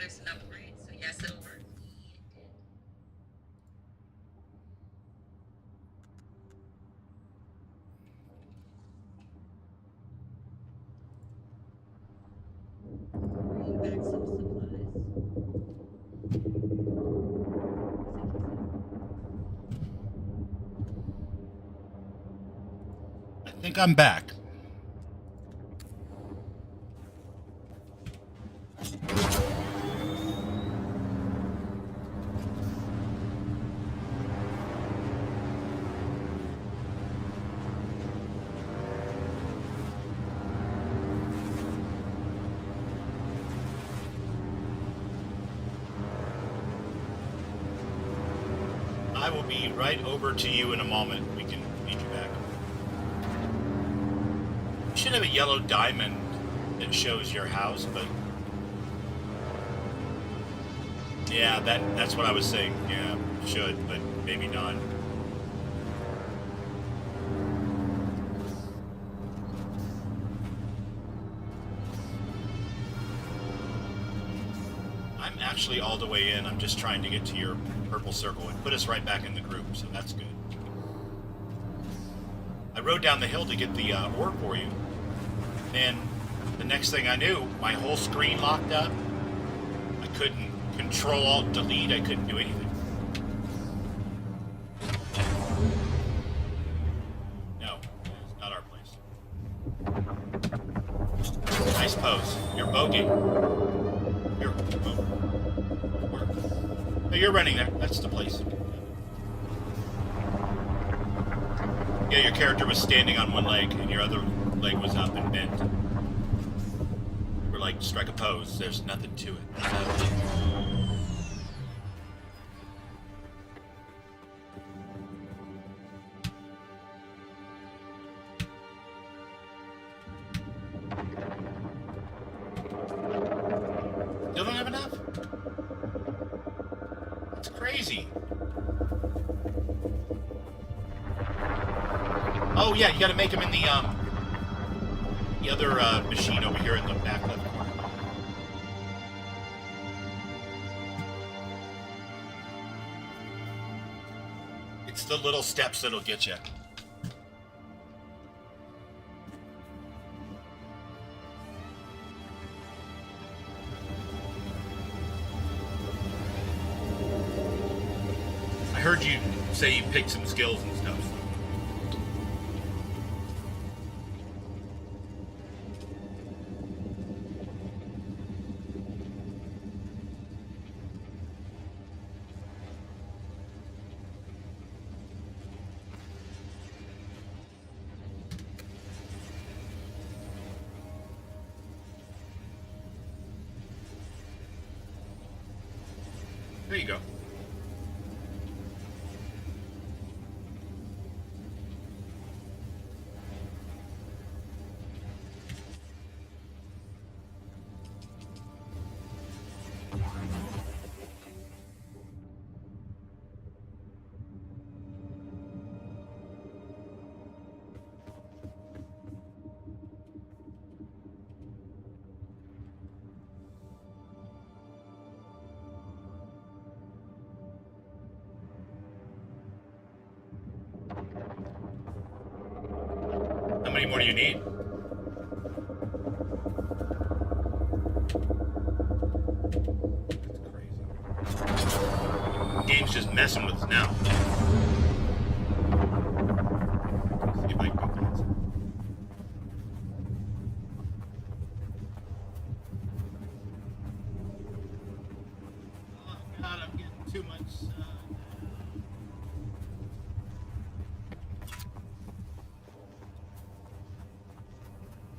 there's an upgrade, so yes, it'll work. Bring back some supplies. I think I'm back. I will be right over to you in a moment. We can meet you back. You should have a yellow diamond that shows your house, but yeah, that's what I was saying. Yeah, should, but maybe not. I'm actually all the way in. I'm just trying to get to your purple circle and put us right back in the group, so that's good. I rode down the hill to get the ore for you, and the next thing I knew, my whole screen locked up. I couldn't Control-Alt-Delete. I couldn't do anything. No, it's not our place. Nice pose. You're bogey. You're running there. That's the place. Yeah, your character was standing on one leg, and your other leg was up and bent. We're like, strike a pose. There's nothing to it. So. Still don't have enough? That's crazy. Oh yeah, you gotta make them in the other machine over here in the back left corner. It's the little steps that'll get you. I heard you say you picked some skills and stuff. There you go. How many more do you need? That's crazy. Game's just messing with us now. See if I can go fast. Oh God, I'm getting too much.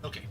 Okay.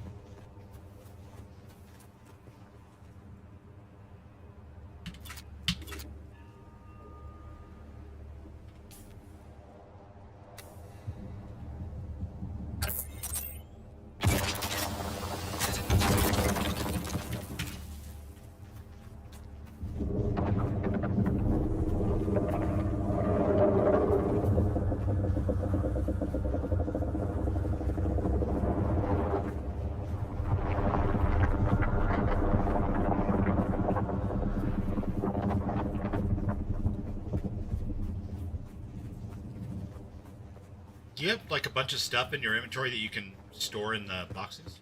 you have like a bunch of stuff in your inventory that you can store in the boxes?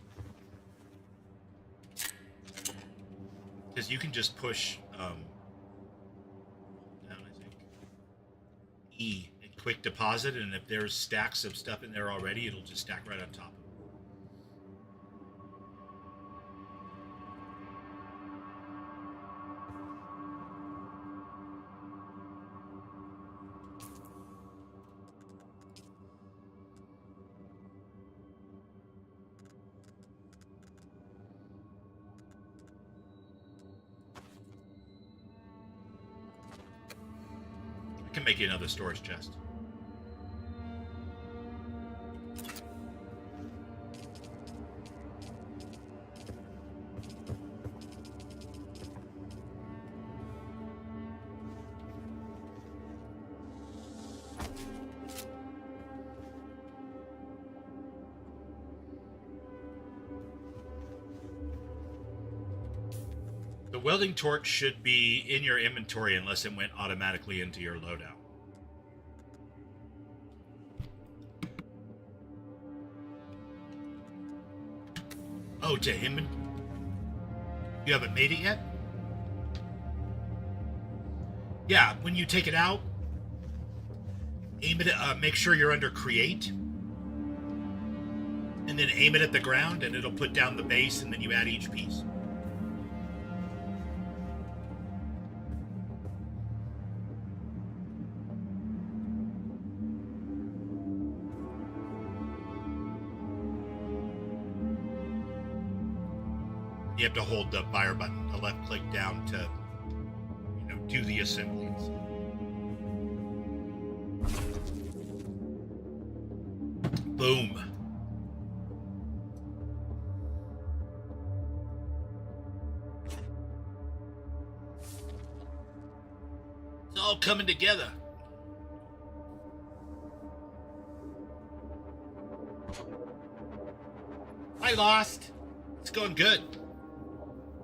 Because you can just push down, I think, E in quick deposit, and if there's stacks of stuff in there already, it'll just stack right on top of it. I can make you another storage chest. The welding torch should be in your inventory unless it went automatically into your loadout. Oh, to him? You haven't made it yet? Yeah, when you take it out, aim it at, make sure you're under create, and then aim it at the ground, and it'll put down the base, and then you add each piece. You have to hold the fire button, the left click down to, do the assemblies. Boom. It's all coming together. I lost. It's going good.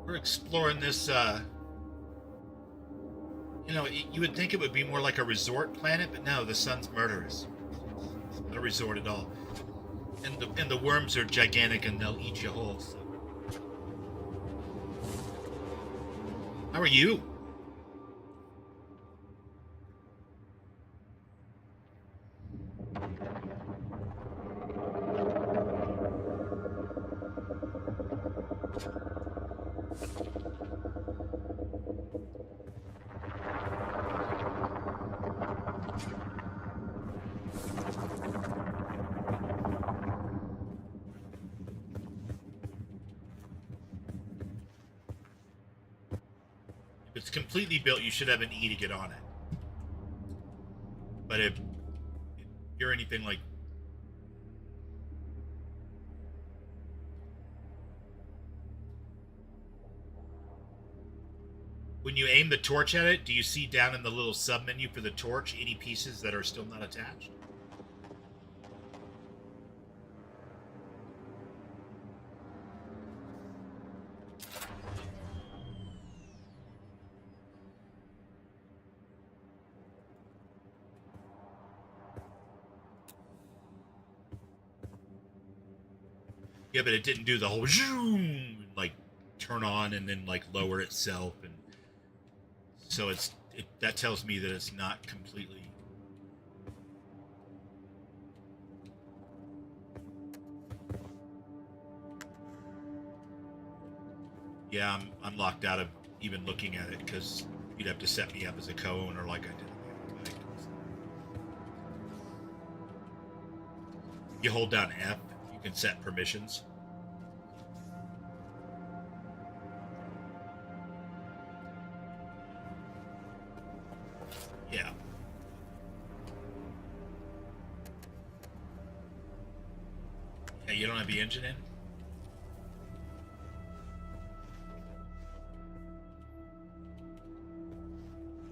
We're exploring this, you would think it would be more like a resort planet, but no, the sun's murderous. It's not a resort at all. And the worms are gigantic and they'll eat you whole, so. How are you? If it's completely built, you should have an E to get on it. But if you're anything like... When you aim the torch at it, do you see down in the little sub-menu for the torch any pieces that are still not attached? Yeah, but it didn't do the whole zoom, like turn on and then like lower itself, and so that tells me that it's not completely. Yeah, I'm locked out of even looking at it because you'd have to set me up as a co-owner like I did. You hold down F. You can set permissions. Yeah. Yeah, you don't have the engine in?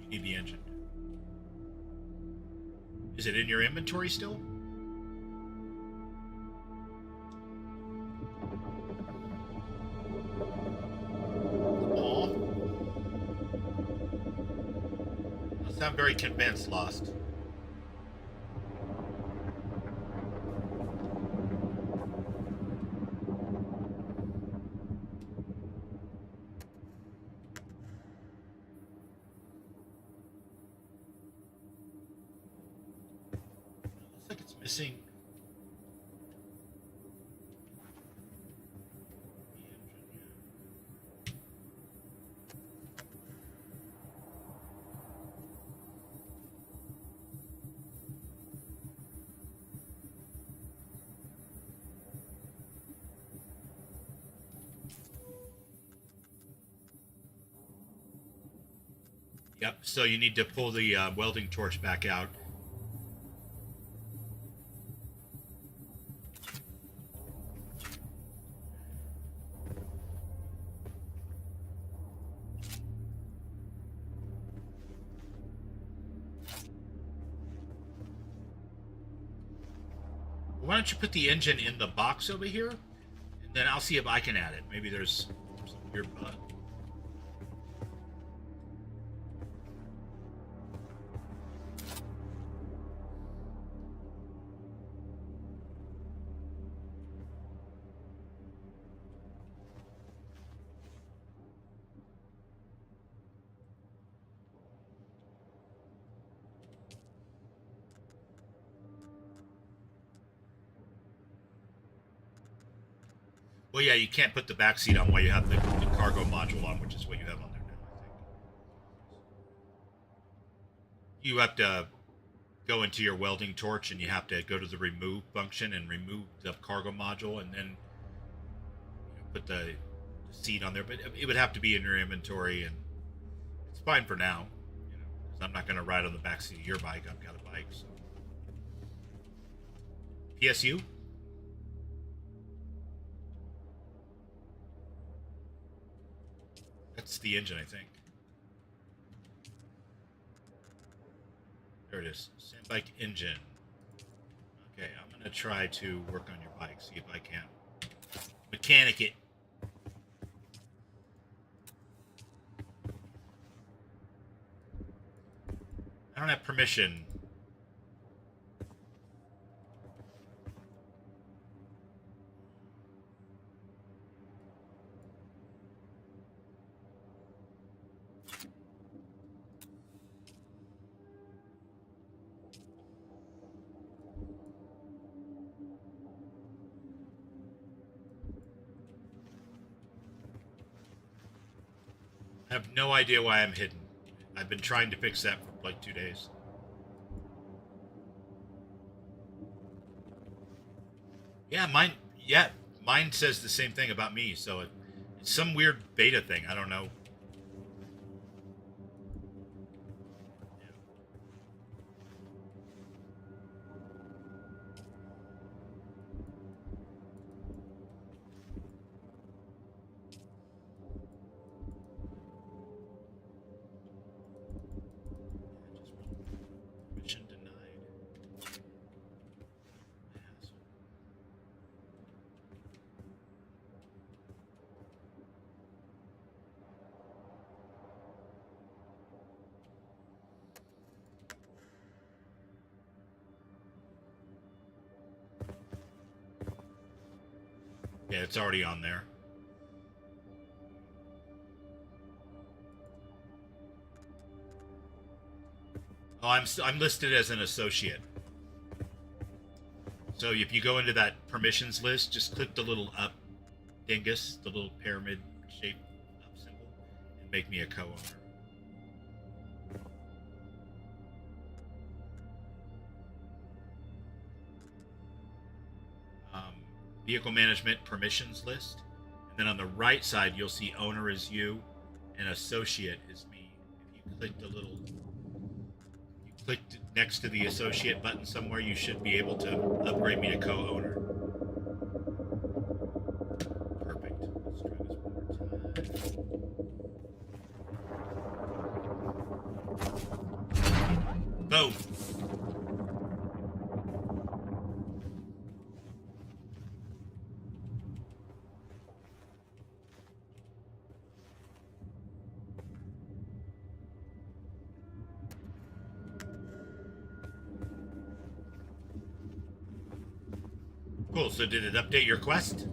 You need the engine. Is it in your inventory still? I'm very convinced, Lost. missing. Yep, so you need to pull the welding torch back out. Why don't you put the engine in the box over here, and then I'll see if I can add it. Maybe there's some weird bug. Well, yeah, you can't put the back seat on while you have the cargo module on, which is what you have on there now, I think. You have to go into your welding torch, and you have to go to the remove function and remove the cargo module, and then put the seat on there. But it would have to be in your inventory, and it's fine for now, because I'm not going to ride on the back seat of your bike. I've got a bike, so. PSU? That's the engine, I think. There it is. Sand bike engine. Okay, I'm going to try to work on your bike, see if I can mechanic it. I don't have permission. I have no idea why I'm hidden. I've been trying to fix that for like 2 days. Yeah, mine says the same thing about me, so it's some weird beta thing. I don't know. Yeah, it's already on there. Oh, I'm listed as an associate. So if you go into that permissions list, just click the little up dingus, the little pyramid shaped up symbol, and make me a co-owner. Vehicle management permissions list, and then on the right side you'll see owner is you and associate is me. If you click the little, you clicked next to the associate button somewhere, you should be able to upgrade me to co-owner. Perfect. Let's try this one more time. Boom. Cool, so did it update your quest?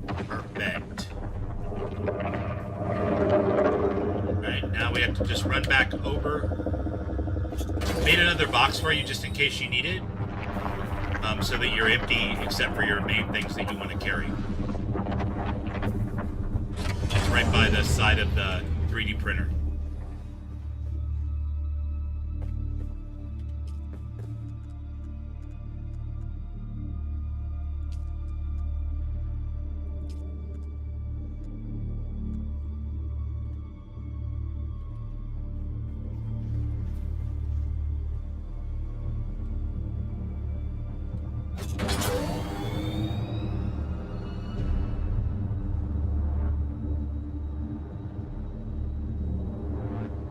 Perfect. Alright, now we have to just run back over. Made another box for you just in case you need it. so that you're empty except for your main things that you want to carry. It's right by the side of the 3D printer.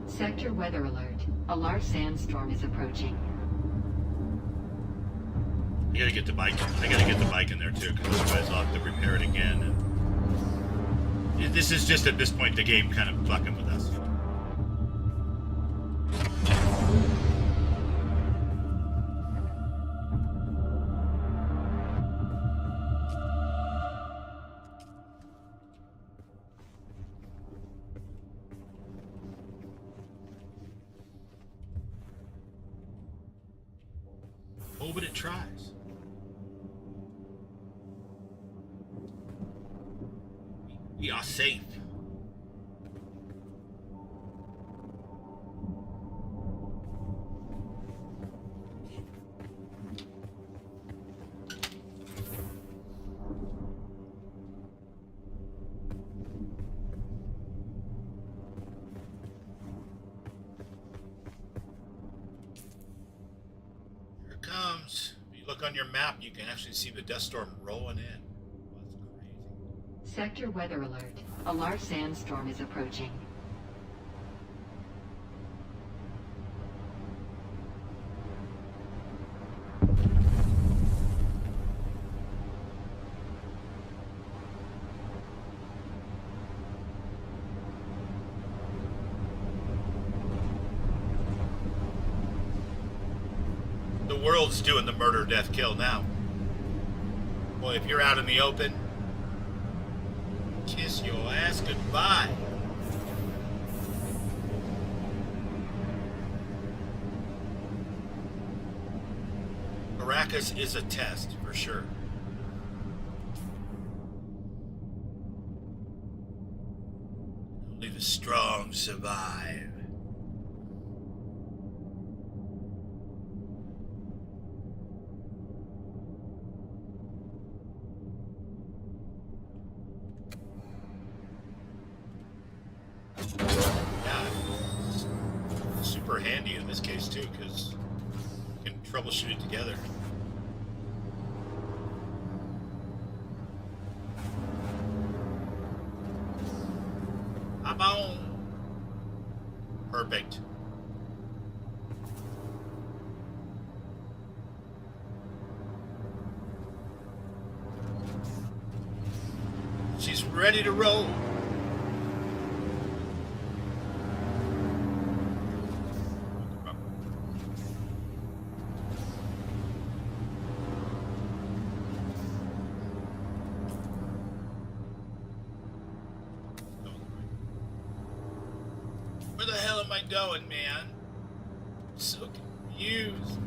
Sector weather alert. A large sandstorm is approaching. I gotta get the bike. I gotta get the bike in there too, because otherwise I'll have to repair it again. And this is just at this point the game kind of fucking with us. Oh, but it tries. We are safe. If you look on your map, you can actually see the Death Storm rolling in. That's crazy. Sector weather alert. A large sandstorm is approaching. The world's doing the murder, death, kill now. Boy, if you're out in the open, kiss your ass goodbye. Caracas is a test, for sure. Only the strong survive. Handy in this case too, because you can troubleshoot it together. I'm on. Perfect. She's ready to roll. Where the hell am I going, man? I'm so confused.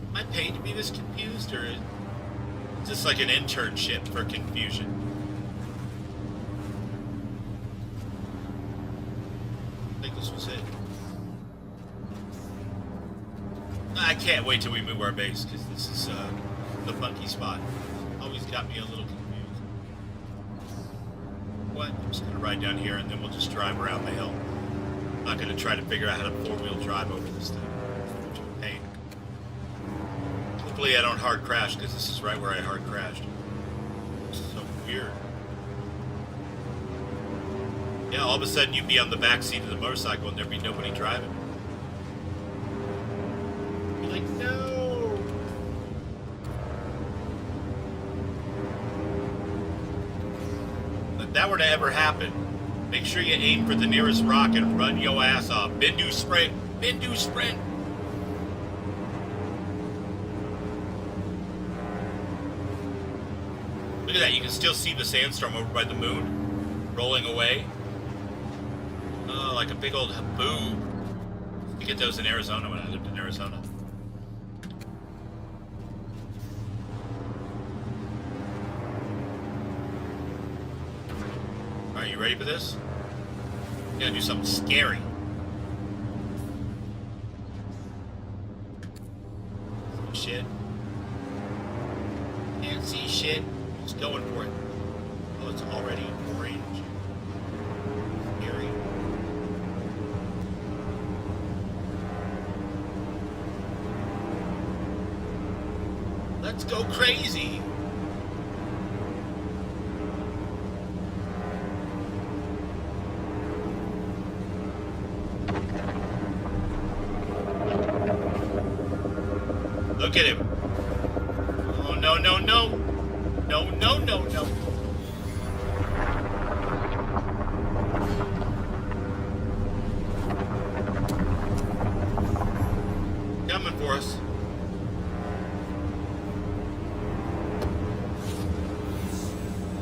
Am I paid to be this confused, or is this like an internship for confusion? I think this was it. I can't wait till we move our base, because this is the funky spot. Always got me a little confused. What? I'm just going to ride down here and then we'll just drive around the hill. I'm not going to try to figure out how to four-wheel drive over this thing. Which is a pain. Hopefully I don't hard crash, because this is right where I hard crashed. It's so weird. Yeah, all of a sudden you'd be on the back seat of the motorcycle and there'd be nobody driving. You're like, no! If that were to ever happen, make sure you aim for the nearest rock and run your ass off. Bindu sprint! Bindu sprint! Look at that, you can still see the sandstorm over by the moon, rolling away. Oh, like a big old haboob. You get those in Arizona when I lived in Arizona. you ready for this? You gotta do something scary. Shit. Can't see shit. Just going for it. Oh, it's already orange. Scary. Let's go crazy. Look at him. Oh, no, no, no. No, no, no, no. Coming for us.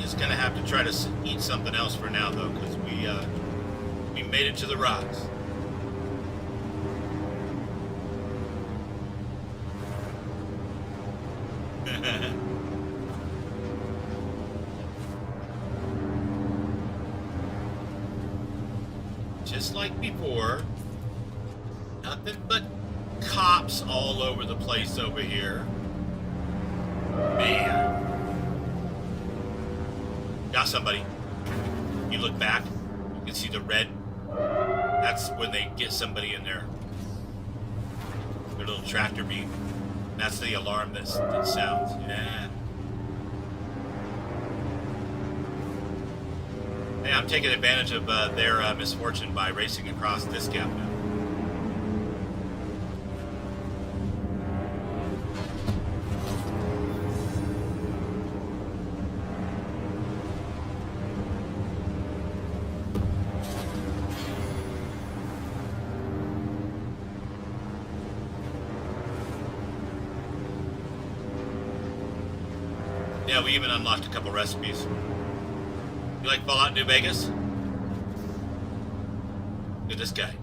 Just gonna have to try to eat something else for now, though, because we made it to the rocks. Just like before, nothing but cops all over the place over here. Man. Got somebody. You look back, you can see the red. That's when they get somebody in their little tractor beam. That's the alarm that sounds. Yeah. Hey, I'm taking advantage of their misfortune by racing across this gap now. Yeah, we even unlocked a couple recipes. You like Fallout New Vegas? Look at this guy.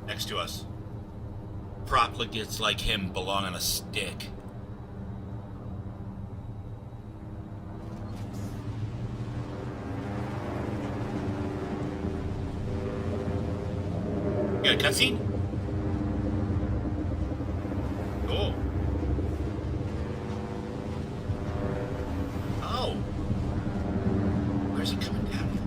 Next to us. Profligates like him belong on a stick. You got a cutscene? Cool. Oh. Where's he coming down here?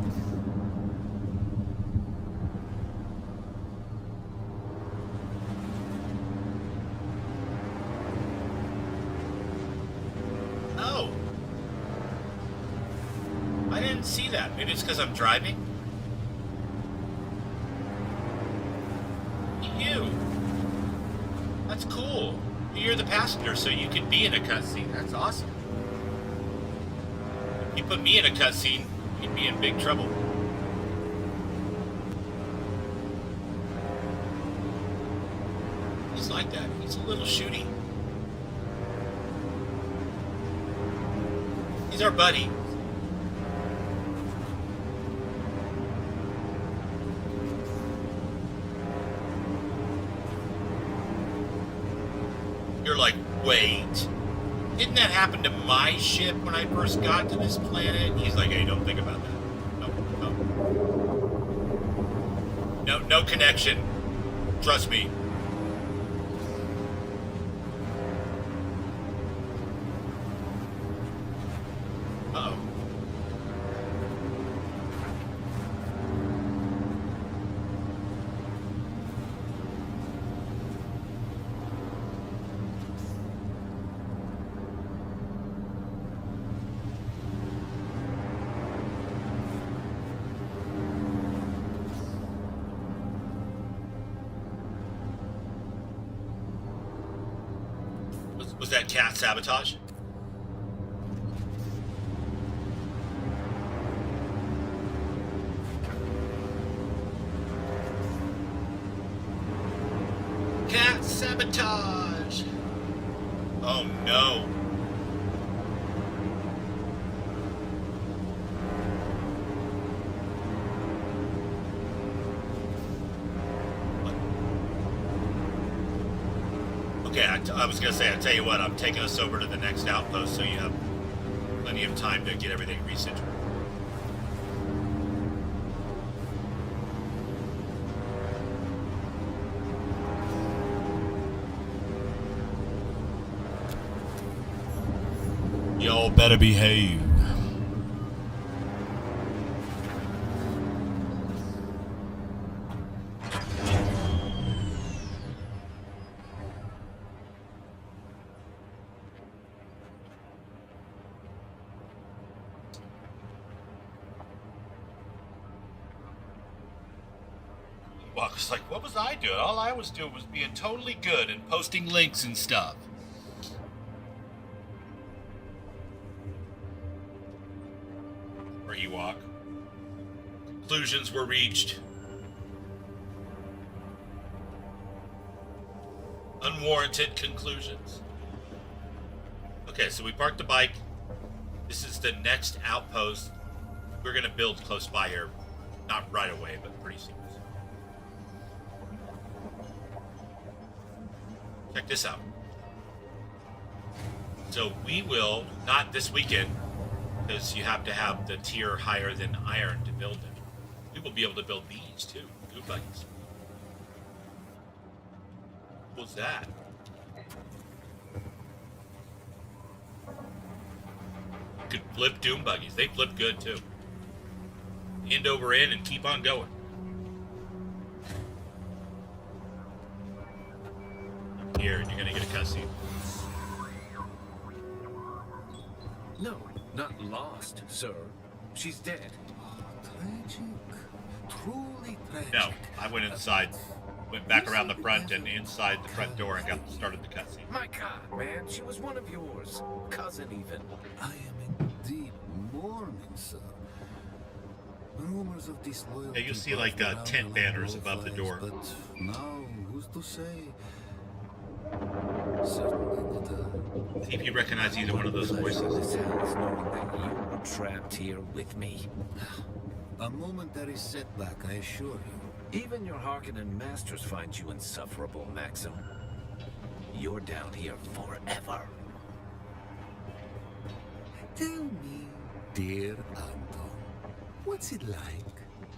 Oh. I didn't see that. Maybe it's because I'm driving? You. That's cool. You're the passenger, so you can be in a cutscene. That's awesome. If you put me in a cutscene, you'd be in big trouble. He's like that. He's a little shooty. He's our buddy. You're like, wait, didn't that happen to my ship when I first got to this planet? He's like, hey, don't think about that. No connection. Trust me. Uh-oh. Was that cat sabotage? Cat sabotage! Oh no. Okay, I was going to say, I'll tell you what, I'm taking us over to the next outpost so you have plenty of time to get everything resituated. Y'all better behave. Walker's like, what was I doing? All I was doing was being totally good and posting links and stuff. Where you walk. Conclusions were reached. Unwarranted conclusions. Okay, so we parked the bike. This is the next outpost. We're going to build close by here. Not right away, but pretty soon. Check this out. So we will, not this weekend, because you have to have the tier higher than iron to build it. We will be able to build these too. Dune buggies. What's that? You could flip Dune buggies. They flip good too. End over end and keep on going. Here, and you're gonna get a cutscene. No, not lost, sir. She's dead. Tragic. Truly tragic. No, I went inside, went back around the front and inside the front door and started the cutscene. My God, man, she was one of yours. Cousin, even. I am in deep mourning, sir. Rumors of disloyalty. Yeah, you'll see like tent banners above the door. But now, who's to say? Certainly not a... See if you recognize either one of those voices. This hell is knowing that you were trapped here with me. A momentary setback, I assure you. Even your Harkonnen masters find you insufferable, Maxim. You're down here forever. Tell me, dear Anton, what's it like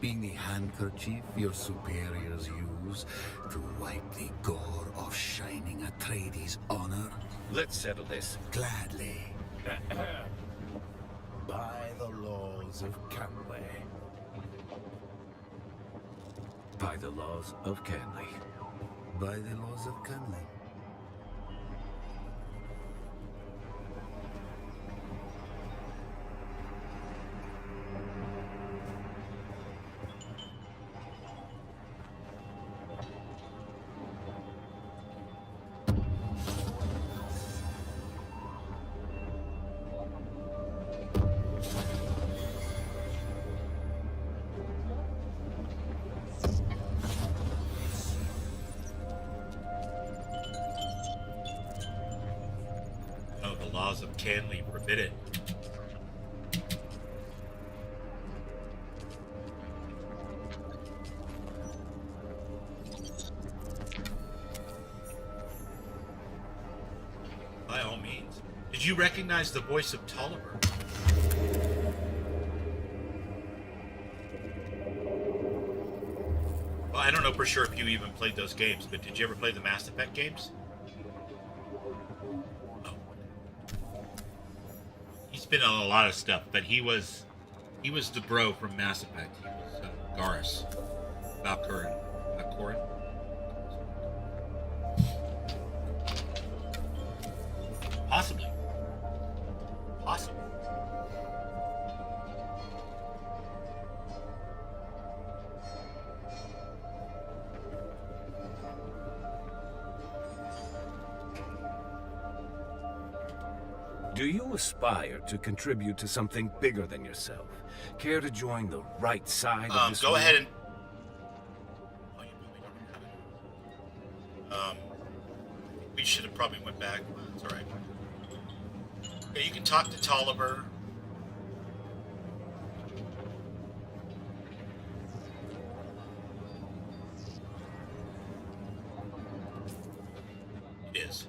being the handkerchief your superiors use to wipe the gore of Shining Atreides' honor? Let's settle this. Gladly. By the laws of Canley. By the laws of Canley. By the laws of Canley. Laws of Canley forbid it. By all means. Did you recognize the voice of Tolliver? Well, I don't know for sure if you even played those games, but did you ever play the Mass Effect games? Been on a lot of stuff, but he was the bro from Mass Effect. He was Garrus, Valkyrin. Possibly. Do you aspire to contribute to something bigger than yourself? Care to join the right side of this go war? ahead and... Oh, you probably don't have it. We should have probably went back. That's alright. Okay, you can talk to Tolliver. It is.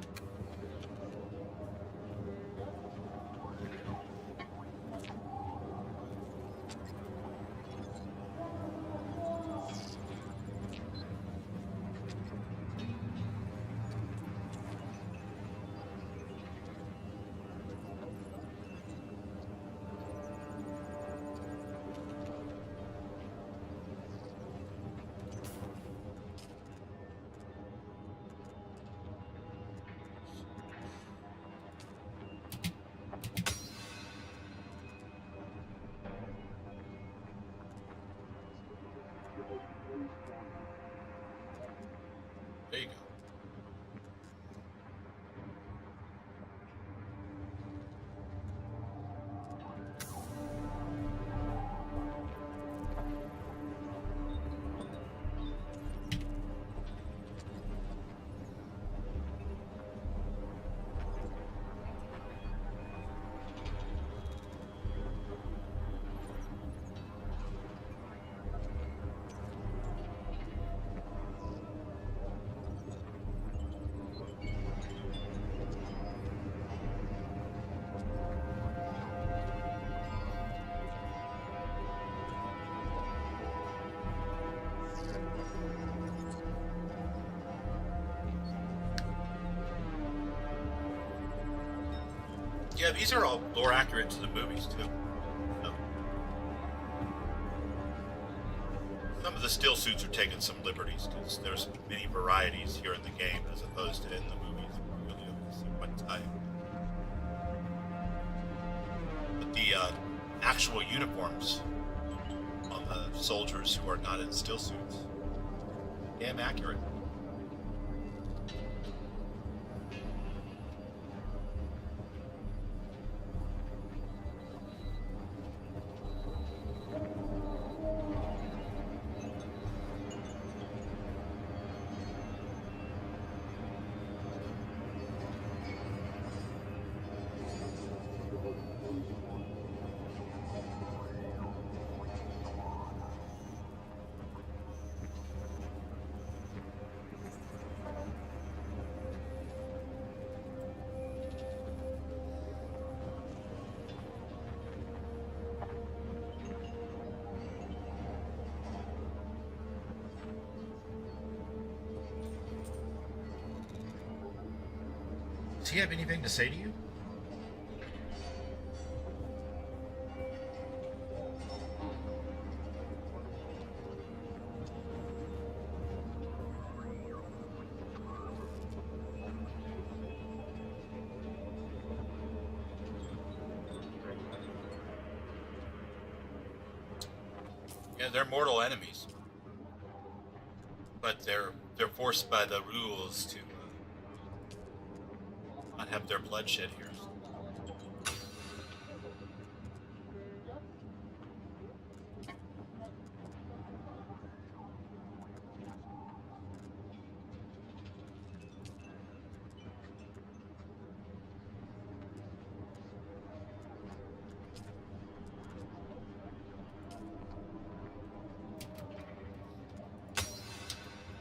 Yeah, these are all lore accurate to the movies too. So, some of the still suits are taking some liberties because there's many varieties here in the game as opposed to in the movies. Really only see one type. But the actual uniforms on the soldiers who are not in still suits, damn accurate. Does he have anything to say to you? Yeah, they're mortal enemies, but they're forced by the rules to not have their bloodshed here.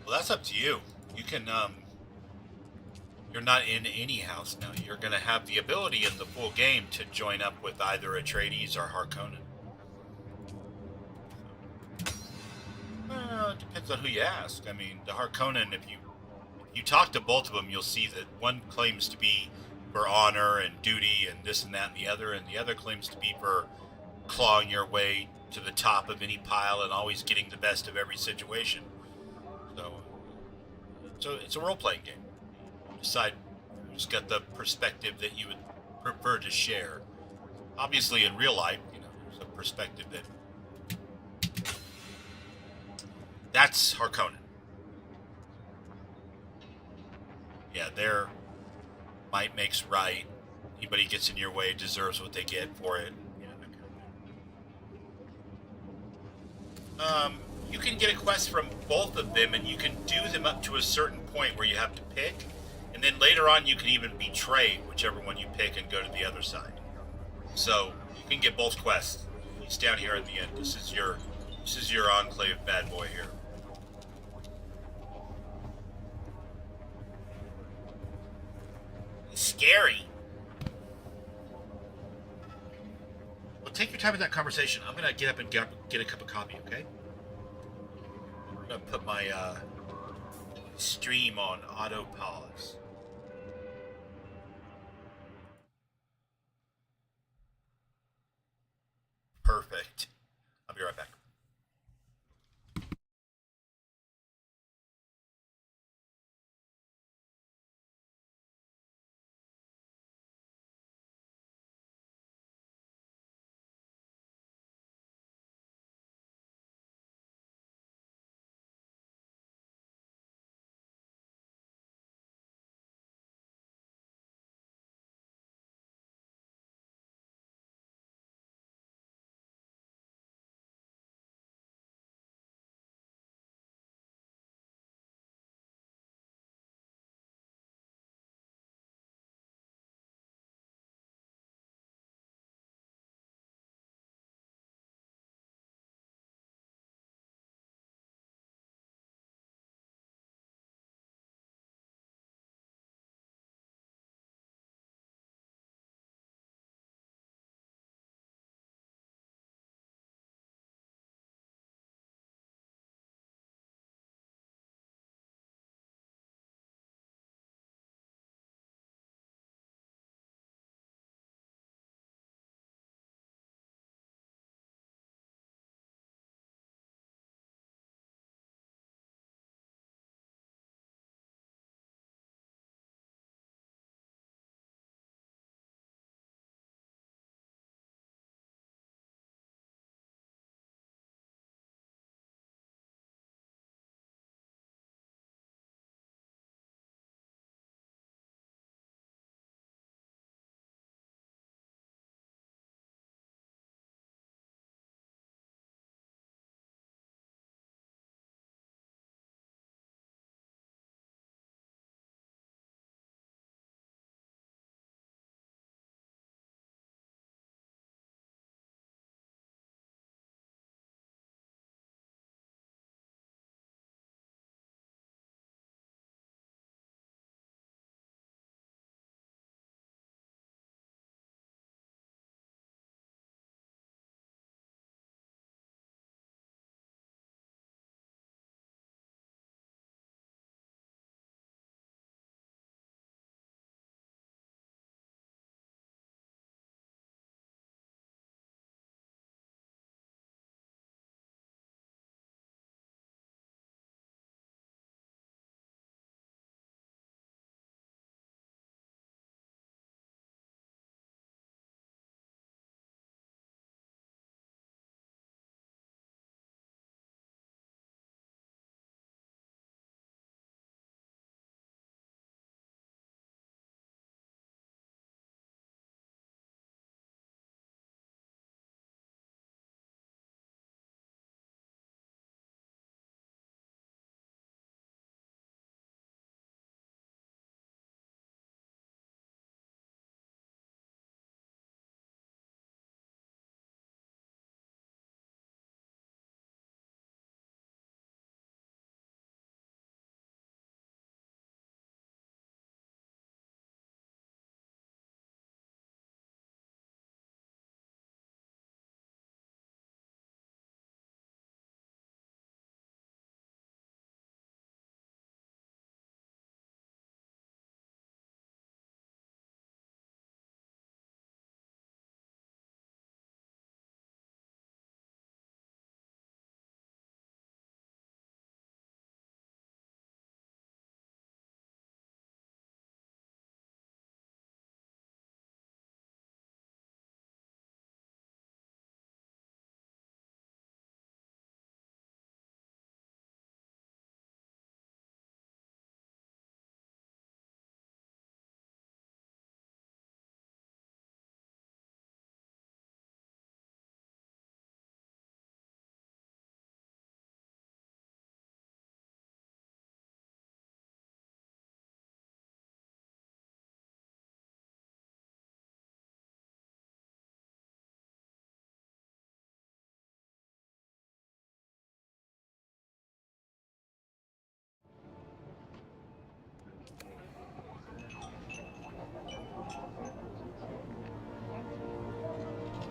Well, that's up to you. You can, you're not in any house now. You're going to have the ability in the full game to join up with either Atreides or Harkonnen. Well, it depends on who you ask. I mean, the Harkonnen, if you talk to both of them, you'll see that one claims to be for honor and duty and this and that and the other claims to be for clawing your way to the top of any pile and always getting the best of every situation. So it's a role-playing game. You decide who's got the perspective that you would prefer to share. Obviously, in real life, there's a perspective that's Harkonnen. Yeah, their might makes right. Anybody gets in your way deserves what they get for it. Yeah, that kind of thing. You can get a quest from both of them, and you can do them up to a certain point where you have to pick, and then later on you can even betray whichever one you pick and go to the other side. So you can get both quests. He's down here at the end. This is your enclave bad boy here. It's scary. Well, take your time with that conversation. I'm gonna get up and get a cup of coffee, okay? I'm gonna put my stream on auto pause. Perfect. I'll be right back.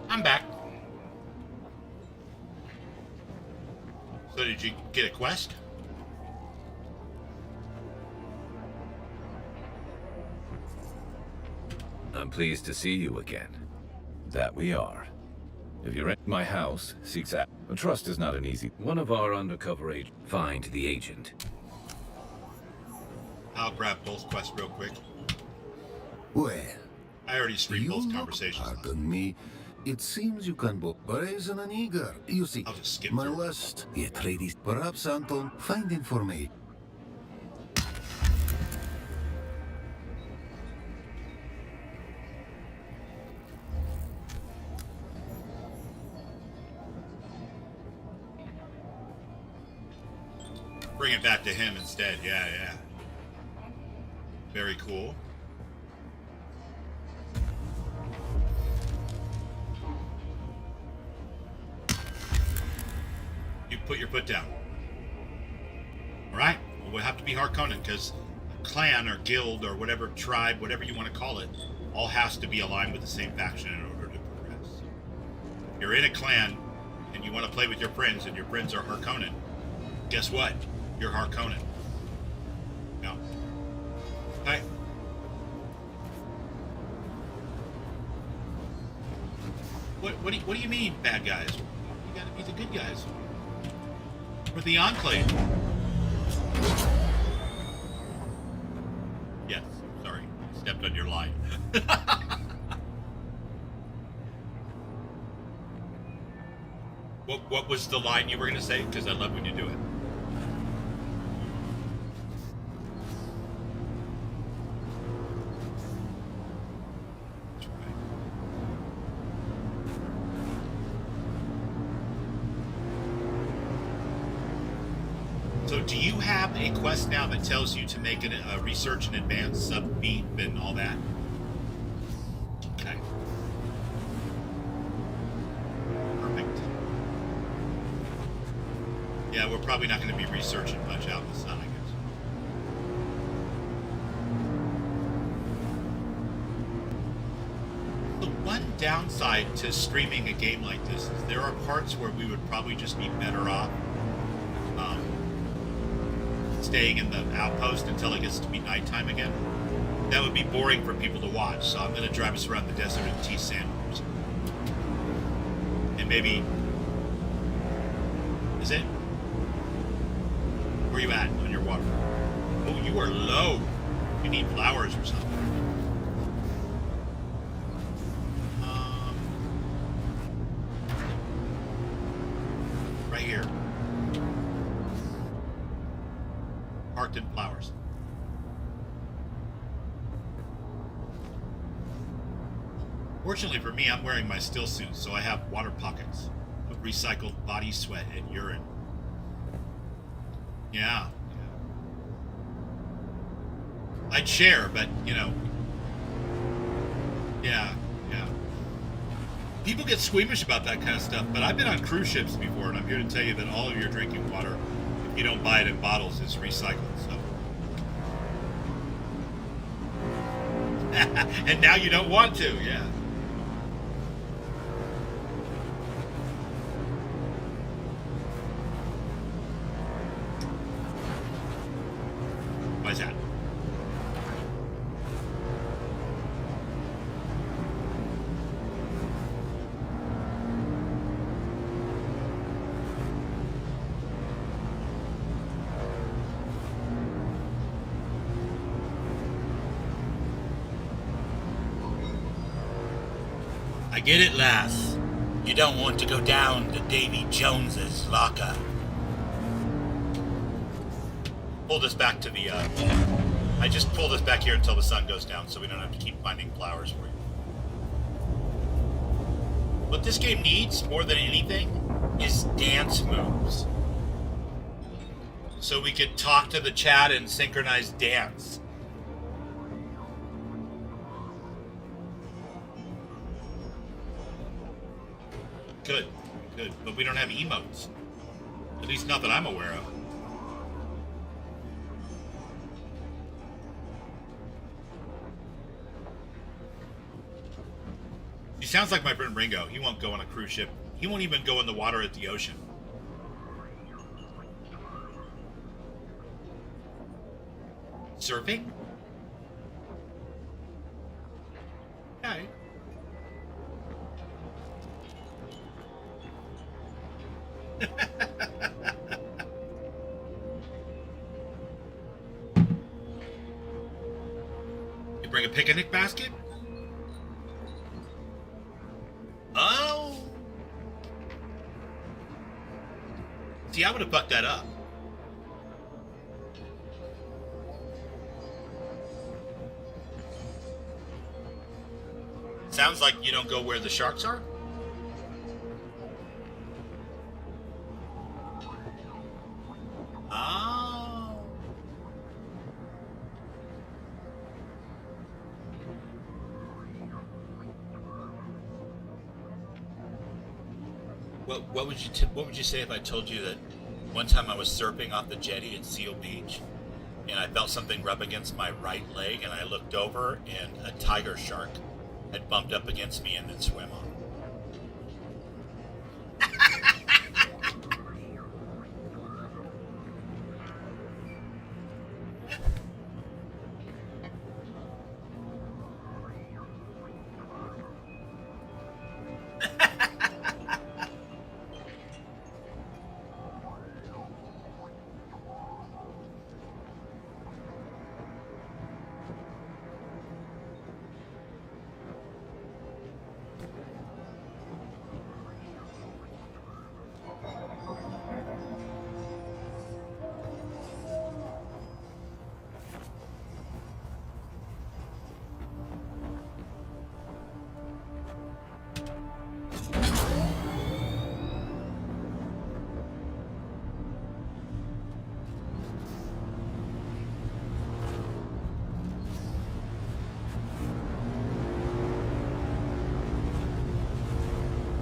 I'm back. So did you get a quest? I'm pleased to see you again. That we are. If you're at my house, seeks out. Trust is not an easy. One of our undercover agents. Find the agent. I'll grab both quests real quick. Well, I already streamed you both look, conversations. pardon me. It seems you can both brazen and eager. You see, I'll just skip my through. last Atreides. Perhaps Anton find information. Bring it back to him instead. Yeah, yeah. Very cool. You put your foot down. Alright? Well, we'll have to be Harkonnen, because a clan or guild or whatever tribe, whatever you want to call it, all has to be aligned with the same faction in order to progress. If you're in a clan and you want to play with your friends and your friends are Harkonnen, guess what? You're Harkonnen. No. Hi. What do you mean, bad guys? You gotta be the good guys. We're the Enclave. Yes, sorry. I stepped on your line. What was the line you were gonna say? Because I love when you do it. So do you have a quest now that tells you to make a research in advance, sub-beat, and all that? Okay. Perfect. Yeah, we're probably not going to be researching much out in the sun, I guess. The one downside to streaming a game like this is there are parts where we would probably just be better off staying in the outpost until it gets to be nighttime again. That would be boring for people to watch, so I'm going to drive us around the desert and teach sandworms. And maybe... Is it? Where are you at on your water? Oh, you are low. You need flowers or something. Right here. Parked in flowers. Fortunately for me, I'm wearing my still suit, so I have water pockets of recycled body sweat and urine. Yeah. I'd share, but, you know. Yeah. People get squeamish about that kind of stuff, but I've been on cruise ships before, and I'm here to tell you that all of your drinking water, you don't buy it in bottles, is recycled, so. And now you don't want to, yeah. Why is that? I get it, lass. You don't want to go down to Davy Jones's locker. Pull this back to the, I just pull this back here until the sun goes down so we don't have to keep finding flowers for you. What this game needs, more than anything, is dance moves. So we could talk to the chat and synchronize dance. Good. But we don't have emotes. At least not that I'm aware of. He sounds like my friend Ringo. He won't go on a cruise ship. He won't even go in the water at the ocean. Surfing? Okay. You bring a picnic basket? Oh! See, I would have fucked that up. Sounds like you don't go where the sharks are? Oh. What would you say if I told you that one time I was surfing off the jetty at Seal Beach and I felt something rub against my right leg and I looked over and a tiger shark had bumped up against me and then swam on.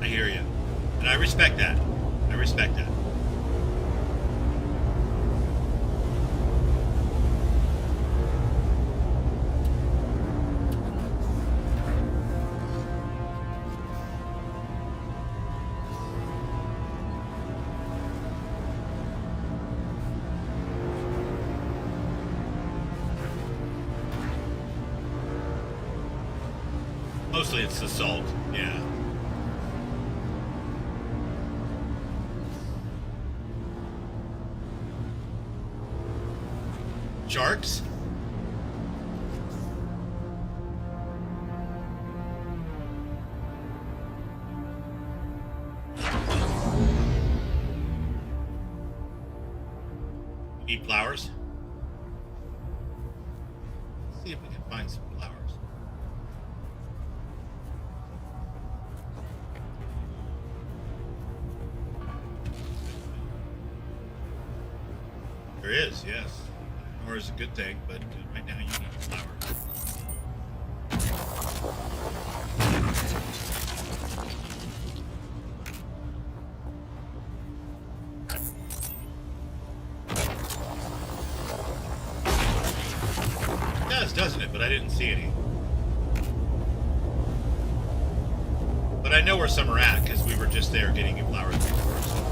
I hear you. And I respect that. I respect that. Mostly it's the salt, yeah. Sharks? Need flowers? Let's see if we can find some flowers. There is, yes. Or is a good thing, but right now you need flowers. It does, doesn't it? But I didn't see any. But I know where some are at because we were just there getting you flowers before. So.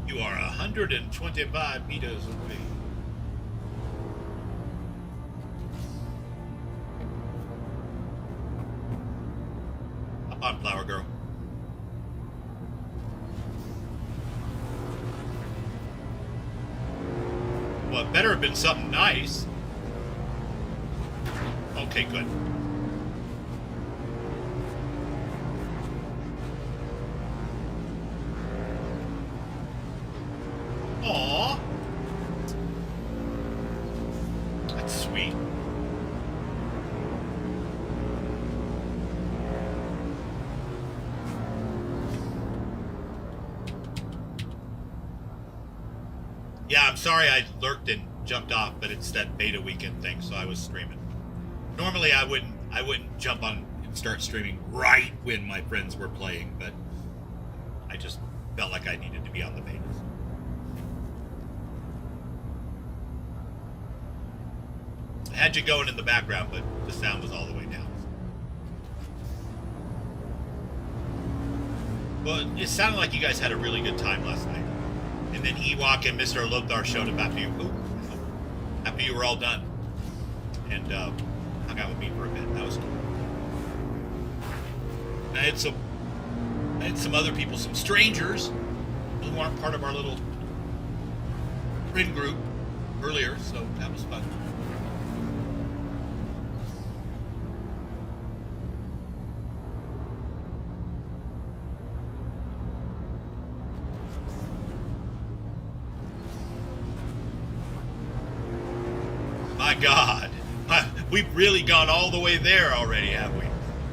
You are 125 meters away. Hop on, flower girl. Well, it better have been something nice. Okay, good. Aww. That's sweet. Yeah, I'm sorry I lurked and jumped off, but it's that beta weekend thing, so I was streaming. Normally I wouldn't jump on and start streaming right when my friends were playing, but I just felt like I needed to be on the bass. I had you going in the background, but the sound was all the way down. Well, it sounded like you guys had a really good time last night. And then Ewok and Mr. Lothar showed up after you. After you were all done. And hung out with me for a bit. That was cool. I had some other people, some strangers who aren't part of our little friend group earlier, so that was fun. My God, we've really gone all the way there already, have we?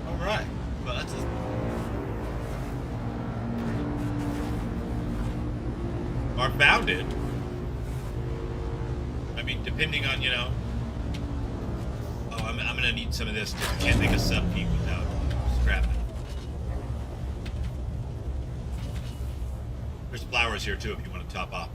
All right. Well, that's or bounded. I mean, depending on, you know. Oh, I'm gonna need some of this because I can't make a sub peak without scrapping. There's flowers here too if you want to top off.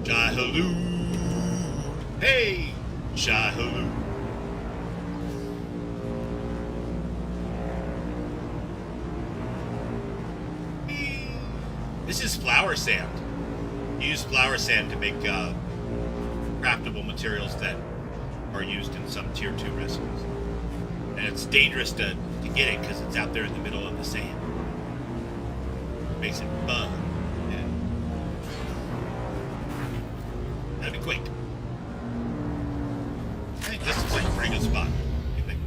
Shai-haloo! Hey! Shai-haloo! This is flower sand. You use flower sand to make craftable materials that are used in some tier 2 recipes. And it's dangerous to get it because it's out there in the middle of the sand. It makes it fun. That'd be quick. I think this is like a pretty good spot. What do you think?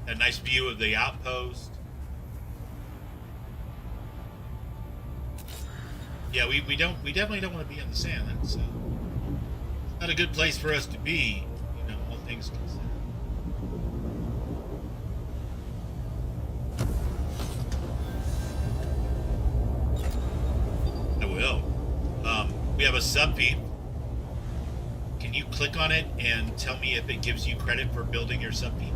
A nice view of the outpost. Yeah, we definitely don't want to be in the sand. That's not a good place for us to be, you know, all things considered. I will. We have a sub feed. Can you click on it and tell me if it gives you credit for building your sub feed?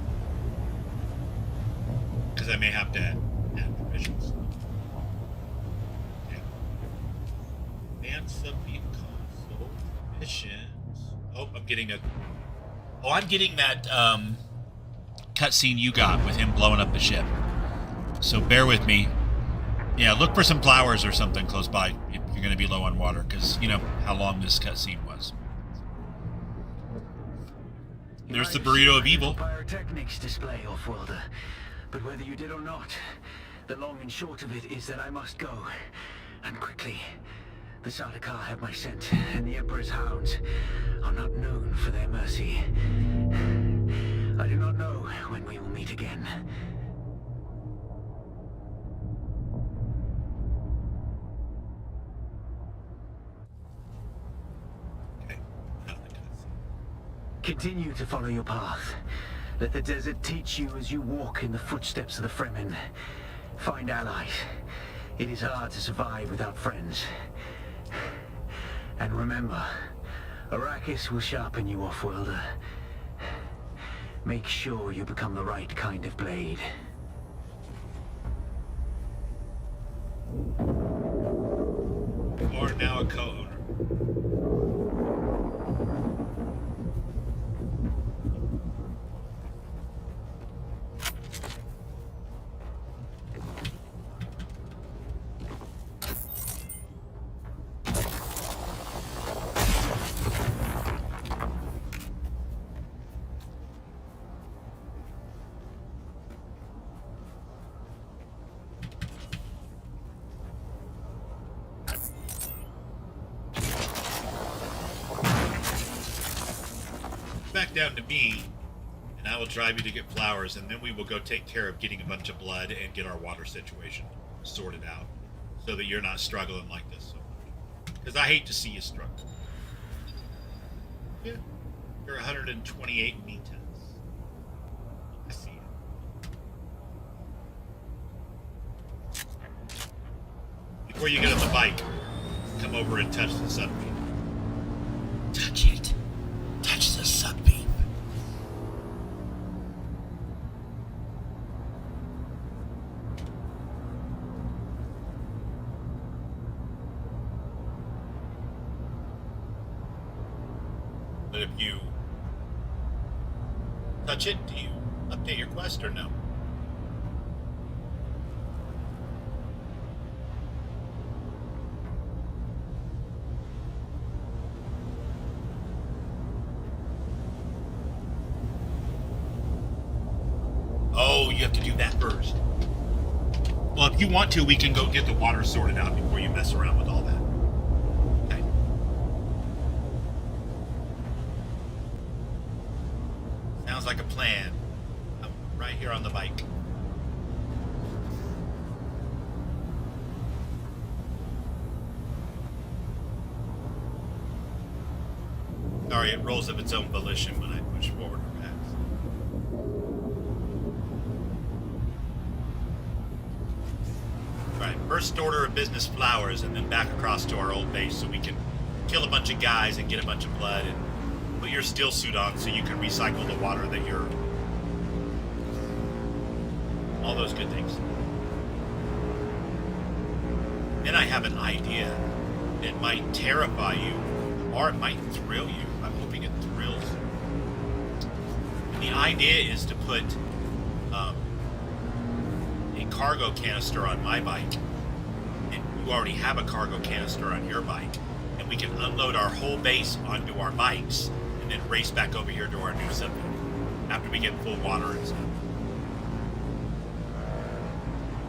Because I may have to add permissions. Okay. Advanced sub feed console permissions. Oh, I'm getting that cutscene you got with him blowing up the ship. So bear with me. Yeah, look for some flowers or something close by if you're going to be low on water, because you know how long this cutscene was. There's the burrito of evil. Pyrotechnics display, Offworlder. But whether you did or not, the long and short of it is that I must go. And quickly. The Sardaukar have my scent, and the Emperor's hounds are not known for their mercy. I do not know when we will meet again. Continue to follow your path. Let the desert teach you as you walk in the footsteps of the Fremen. Find allies. It is hard to survive without friends. And remember, Arrakis will sharpen you, Offworlder. Make sure you become the right kind of blade. You are now a co-owner. Back down to me, and That will drive you to get flowers, and then we will go take care of getting a bunch of blood and get our water situation sorted out so that you're not struggling like this so much. Because I hate to see you struggle. Yeah. You're 128 meters. I see it. Before you get on the bike, come over and touch the subbeam. Touch it. Touch the subbeam. But if you touch it, do you update your quest or no? Oh, you have to do that first. Well, if you want to, we can go get the water sorted out before you mess around with all that. Okay. Sounds like a plan. I'm right here on the bike. Sorry, it rolls of its own volition when I push forward or back. Alright, first order of business flowers, and then back across to our old base so we can kill a bunch of guys and get a bunch of blood and put your steel suit on so you can recycle the water that you're... all those good things. Then I have an idea. It might terrify you, or it might thrill you. I'm hoping it thrills you. And the idea is to put a cargo canister on my bike, and you already have a cargo canister on your bike, and we can unload our whole base onto our bikes and then race back over here to our new submarine after we get full water and stuff.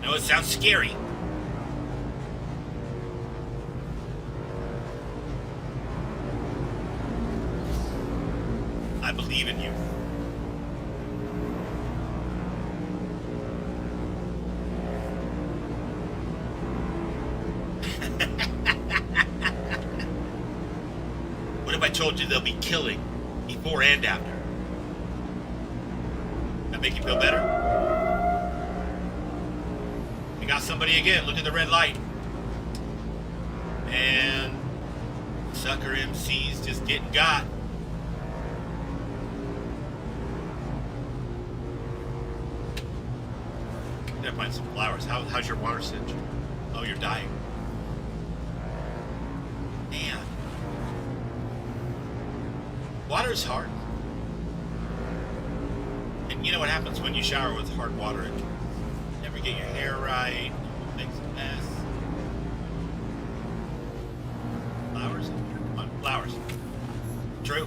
I know it sounds scary. I believe in you. What if I told you they'll be killing before and after? That make you feel better? We got somebody again. Look at the red light. And sucker MC's just getting got. Gotta find some flowers. How's your water cinch? Oh, you're dying. Man. Water's hard. And you know what happens when you shower with hard water? You never get your hair right. It makes a mess. Flowers? Come on, flowers. True.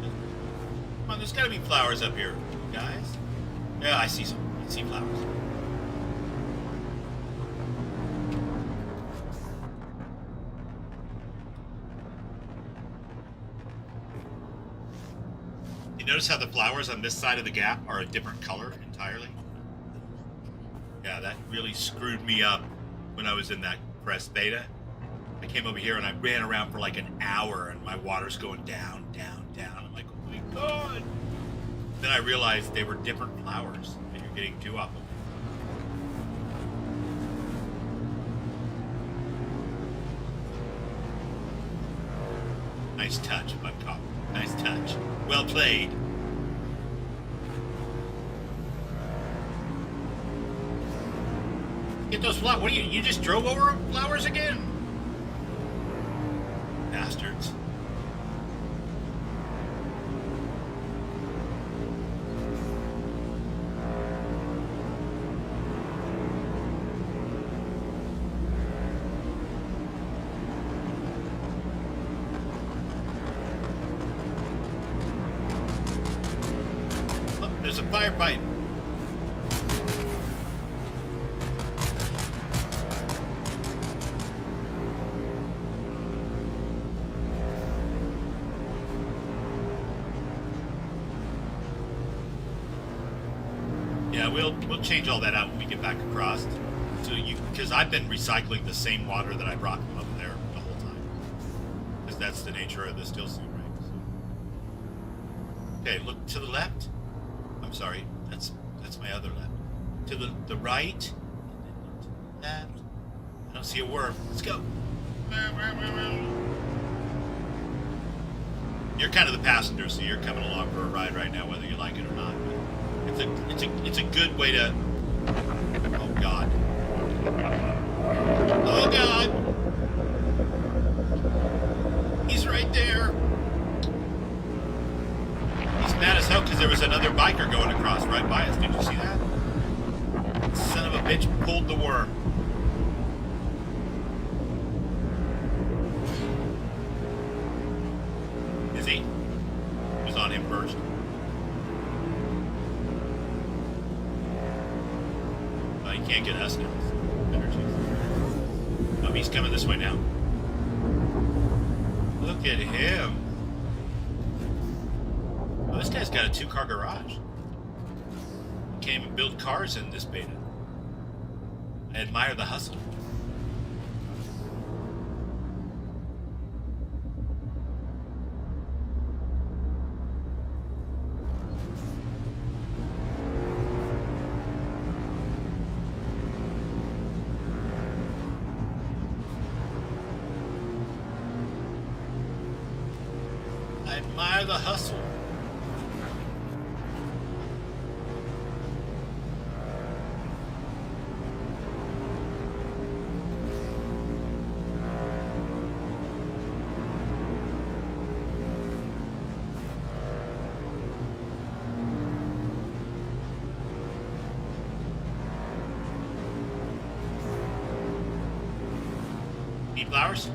Come on, there's gotta be flowers up here, guys. Yeah, I see some. I see flowers. You notice how the flowers on this side of the gap are a different color entirely? Yeah, that really screwed me up when I was in that press beta. I came over here and I ran around for like an hour and my water's going down, down, down. I'm like, oh my god! Then I realized they were different flowers and you're getting two of them. Nice touch, Buckcock. Nice touch. Well played. Get those flowers. What are you just drove over flowers again? Bastards. There's a firefight. we'll change all that out when we get back across. So because I've been recycling the same water that I brought from up there the whole time. Because that's the nature of the still suit, right? So. Okay, look to the left. I'm sorry, that's my other left. To the right, and then to the left. I don't see a worm. Let's go. You're kind of the passenger, so you're coming along for a ride right now, whether you like it or not. But it's a good way to. Oh God. Oh God. He's right there. He's mad as hell because there was another biker going across right by us. Did you see that? Son of a bitch pulled the worm. Is he? It was on him first. Well, he can't get us now. Oh, he's coming this way now. Look at him. Oh, this guy's got a 2-car garage. Can't even build cars in this beta. I admire the hustle. I admire the hustle. Need flowers?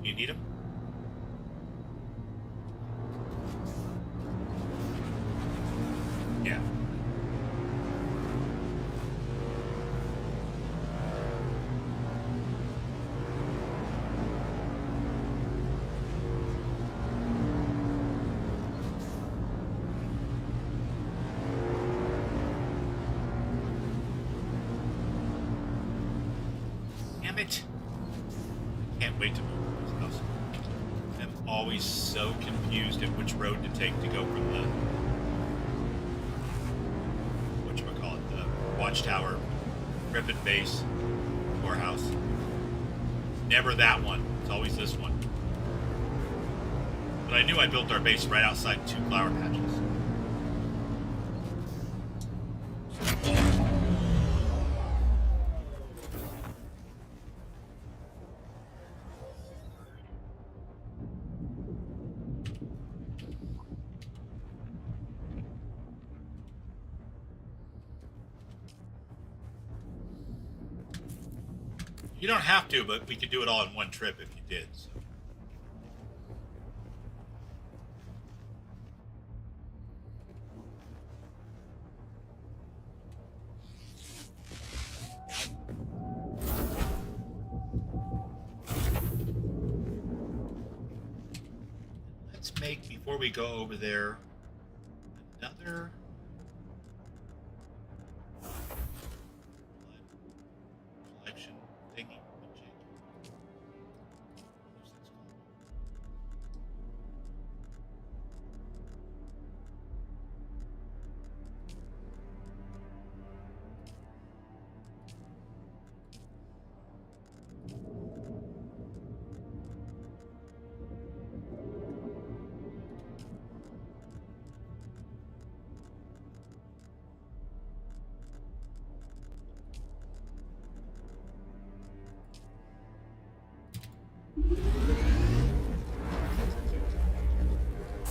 You need them? Yeah. Damn it. Can't wait to move to this house. I'm always so confused at which road to take to go from the whatchamacallit, the watchtower, Griffin base, courthouse. Never that one. It's always this one. But I knew I built our base right outside 2 flower patches. You don't have to, but we could do it all in one trip if you did. So. Let's make, before we go over there, another collection thingy.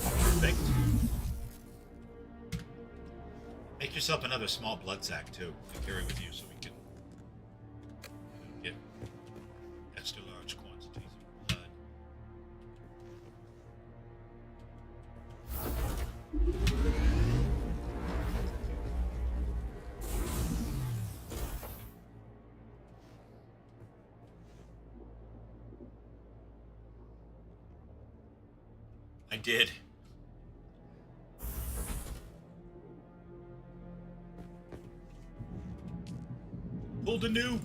Perfect. Make yourself another small blood sack too to carry with you so we can get extra large quantities of blood. I did. Pull the noob.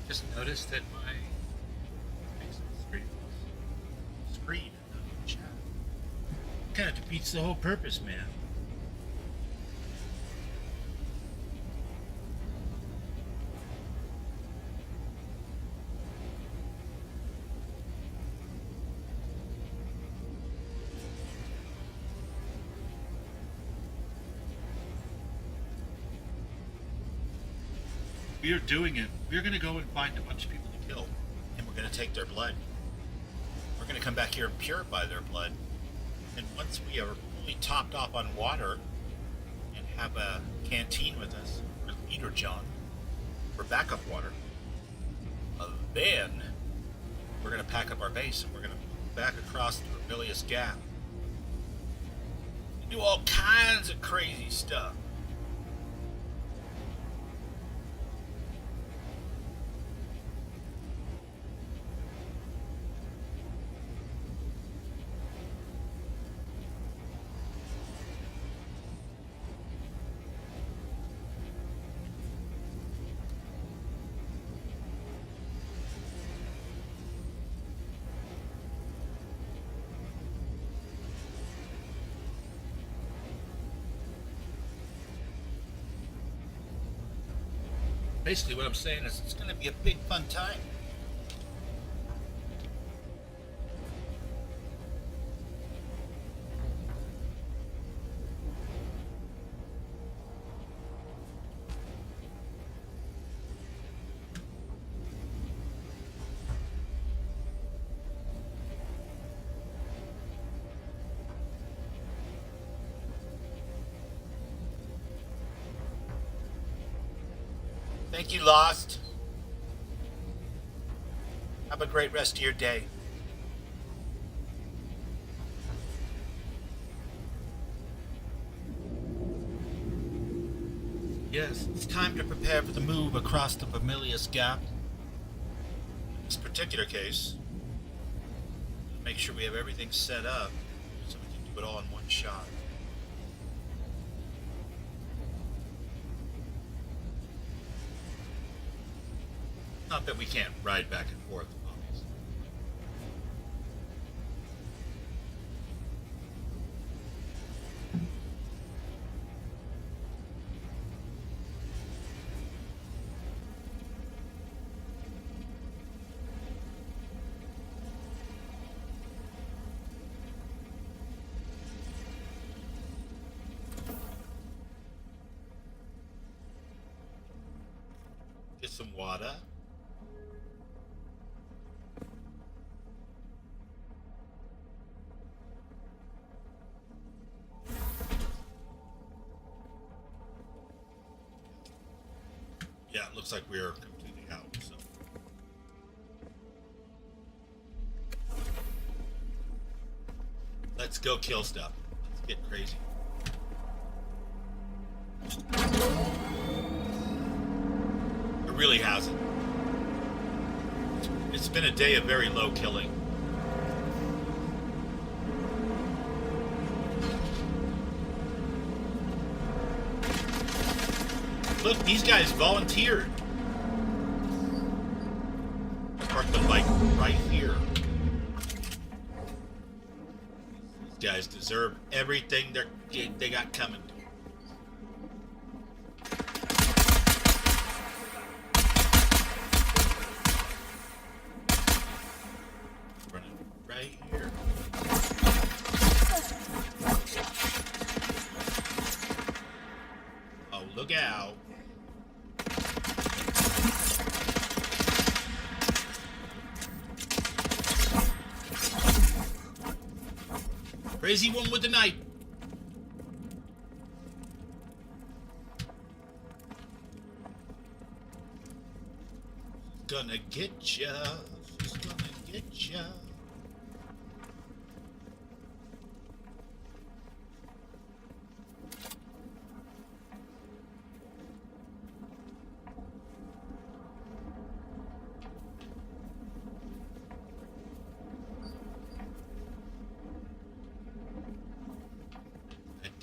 Just noticed that my screen chat kind of defeats the whole purpose, man. We are doing it. We're going to go and find a bunch of people to kill, and we're going to take their blood. We're going to come back here and purify their blood. And once we are fully topped off on water and have a canteen with us, or Leader John, for backup water, then we're going to pack up our base and we're going to move back across the Rebellious Gap and do all kinds of crazy stuff. Basically what I'm saying is it's going to be a big fun time. Thank you, Lost. Have a great rest of your day. Yes, it's time to prepare for the move across the Bubbleonia Gap. In this particular case, make sure we have everything set up so we can do it all in one shot. Not that we can't ride back and forth, obviously. Get some water. looks like we're completely out, so. Let's go kill stuff. Let's get crazy. It really hasn't. It's been a day of very low killing. Look, these guys volunteered. Park them like right here. These guys deserve everything they got coming. Running right here. Oh, look out. Crazy one with the knife. Gonna get ya. She's gonna get ya.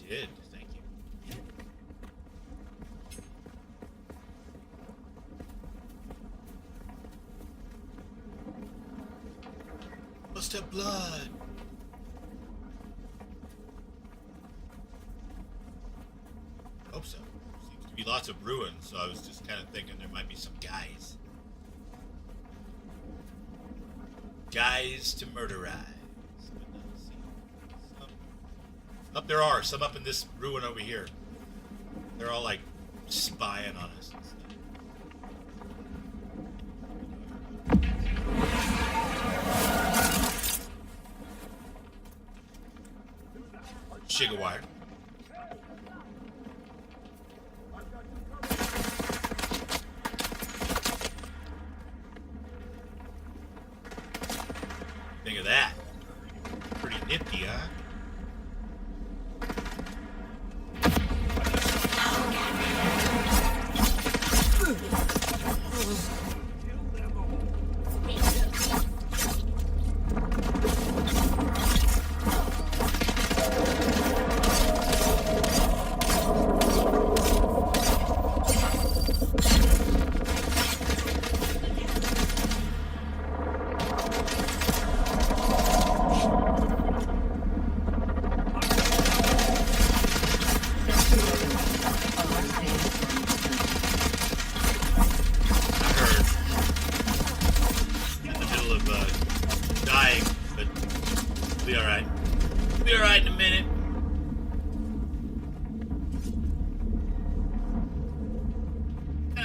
Did, thank you. Must have blood. Hope so. Seems to be lots of ruins, so I was just kind of thinking there might be some guys. Guys to murderize. Up there are some up in this ruin over here. They're all like spying on us and stuff. Sugar wire. Think of that. Pretty nifty, huh?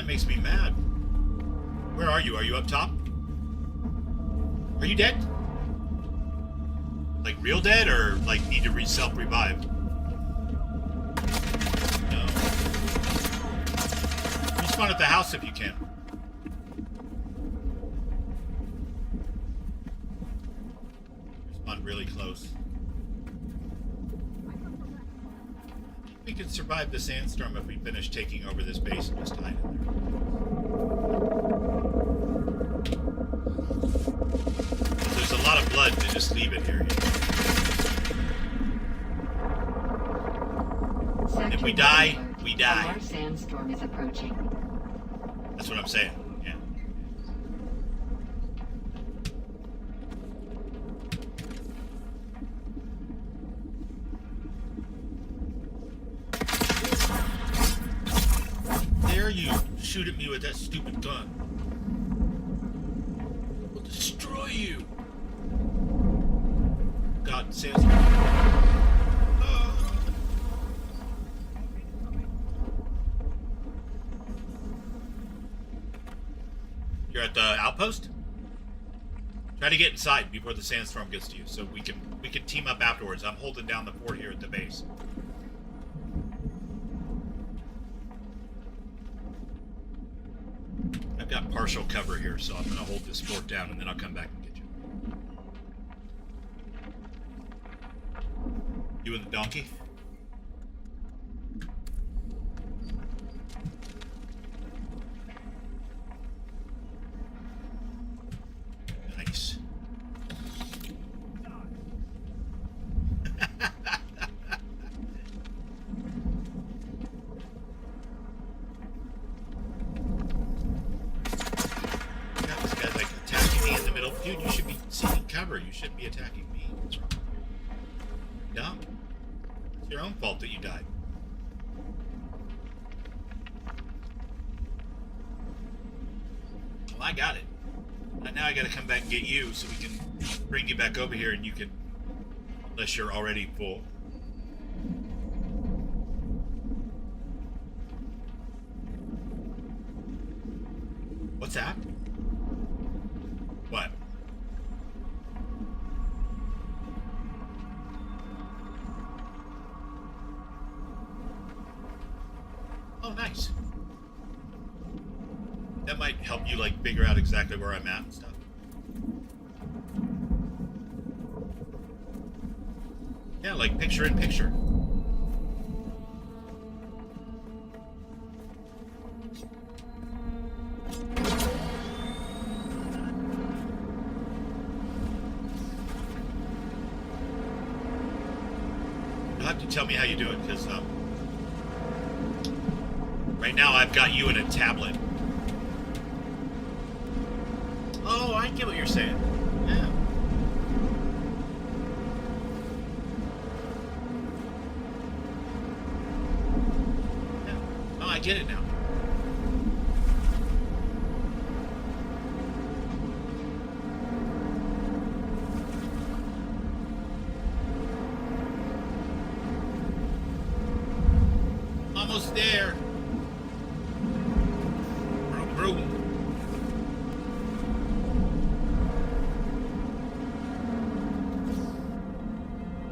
Makes me mad. Where are you? Are you up top? Are you dead? Like real dead, or like need to self-revive? No. Respawn at the house if you can. Respawn really close. We could survive the sandstorm if we finish taking over this base and just hide in there. There's a lot of blood to just leave it here. And if we die, we die. A large sandstorm is approaching. That's what I'm saying. Yeah. Dare you shoot at me with that stupid gun? We'll destroy you. God, sandstorm. You're at the outpost? Try to get inside before the sandstorm gets to you, so we can team up afterwards. I'm holding down the fort here at the base. partial cover here, so I'm going to hold this fort down and then I'll come back and get you. You and the donkey? Nice. This guy's like attacking me in the middle. Dude, you should be seeking cover. You shouldn't be attacking me. What's wrong? Dumb. It's your own fault that you died. Well, I got it. And now I gotta come back and get you so we can bring you back over here and you can, unless you're already full. What's that? What? Oh, nice. That might help you, like, figure out exactly where I'm at and stuff. Yeah, like picture in picture. You'll have to tell me how you do it, because right now I've got you in a tablet. Oh, I get what you're saying. Yeah. Yeah. Oh, I get it now. Almost there. Vroom, vroom.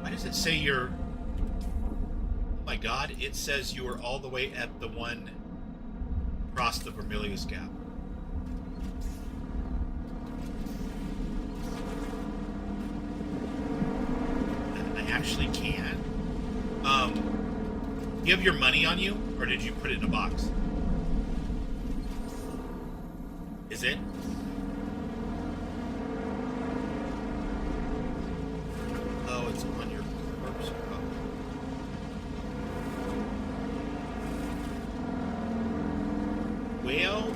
Why does it say you're... Oh my god, it says you are all the way at the one across the Vermilius Gap. I actually can. Do you have your money on you, or did you put it in a box? Is it? Oh, it's on your corpse. Oh. Well...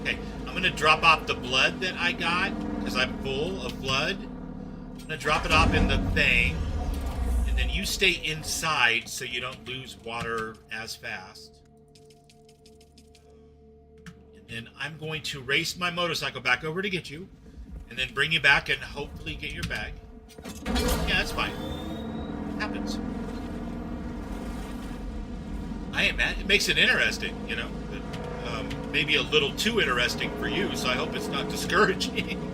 Okay, I'm gonna drop off the blood that I got, because I'm full of blood. I'm gonna drop it off in the thing. And then you stay inside so you don't lose water as fast. And then I'm going to race my motorcycle back over to get you. And then bring you back and hopefully get your bag. Yeah, that's fine. It happens. It makes it interesting, you know. But, maybe a little too interesting for you, so I hope it's not discouraging.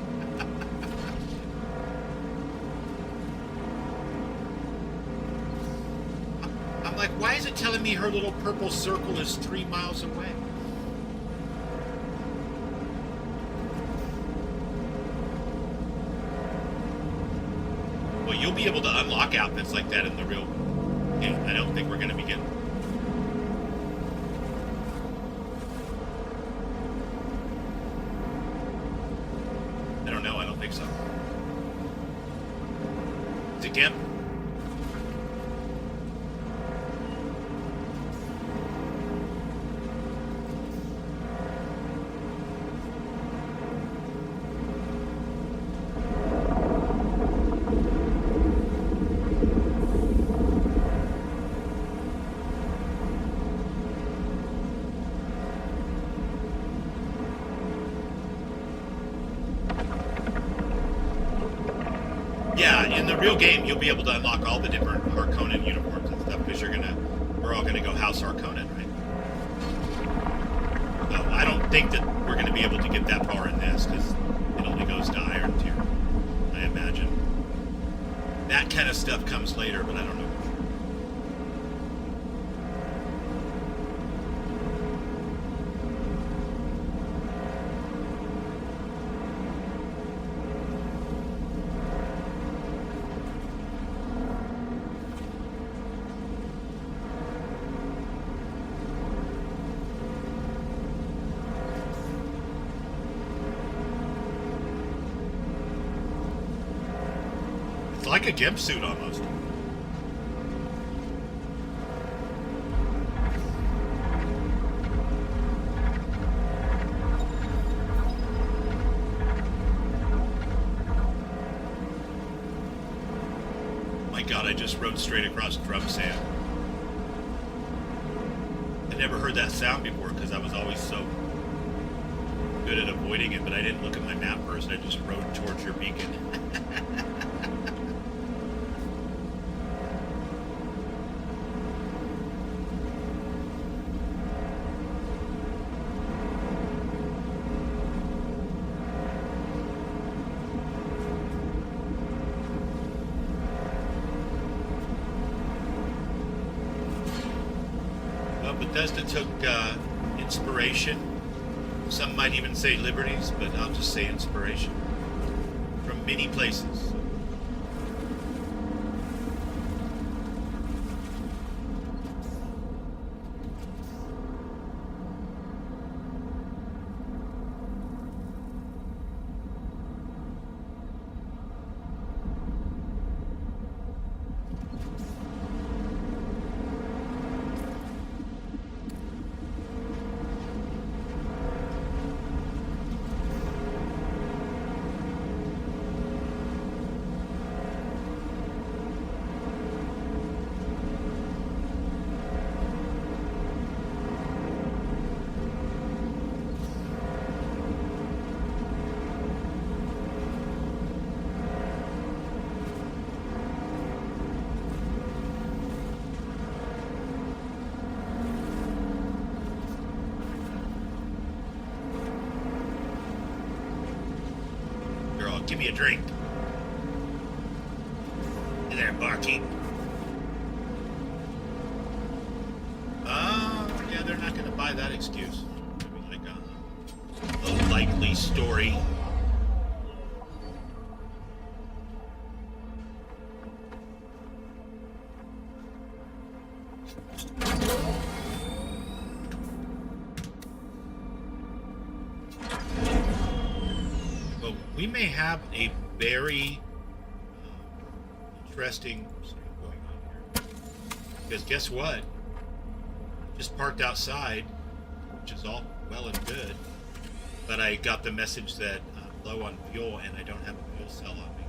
Like, why is it telling me her little purple circle is 3 miles away? Well, you'll be able to unlock outfits like that in the real game. I don't think we're going to be getting... I don't know. I don't think so. Is it Gimp? Yeah, in the real game, you'll be able to unlock all the different Harkonnen uniforms and stuff, because we're all gonna go House Harkonnen, right? So I don't think that we're gonna be able to get that far in this, because it only goes to Iron Tier, I imagine. That kind of stuff comes later, but I don't know. like a gimp suit almost. My God, I just rode straight across drum sand. I never heard that sound before because I was always so good at avoiding it, but I didn't look at my map first. I just rode towards your beacon. Well, Bethesda took inspiration. Some might even say liberties, but I'll just say inspiration from many places. Give me a drink. Hey there, barkeep. Yeah, they're not going to buy that excuse. Maybe like a likely story. We may have a very interesting story going on here. Because guess what? Just parked outside, which is all well and good, but I got the message that I'm low on fuel and I don't have a fuel cell on me.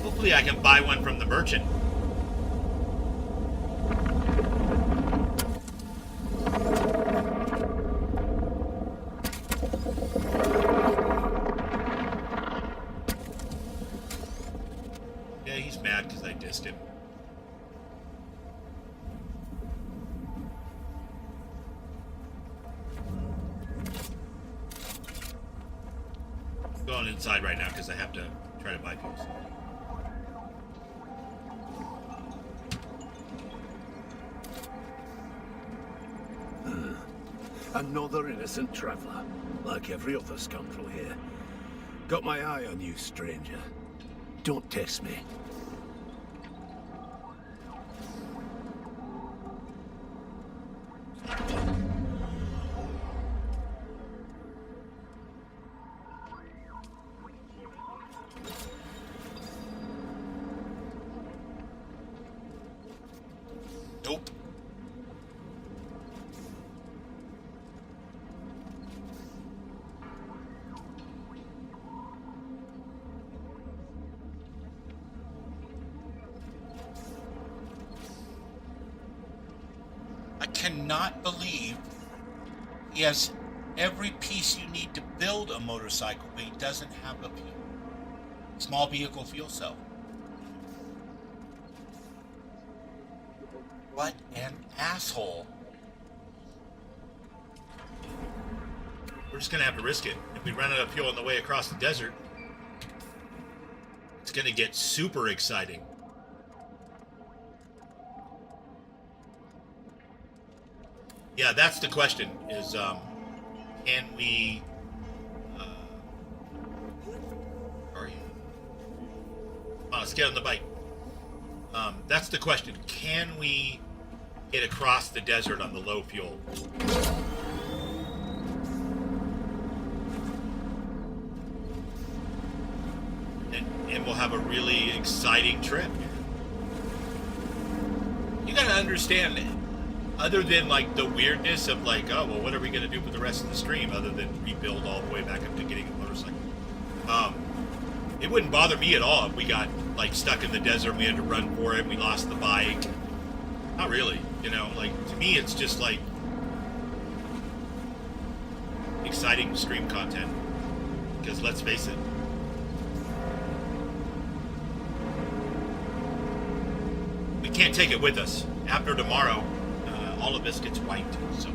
Hopefully I can buy one from the merchant. He's mad because I dissed him. I'm going inside right now because I have to try to buy fuel. Another innocent traveler, like every other scoundrel here. Got my eye on you, stranger. Don't test me. Nope. I cannot believe he has every piece you need to build a motorcycle, but he doesn't have a small vehicle fuel cell. What an asshole. We're just going to have to risk it. If we run out of fuel on the way across the desert, it's going to get super exciting. Yeah, that's the question, is can we... where are you? Come on, let's get on the bike. That's the question. Can we get across the desert on the low fuel? and we'll have a really exciting trip. You gotta understand, other than like the weirdness of like, oh well, what are we gonna do for the rest of the stream other than rebuild all the way back up to getting a motorcycle? It wouldn't bother me at all if we got like stuck in the desert and we had to run for it and we lost the bike. Not really, you know, like to me it's just like exciting stream content, because let's face it, we can't take it with us. After tomorrow, all of this gets wiped, so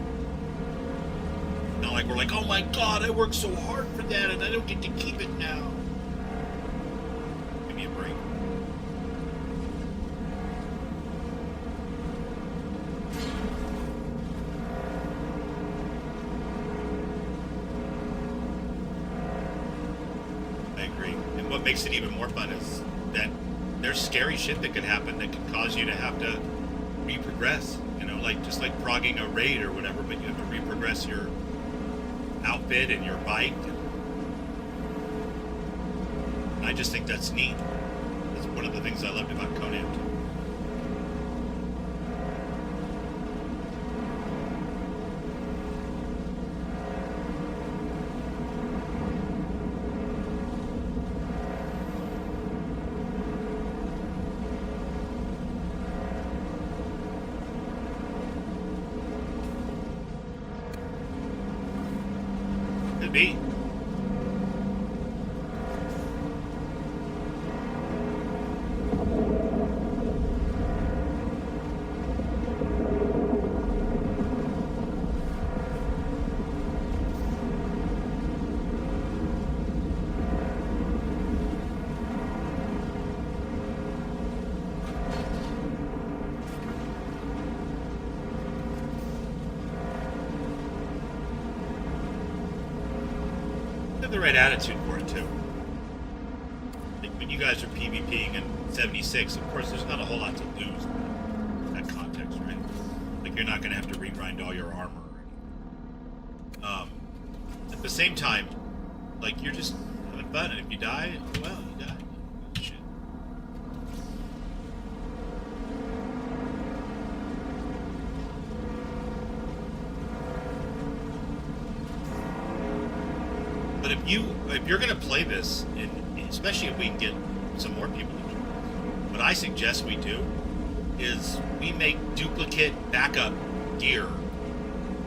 not like we're like, oh my god, I worked so hard for that and I don't get to keep it now. Give me a break. I agree. And what makes it even more fun is that there's scary shit that could happen that could cause you to have to reprogress. You know, like just like progging a raid or whatever, but you have to reprogress your outfit and your bike. I just think that's neat. That's one of the things I loved about Conan. Be. The right attitude for it too. Like when you guys are PvPing in 76, of course there's not a whole lot to lose in that context, right? Like you're not going to have to regrind all your armor or anything. At the same time, like you're just having fun, and if you die, well, you die. Shit. But if you're gonna play this, and especially if we can get some more people to join, what I suggest we do is we make duplicate backup gear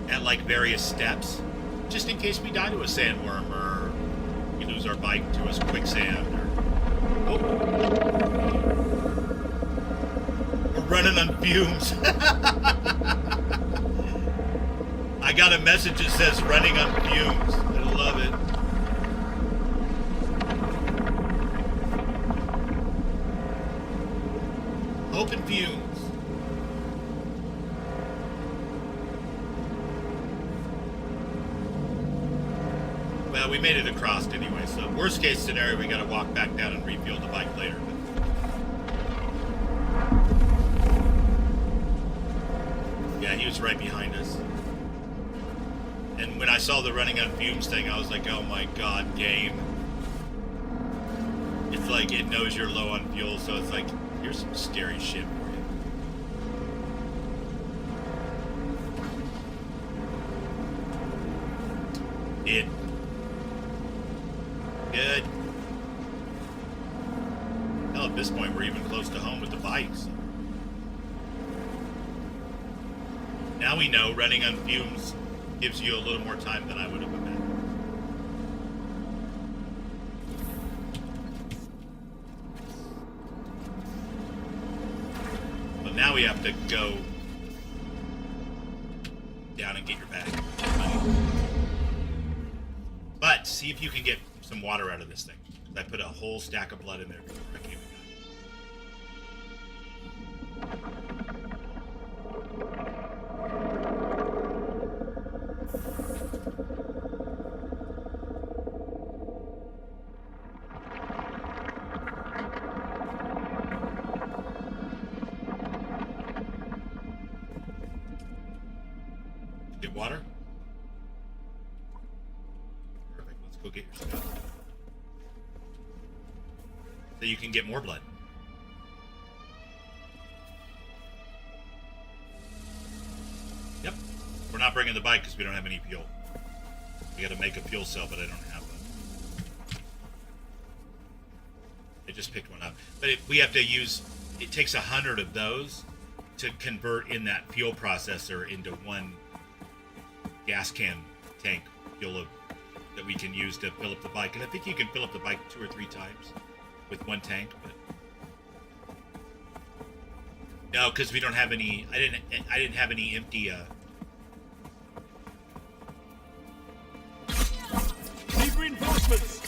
at like various steps, just in case we die to a sandworm or we lose our bike to a quicksand or we're running on fumes. I got a message that says running on fumes. I love it. Open fumes. Well, we made it across anyway, so worst case scenario, we gotta walk back down and refuel the bike later. Yeah, he was right behind us. And when I saw the running on fumes thing, I was like, oh my god, game. It's like, it knows you're low on fuel, so it's like, here's some scary shit for you. It. Good. Hell, at this point, we're even close to home with the bikes. Now we know running on fumes gives you a little more time than I would have imagined. Now we have to go down and get your bag. But see if you can get some water out of this thing. I put a whole stack of blood in there before I came Get water? Perfect, let's go get your stuff. So so you can get more blood. Yep. We're not bringing the bike because we don't have any fuel. We got to make a fuel cell, but I don't have one. I just picked one up. But we have to use... It takes 100 of those to convert in that fuel processor into one gas can tank full of that we can use to fill up the bike. And I think you can fill up the bike 2 or 3 times with one tank, but no, because we don't have any. I didn't have any empty. Need reinforcements.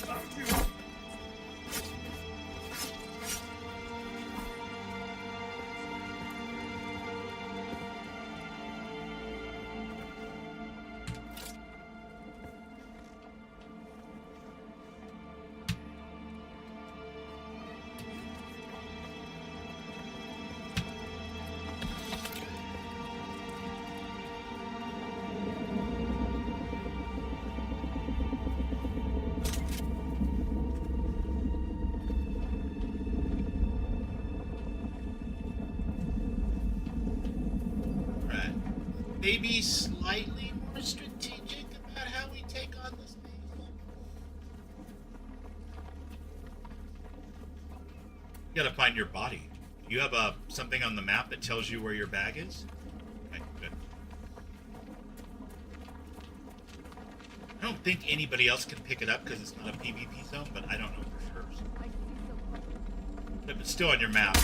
Maybe slightly more strategic about how we take on this base. You gotta find your body. You have something on the map that tells you where your bag is? Okay, good. I don't think anybody else can pick it up because it's not a PvP zone, but I don't know for sure. But it's still on your map.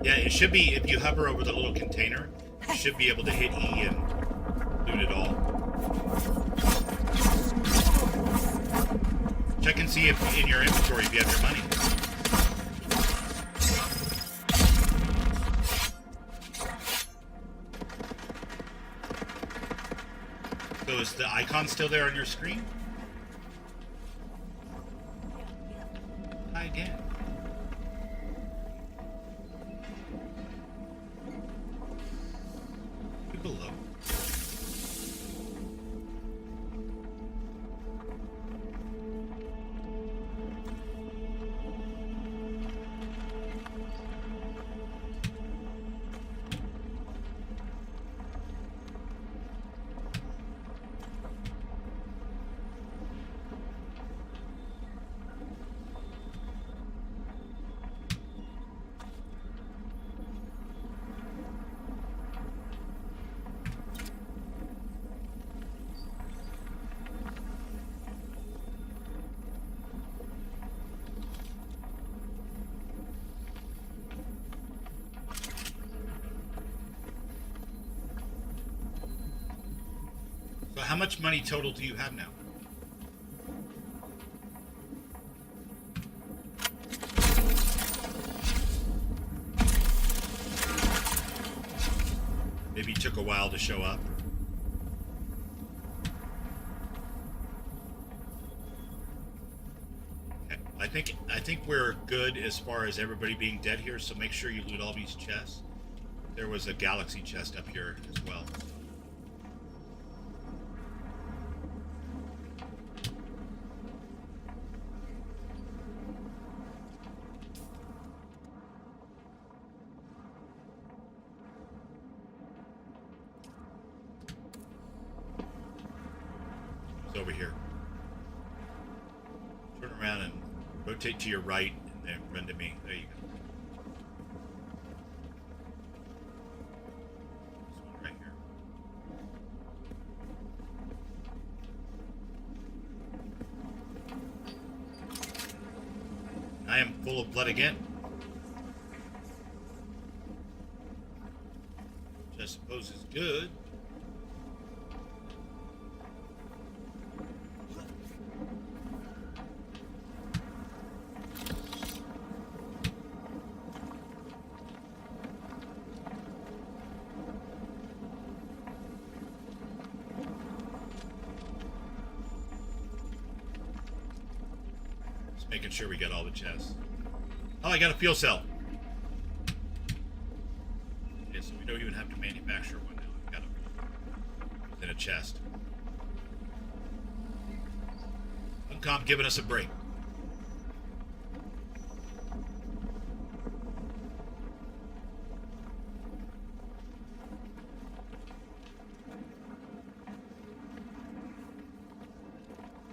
Yeah, it should be, if you hover over the little container, you should be able to hit E and loot it all. Check and see if in your inventory if you have your money. So is the icon still there on your screen? Try again. Below. So how much money total do you have now? Maybe it took a while to show up. Okay. I think we're good as far as everybody being dead here, so make sure you loot all these chests. There was a galaxy chest up here as well. Over here. Turn around and rotate to your right and then run to me. There you go. This one right here. I am full of blood again. Which I suppose is good. Making sure we get all the chests. Oh, I got a fuel cell. Okay, so we don't even have to manufacture one now. I've got it within a chest. Uncom giving us a break.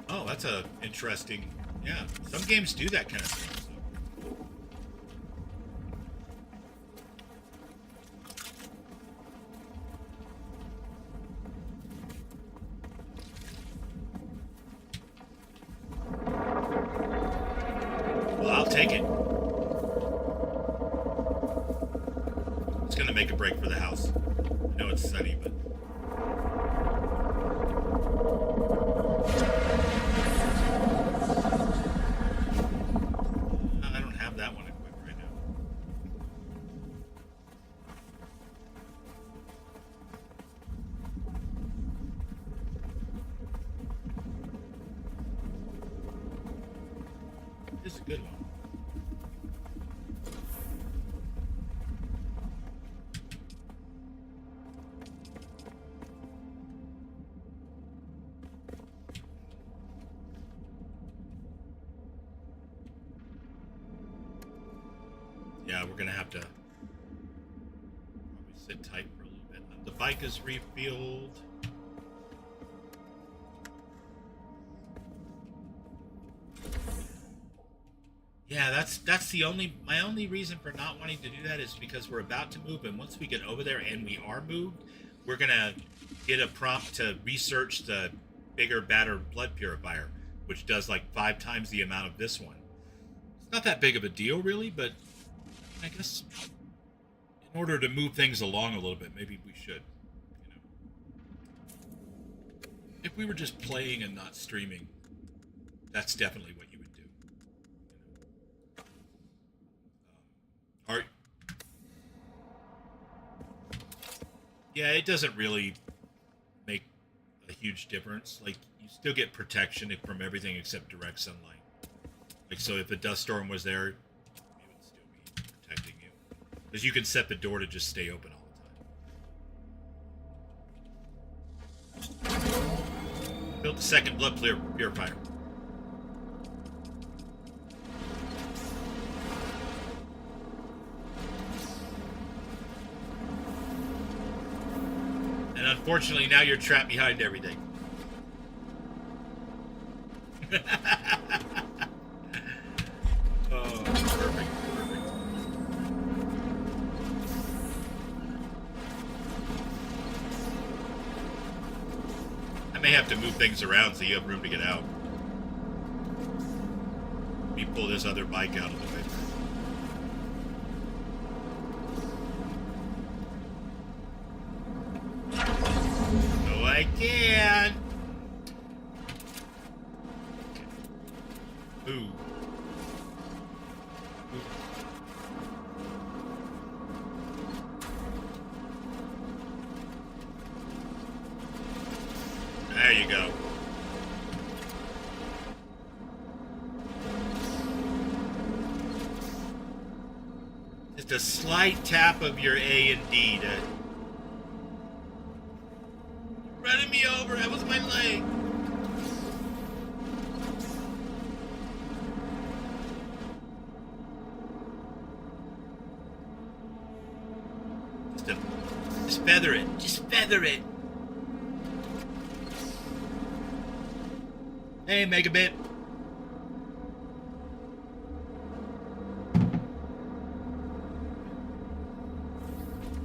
Oh, that's a interesting. Yeah, some games do that kind of thing. So. Well, I'll take it. It's gonna make a break for the house. I know it's sunny, but. I don't have that one equipped right now. This is a good one. Yeah, we're gonna have to probably sit tight for a little bit. The bike is refueled. Yeah, that's the my only reason for not wanting to do that is because we're about to move, and once we get over there and we are moved, we're gonna get a prompt to research the bigger, badder blood purifier, which does like 5 times the amount of this one. It's not that big of a deal, really, but I guess in order to move things along a little bit, maybe we should, you know. If we were just playing and not streaming, that's definitely what you would do. You know? Yeah, it doesn't really make a huge difference. Like, you still get protection from everything except direct sunlight. Like, so if a dust storm was there, it would still be protecting you. Because you can set the door to just stay open all the time. Built the second blood purifier. And unfortunately, now you're trapped behind everything. Oh, perfect. I may have to move things around so you have room to get out. Let me pull this other bike out of the way. So I can. Ooh. There you go. Just a slight tap of your A and D to... Running me over, that was my leg. Just feather it. Just feather it. Hey, Megabit.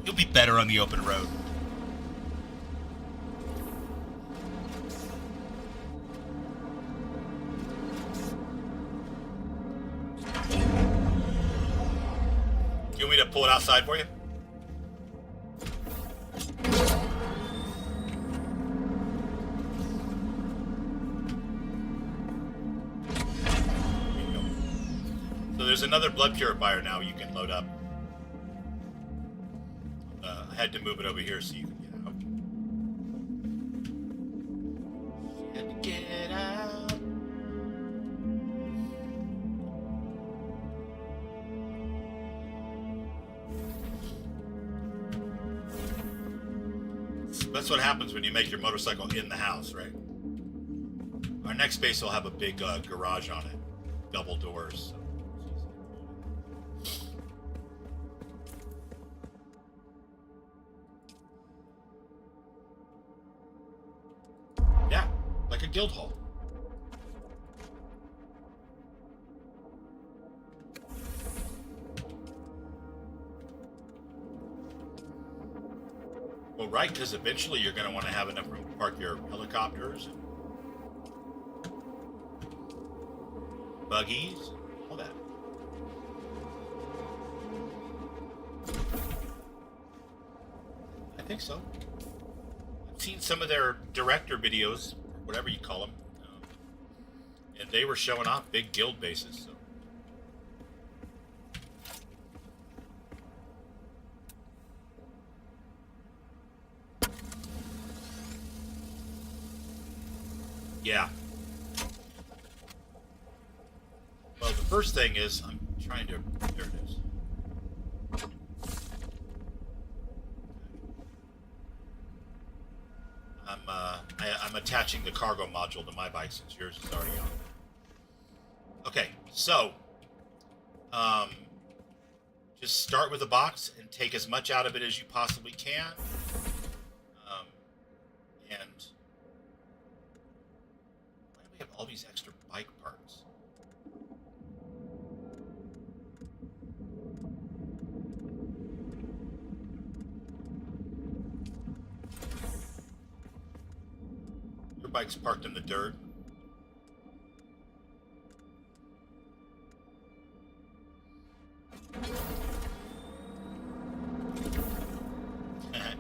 You'll be better on the open road. You want me to pull it outside for you? So there's another blood purifier now you can load up. I had to move it over here so you can get out. She had to get out. That's what happens when you make your motorcycle in the house, right? Our next base will have a big garage on it, double doors. So. Yeah, like a guild hall. Well, right, because eventually you're going to want to have enough room to park your helicopters, and buggies, all that. I think so. I've seen some of their director videos, or whatever you call them, and they were showing off big guild bases. So. Yeah. Well, the first thing is I'm trying to. There it is. I'm attaching the cargo module to my bike since yours is already on. Okay, so just start with a box and take as much out of it as you possibly can. And why do we have all these extra bike parts? Your bike's parked in the dirt. Yeah,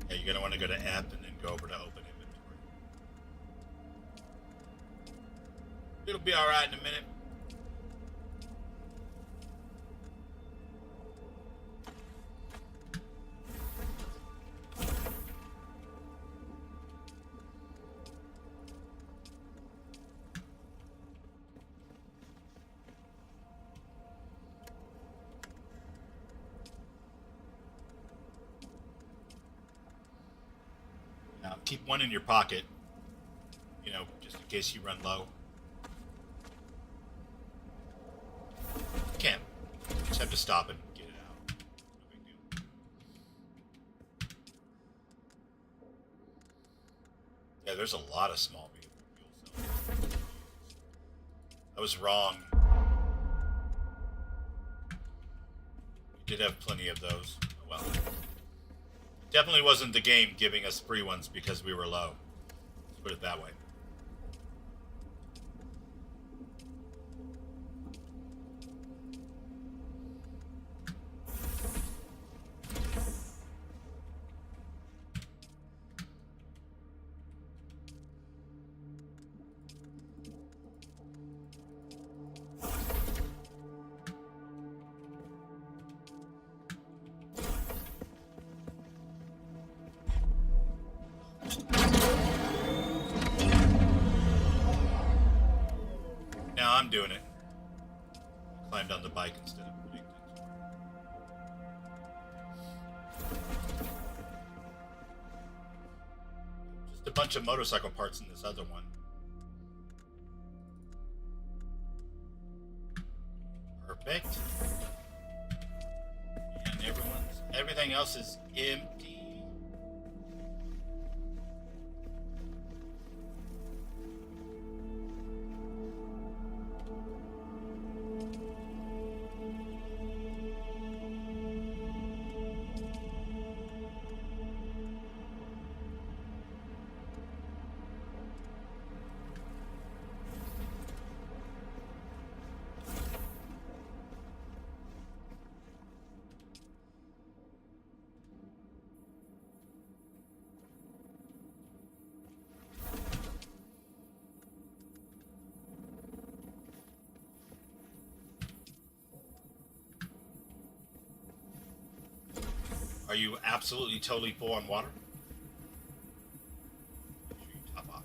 you're going to want to go to app and then go over to open inventory. It'll be all right in a minute. Now, keep one in your pocket, you know, just in case you run low. You can. You just have to stop and get it out. No big deal. Yeah, there's a lot of small fuel cells. I was wrong. We did have plenty of those. Oh, well. Definitely wasn't the game giving us free ones because we were low. Let's put it that way. Now I'm doing it. Climbed on the bike instead of putting things on. Just a bunch of motorcycle parts in this other one. Perfect. And everything else is empty. Are you absolutely totally full on water? Make sure you top off.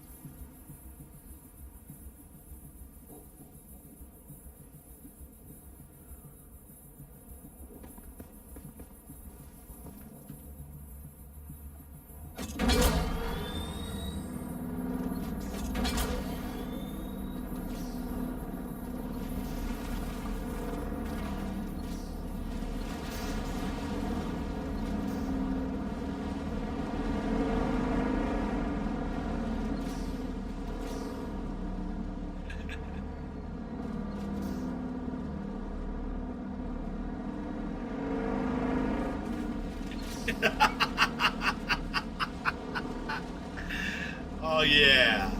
Oh yeah.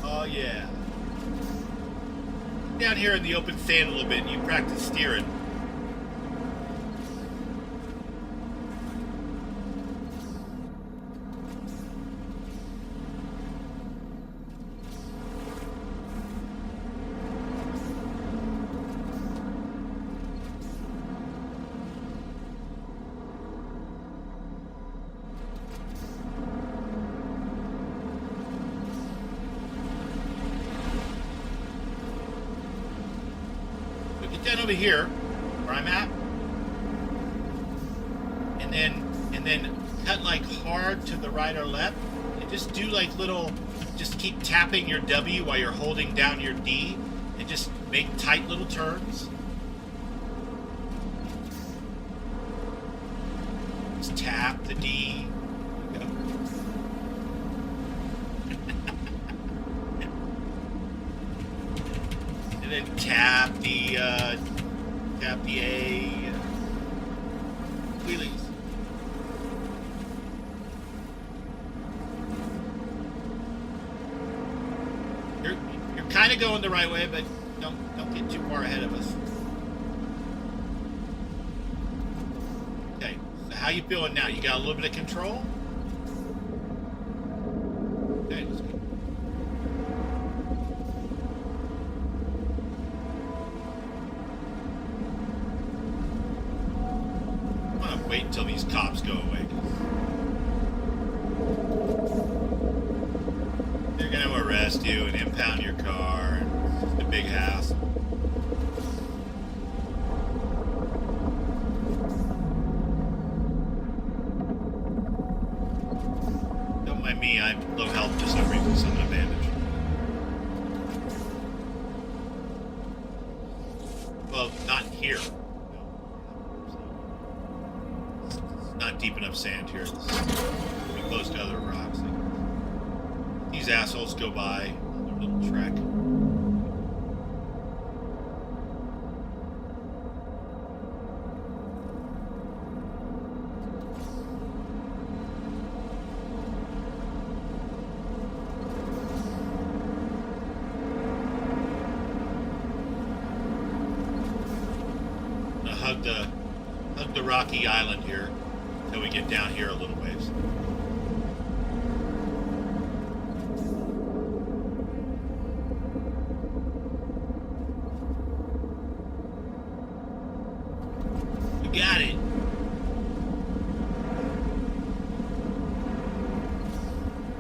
Oh yeah. Down here in the open sand a little bit and you practice steering. Down over here where I'm at, and then cut like hard to the right or left, and just do like little, just keep tapping your W while you're holding down your D, and just make tight little turns. Just tap the D. There you go. And then tap the A. Wheelies. You're kind of going the right way, but don't get too far ahead of us. Okay, so how you feeling now? You got a little bit of control? Okay, let's go. Wait until these cops go away. They're going to arrest you and impound your car. It's just a big hassle. Don't mind me, I'm low health for some reason, so I'm going to bandage. Well, not here. Not deep enough sand here. It's pretty close to other rocks. These assholes go by on their little trek. I'm gonna hug the rocky island here. Until we get down here a little ways. You got it.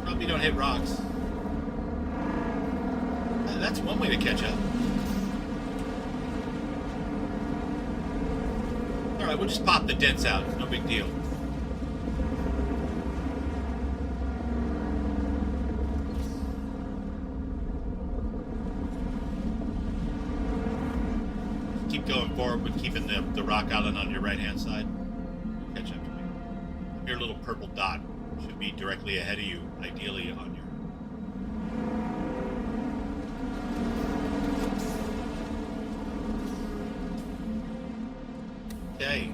Probably don't hit rocks. That's one way to catch up. Alright, we'll just pop the dents out. No big deal. Keep going forward, but keeping the rock island on your right-hand side. Catch up to me. Your little purple dot should be directly ahead of you, ideally on your... Okay.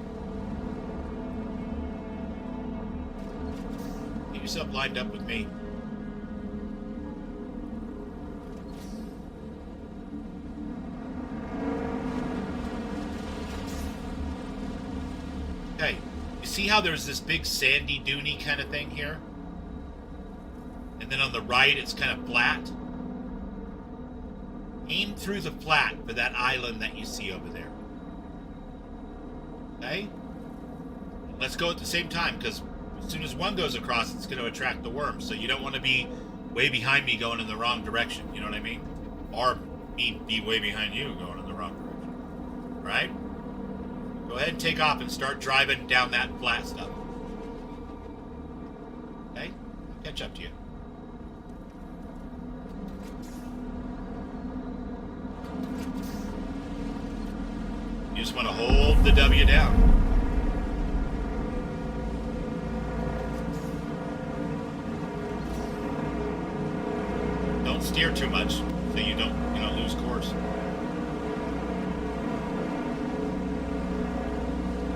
Get yourself lined up with me. Okay, you see how there's this big sandy duney kind of thing here? And then on the right it's kind of flat. Aim through the flat for that island that you see over there. Okay? Let's go at the same time, because as soon as one goes across, it's going to attract the worms. So you don't want to be way behind me going in the wrong direction. You know what I mean? Or me be way behind you going in the wrong direction. Right? Go ahead and take off and start driving down that flat stuff. Okay? I'll catch up to you. You just want to hold the W down. Don't steer too much so you don't, lose course.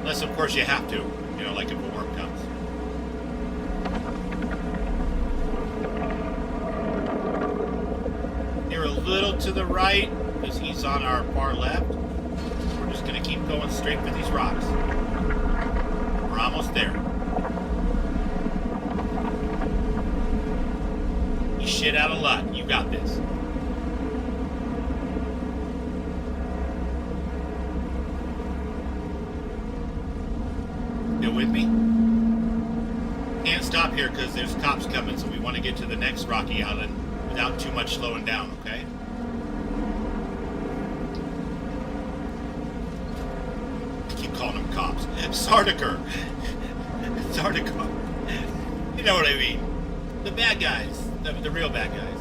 Unless, of course, you have to, like if a worm comes. little to the right because he's on our far left. We're just going to keep going straight for these rocks. We're almost there. You shit out of luck. You got this. Still with me? Can't stop here because there's cops coming, so we want to get to the next rocky island without too much slowing down, okay? I keep calling them cops. Sardaukar. Sardaukar. You know what I mean. The bad guys. The real bad guys.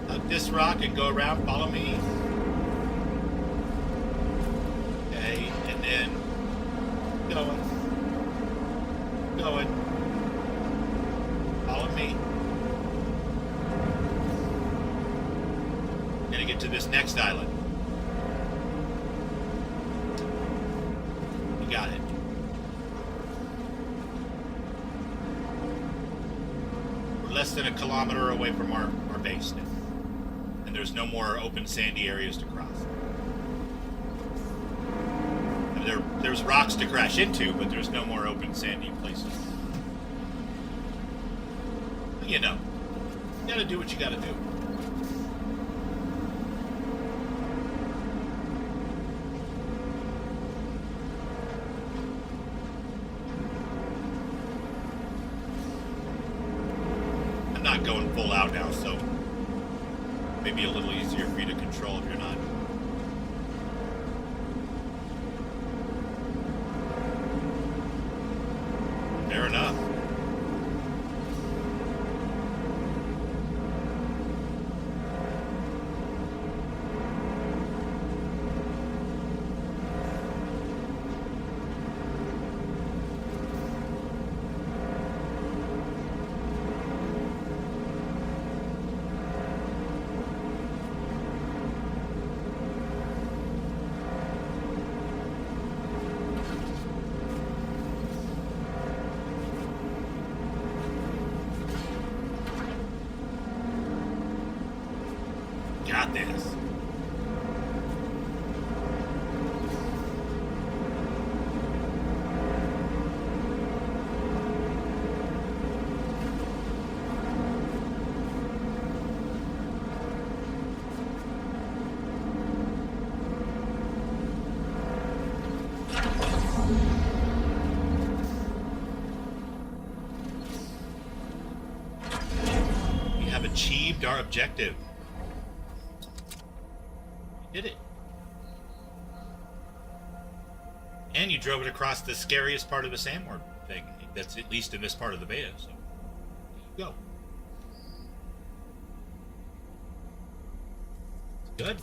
Hug this rock and go around. Follow me. Okay, and then going. Follow me. Gonna get to this next island. You got it. We're less than a kilometer away from our base now. And there's no more open sandy areas to cross. There's rocks to crash into, but there's no more open sandy places. You know, you gotta do what you gotta do. I'm not going full out now, so maybe a little easier for you to control if you're not. Fair enough. Got this. We have achieved our objective. Did it. And you drove it across the scariest part of the sandworm thing. That's at least in this part of the beta, so there you go. Good.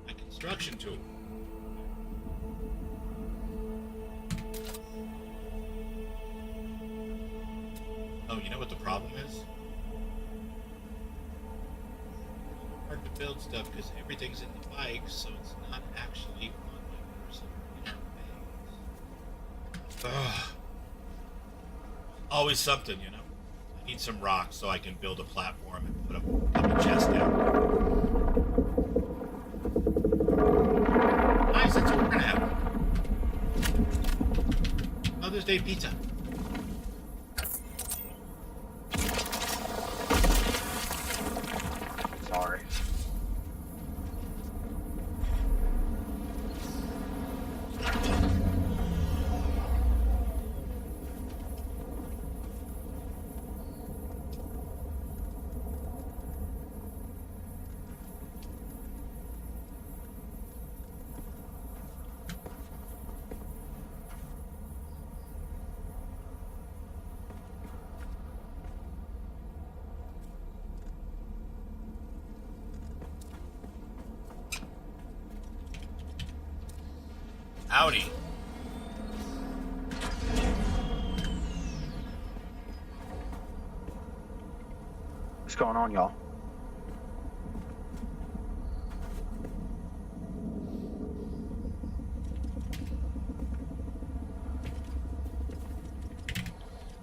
My construction tool. Oh, you know what the problem is? Hard to build stuff because everything's in the bike, so it's not actually on my personal interface. Ugh. Always something, you know? I need some rocks so I can build a platform and put a couple chests down. Nice, that's what we're gonna have. Mother's Day pizza. Sorry. Howdy. What's going on, y'all?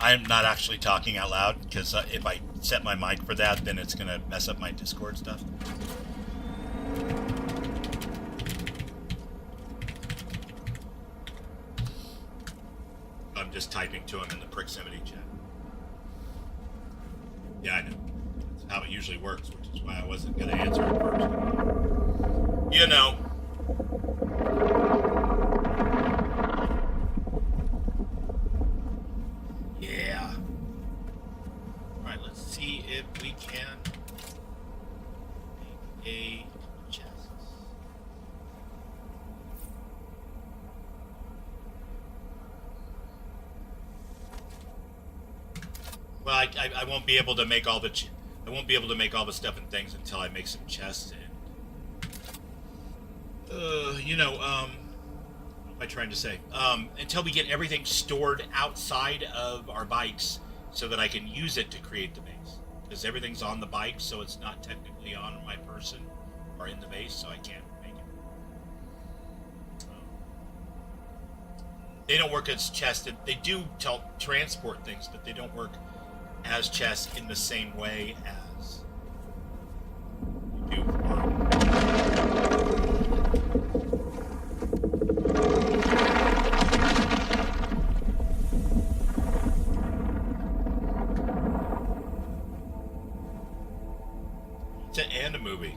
I'm not actually talking out loud, because if I set my mic for that, then it's going to mess up my Discord stuff. I'm just typing to him in the proximity chat. Yeah, I know. That's how it usually works, which is why I wasn't going to answer it first. You know. Yeah. Alright, let's see if we can make a chest. Well, I won't be able to make all the I won't be able to make all the stuff and things until I make some chests. And you know, what am I trying to say? Until we get everything stored outside of our bikes, so that I can use it to create the base. Because everything's on the bike, so it's not technically on my person or in the base, so I can't make it. They don't work as chests. They do transport things, but they don't work as chests in the same way as you do. And a movie.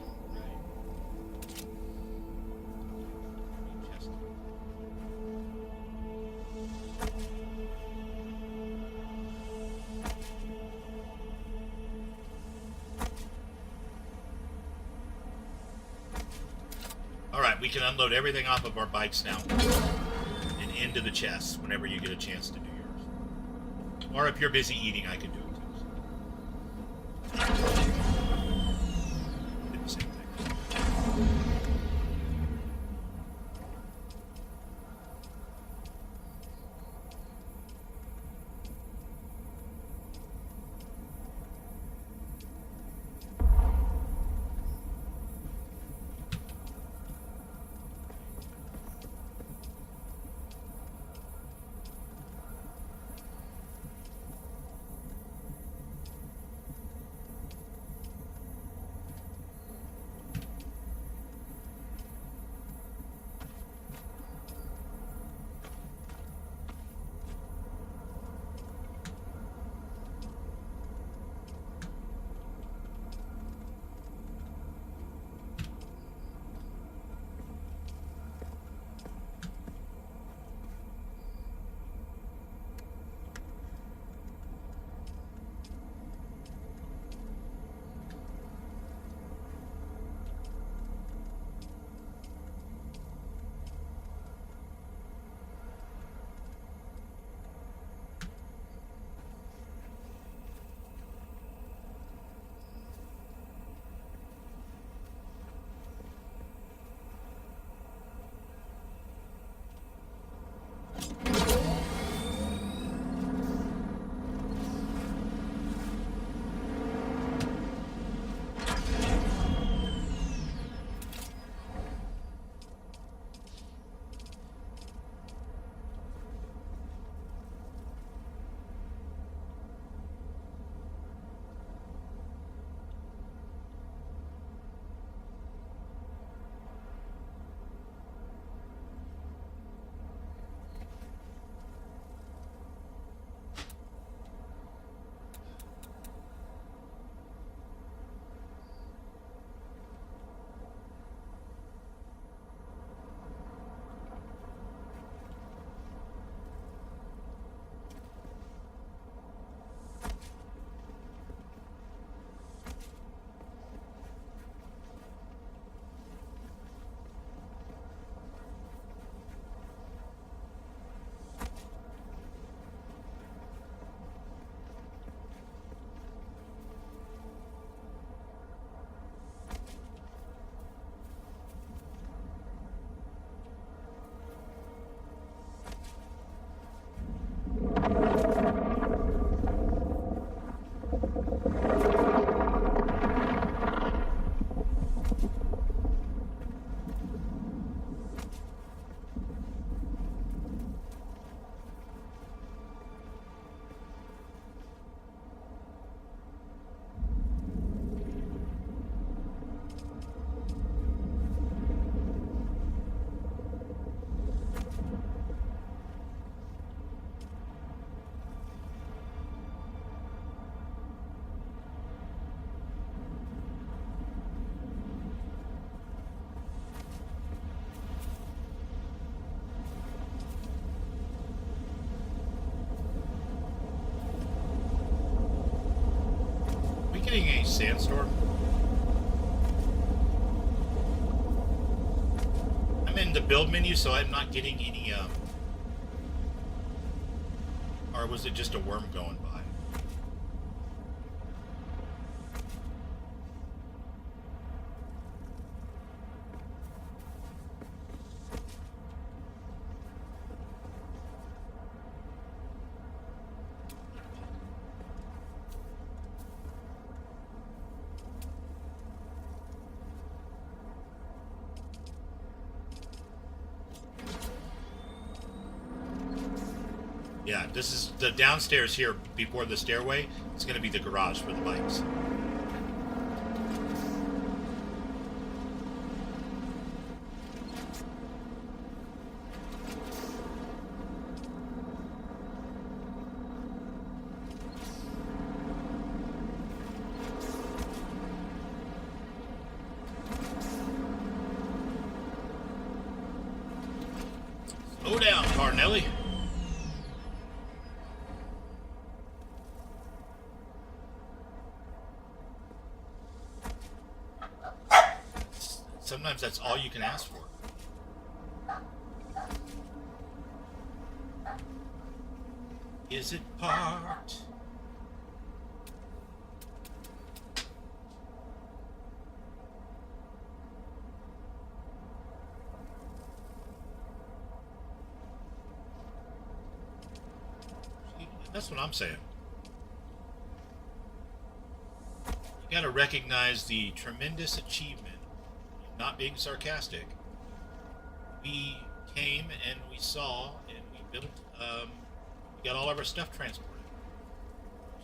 Alright, we can unload everything off of our bikes now. And into the chests whenever you get a chance to do yours. Or if you're busy eating, I can do it too. Did the same thing. getting a sandstorm? I'm in the build menu, so I'm not getting any, or was it just a worm going by? Yeah, this is the downstairs here before the stairway. It's going to be the garage for the bikes. Slow down, Carnelli. Sometimes that's all you can ask for. Is it parked? That's what I'm saying. You gotta recognize the tremendous achievement. Not being sarcastic, we came and we saw and we built, we got all of our stuff transported,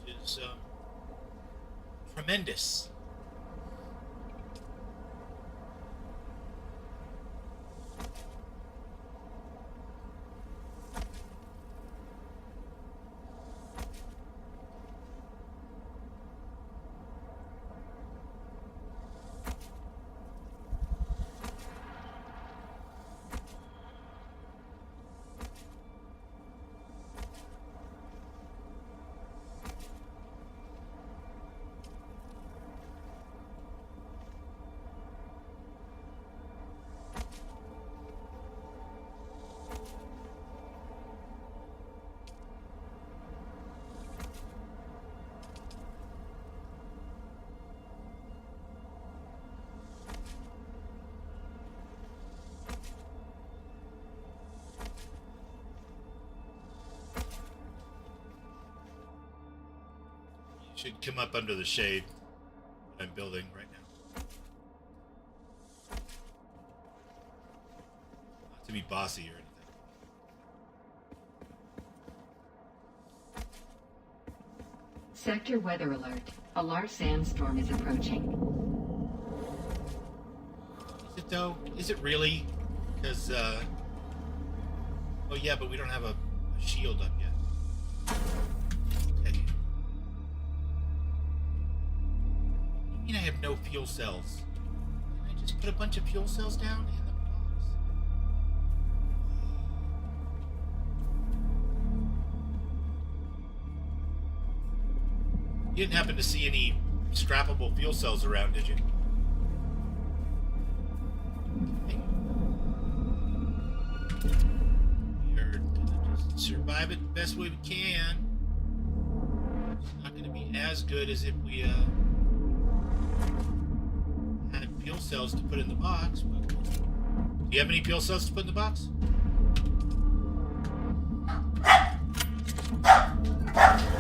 which is tremendous. Should come up under the shade that I'm building right now. Not to be bossy or anything. Sector weather alert. A large sandstorm is approaching. Is it though? Is it really? Because, oh yeah, but we don't have a shield up yet. I have no fuel cells. Can I just put a bunch of fuel cells down in the box? You didn't happen to see any strappable fuel cells around, did you? Okay. We're gonna just survive it the best way we can. It's not gonna be as good as if we had fuel cells to put in the box. But do you have any fuel cells to put in the box?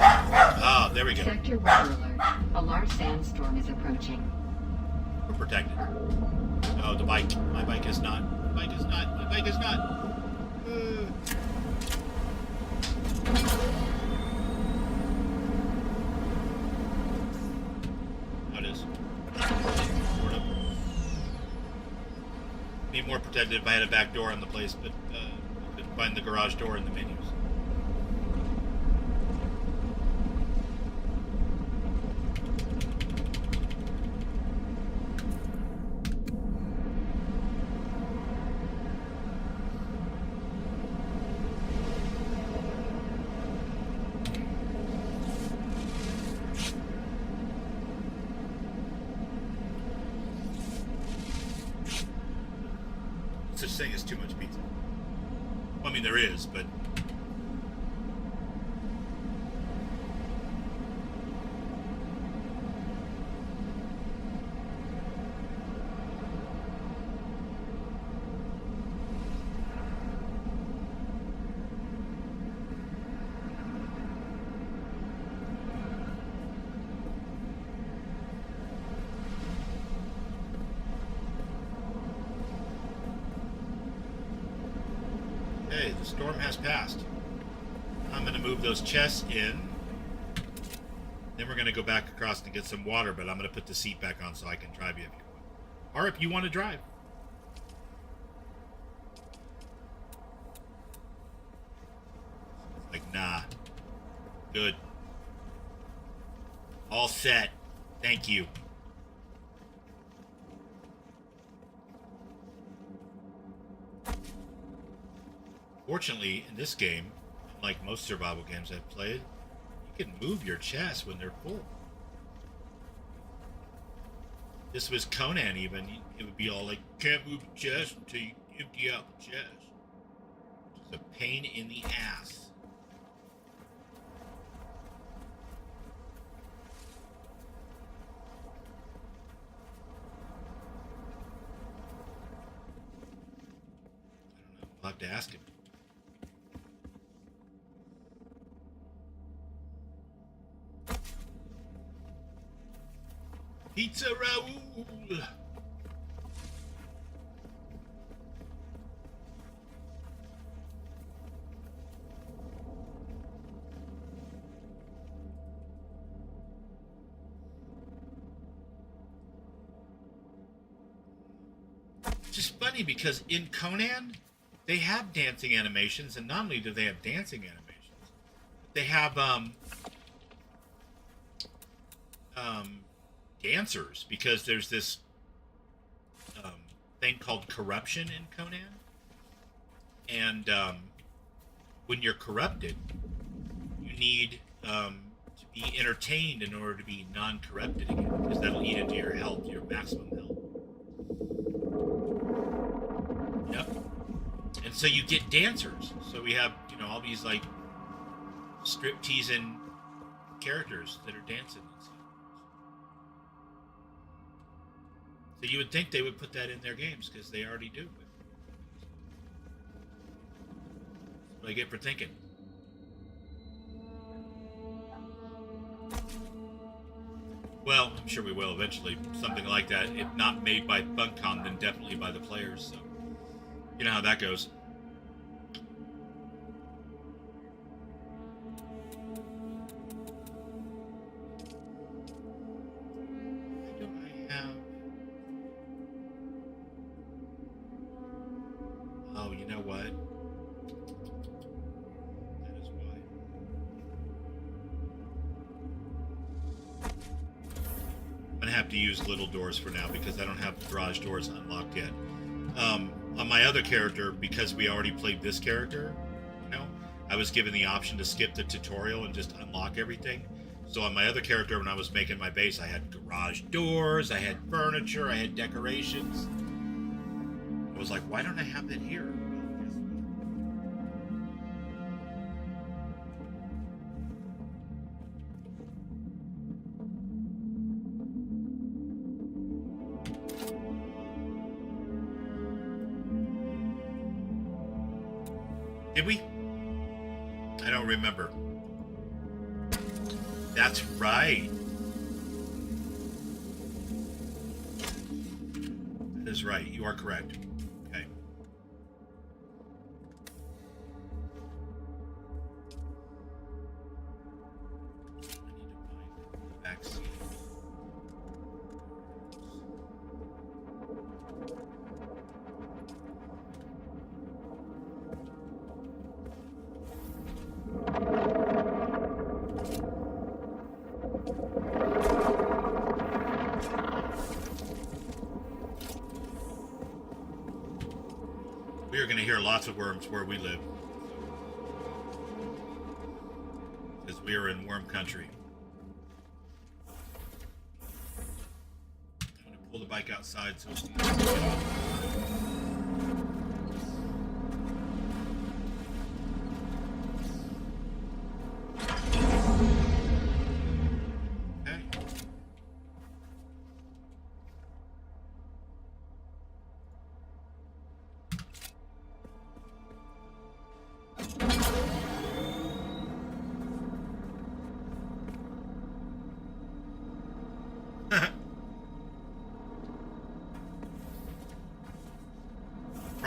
Ah, there we go. Sector weather alert. A large sandstorm is approaching. We're protected. Oh, the bike. My bike is not. My bike is not. My bike is not. That is. Sort of. Be more protected if I had a back door on the place, but I couldn't find the garage door in the menus. saying it's too much pizza. Well, I mean, there is, but... Okay, the storm has passed. I'm going to move those chests in. Then we're going to go back across and get some water, but I'm going to put the seat back on so I can drive you if you want. Or if you want to drive. Like, nah. Good. All set. Thank you. Fortunately, in this game, unlike most survival games I've played, you can move your chests when they're full. This was Conan even, it would be all like, can't move the chest until you empty out the chest. Which is a pain in the ass. I don't know, I'll have to ask him. Pizza Raoul! It's just funny because in Conan, they have dancing animations, and not only do they have dancing animations, they have dancers, because there's this thing called corruption in Conan, and when you're corrupted, you need to be entertained in order to be non-corrupted again, because that'll eat into your health, your maximum health. Yep. And so you get dancers. So we have, you know, all these like strip-teasing characters that are dancing and stuff. So you would think they would put that in their games, because they already do. But that's what I get for thinking. Well, I'm sure we will eventually. Something like that. If not made by Funcom, then definitely by the players. So you know how that goes. Why don't I have... Oh, you know what? That is why. I'm gonna have to use little doors for now because I don't have the garage doors unlocked yet. On my other character, because we already played this character, you know, I was given the option to skip the tutorial and just unlock everything. So on my other character, when I was making my base, I had garage doors, I had furniture, I had decorations. I was like, why don't I have that here? Did we? I don't remember. That's right. That is right. You are correct. Okay. I need to find the vaccine. We are going to hear lots of worms where we live, because we are in worm country. I'm going to pull the bike outside so it's easy to get off.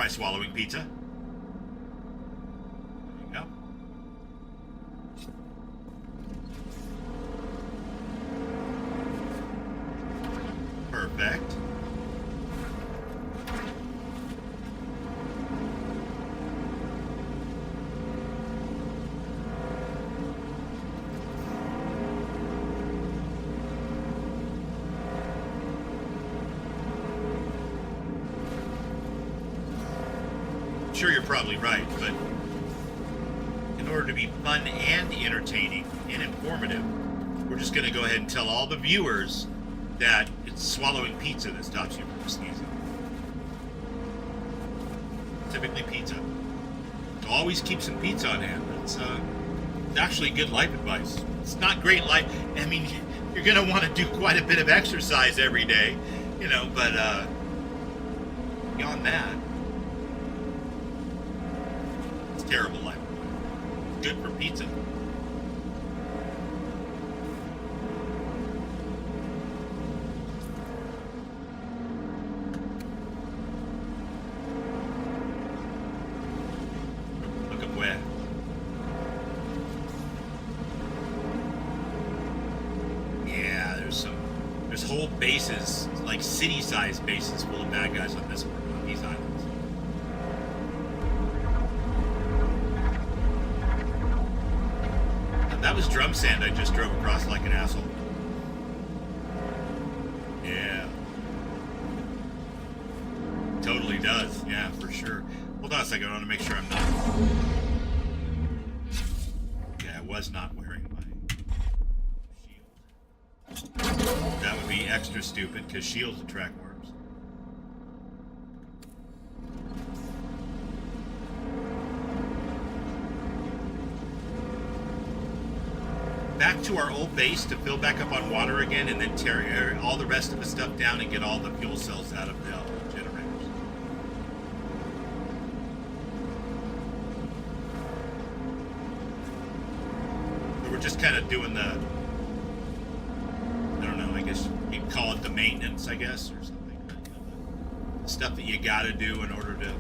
try swallowing pizza. There you go. Perfect. Sure, you're probably right, but in order to be fun and entertaining and informative, we're just going to go ahead and tell all the viewers that it's swallowing pizza that stops you from sneezing. Typically pizza. So always keep some pizza on hand. It's actually good life advice. It's not great life. I mean, you're going to want to do quite a bit of exercise every day, you know, but beyond that, terrible life. Good for pizza. Look at where. Yeah, there's whole bases, like city-sized bases full of bad guys on this one, on these islands. That was drum sand I just drove across like an asshole. Yeah. Totally does. Yeah, for sure. Hold on a second. I want to make sure I'm not... Yeah, I was not wearing my shield. That would be extra stupid because shields attract worms. Back to our old base to fill back up on water again, and then tear all the rest of the stuff down and get all the fuel cells out of the generators. So we're just kind of doing the, I don't know, I guess you'd call it the maintenance, I guess, or something. The stuff that you gotta do in order to,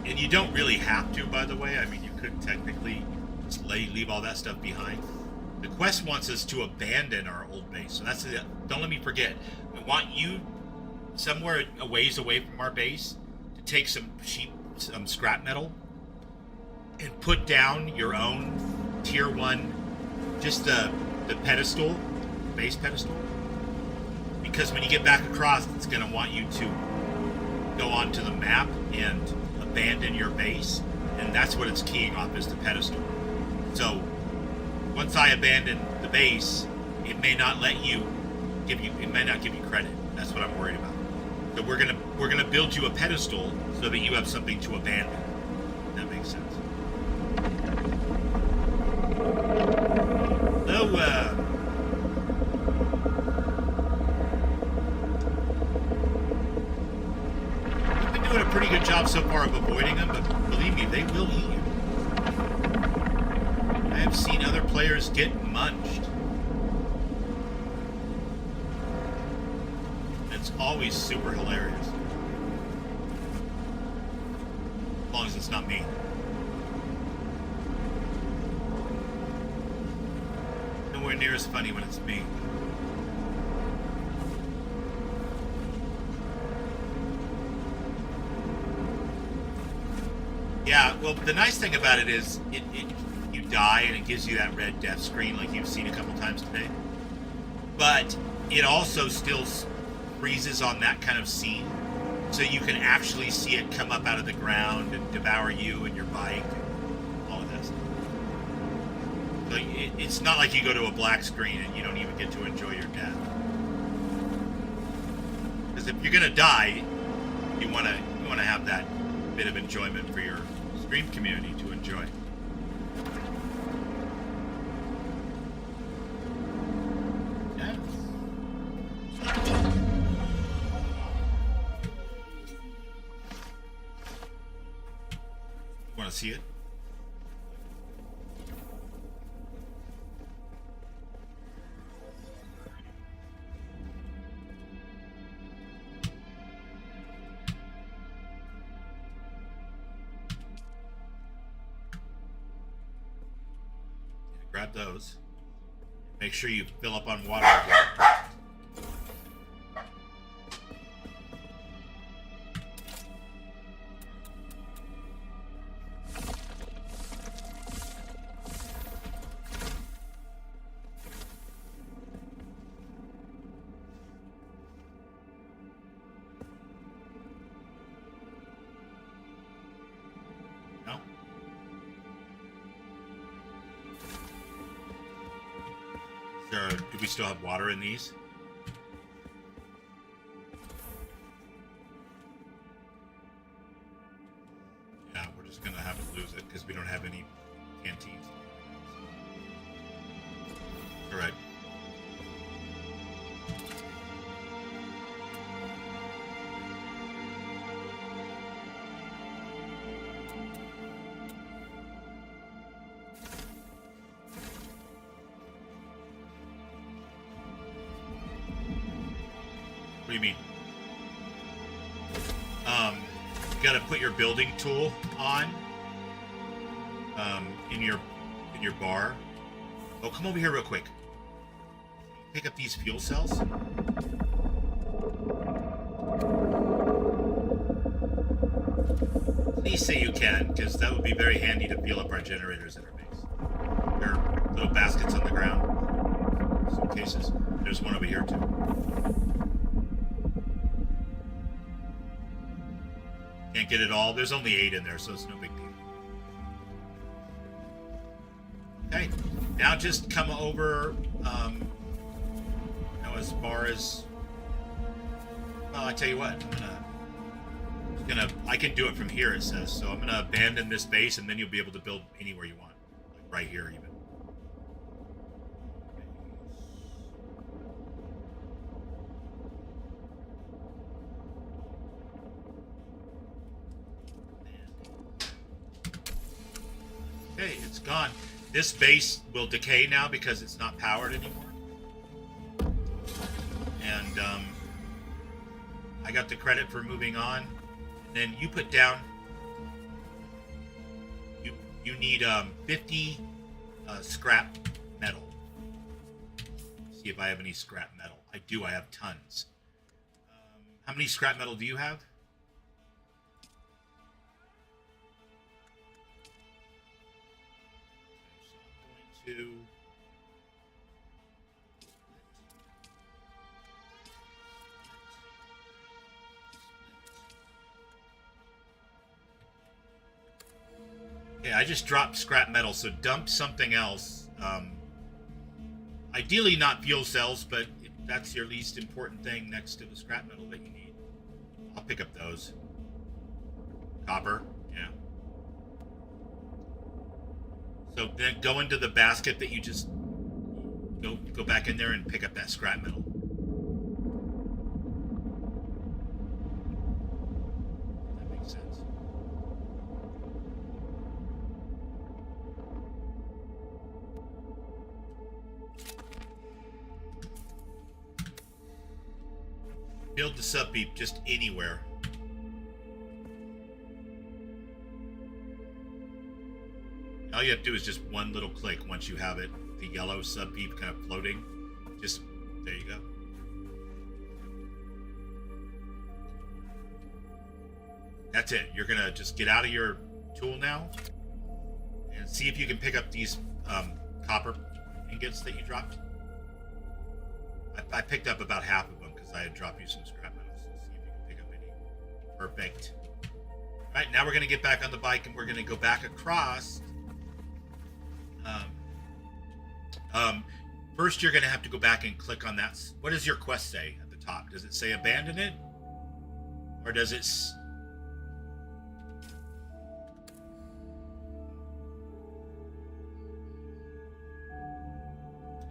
and you don't really have to, by the way. I mean, you could technically leave all that stuff behind. The quest wants us to abandon our old base, so that's it. Don't let me forget. We want you somewhere a ways away from our base to take some scrap metal and put down your own tier 1, just the pedestal, base pedestal, because when you get back across, it's going to want you to go onto the map and abandon your base, and that's what it's keying off, is the pedestal. So once I abandon the base, it may not give you credit. That's what I'm worried about. So we're gonna build you a pedestal so that you have something to abandon. That makes sense. So we've been doing a pretty good job so far of avoiding them, but believe me, they will eat you. I've seen other players get munched. It's always super hilarious. As long as it's not me. Nowhere near as funny when it's me. Yeah, well, the nice thing about it is you die and it gives you that red death screen like you've seen a couple times today. But it also still freezes on that kind of scene, so you can actually see it come up out of the ground and devour you and your bike and all of that stuff. So it's not like you go to a black screen and you don't even get to enjoy your death. Because if you're gonna die, you wanna have that bit of enjoyment for your stream community to enjoy. Yeah. Want to see it? grab those. Make sure you fill up on water again. No? Do we still have water in these? Yeah, we're just gonna have to lose it because we don't have any canteens. Correct. What do you mean? You gotta put your building tool on in your bar. Oh, come over here real quick. Pick up these fuel cells. Please say you can, because that would be very handy to fuel up our generators at our base. There are little baskets on the ground, suitcases. There's one over here too. Can't get it all. There's only 8 in there, so it's no big deal. Okay, now just come over, as far as, well, I tell you what, I can do it from here, it says, so I'm gonna abandon this base, and then you'll be able to build anywhere you want, like right here even. Okay, it's gone. This base will decay now because it's not powered anymore. And I got the credit for moving on. And then you put down. You need 50 scrap metal. See if I have any scrap metal. I do. I have tons. How many scrap metal do you have? To okay, I just dropped scrap metal, so dump something else. Ideally not fuel cells, but if that's your least important thing next to the scrap metal that you need, I'll pick up those. Copper, yeah. So then go into the basket that you just go back in there and pick up that scrap metal. That makes sense. Build the sub beep just anywhere. All you have to do is just one little click once you have it, the yellow sub beep kind of floating. Just, there you go. That's it. You're gonna just get out of your tool now and see if you can pick up these copper ingots that you dropped. I picked up about half of them because I had dropped you some scrap metal. So see if you can pick up any. Perfect. All right, now we're gonna get back on the bike and we're gonna go back across. First, you're going to have to go back and click on that. What does your quest say at the top? Does it say abandon it? Or does it...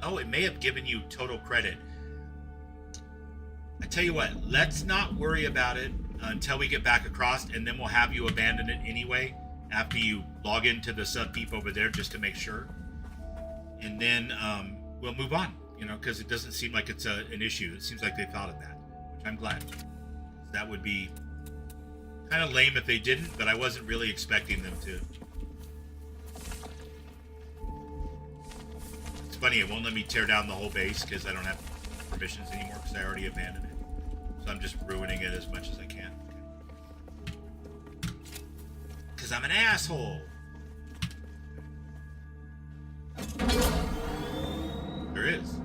Oh, it may have given you total credit. I tell you what, let's not worry about it until we get back across, and then we'll have you abandon it anyway after you log into the sub beep over there just to make sure. And then we'll move on, because it doesn't seem like it's an issue. It seems like they thought of that, which I'm glad. That would be kind of lame if they didn't, but I wasn't really expecting them to. funny, it won't let me tear down the whole base because I don't have permissions anymore because I already abandoned it. So I'm just ruining it as much as I can. Because I'm an asshole. There is.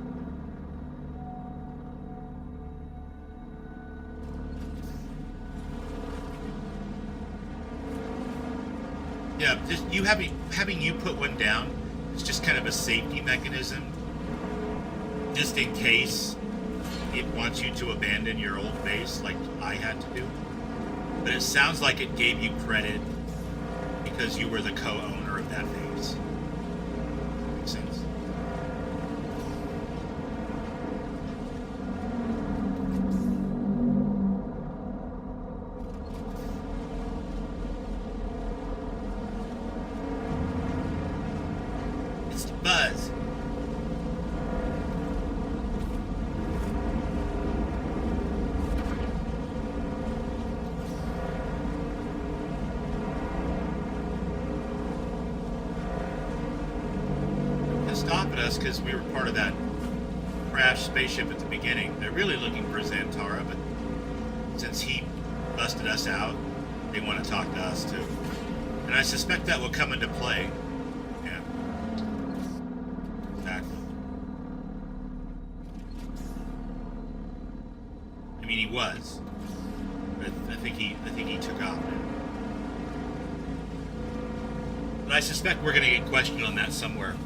Yeah, just you having you put one down, it's just kind of a safety mechanism, just in case it wants you to abandon your old base, like I had to do. But it sounds like it gave you credit because you were the co-owner of that base. Makes sense. It's the buzz. Stopping us because we were part of that crashed spaceship at the beginning. They're really looking for Xantara, but since he busted us out, they want to talk to us too. And I suspect that will come into play. Yeah. Exactly. I mean, he was. But I think he took off now. But I suspect we're going to get questioned on that somewhere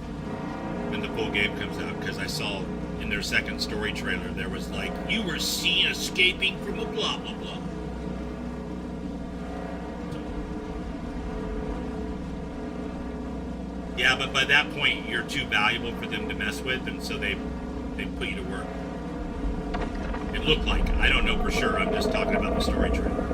when the full game comes out, because I saw in their second story trailer there was like, you were seen escaping from a blah blah blah. Yeah, but by that point you're too valuable for them to mess with, and so they put you to work. It looked like. I don't know for sure. I'm just talking about the story trailer.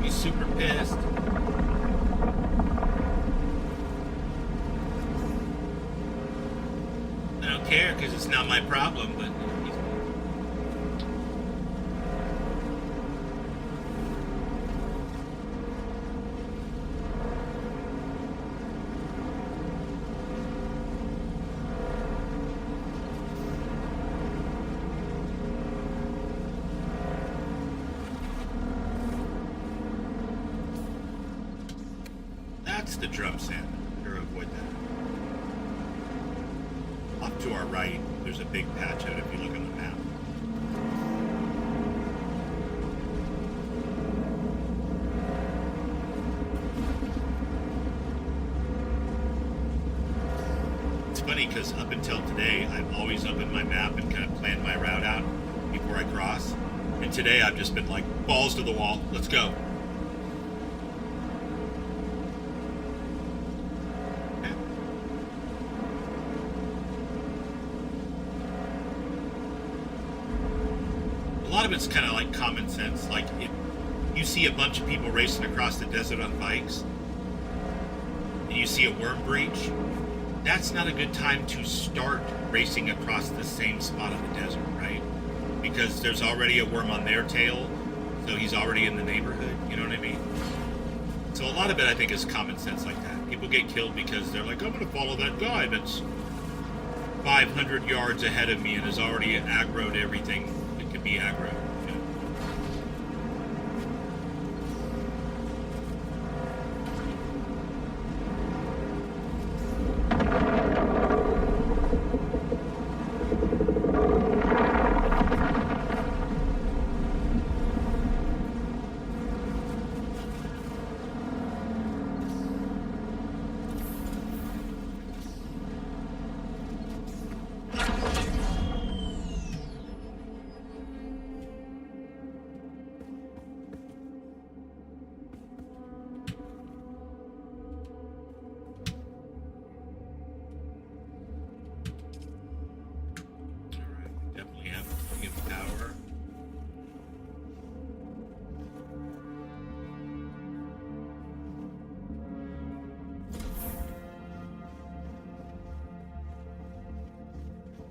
Super pissed. I don't care because it's not my problem, but that's the drum sound. Better avoid that. Off to our right, there's a big patch out if you look on the map. It's funny because up until today, I've always opened my map and kind of planned my route out before I cross. And today I've just been like, balls to the wall, let's go. A lot of it's kind of like common sense. Like if you see a bunch of people racing across the desert on bikes and you see a worm breach, that's not a good time to start racing across the same spot of the desert, right? Because there's already a worm on their tail, so he's already in the neighborhood, you know what I mean? So a lot of it I think is common sense like that. People get killed because they're like, I'm gonna follow that guy that's 500 yards ahead of me and has already aggroed everything that can be aggroed. You know?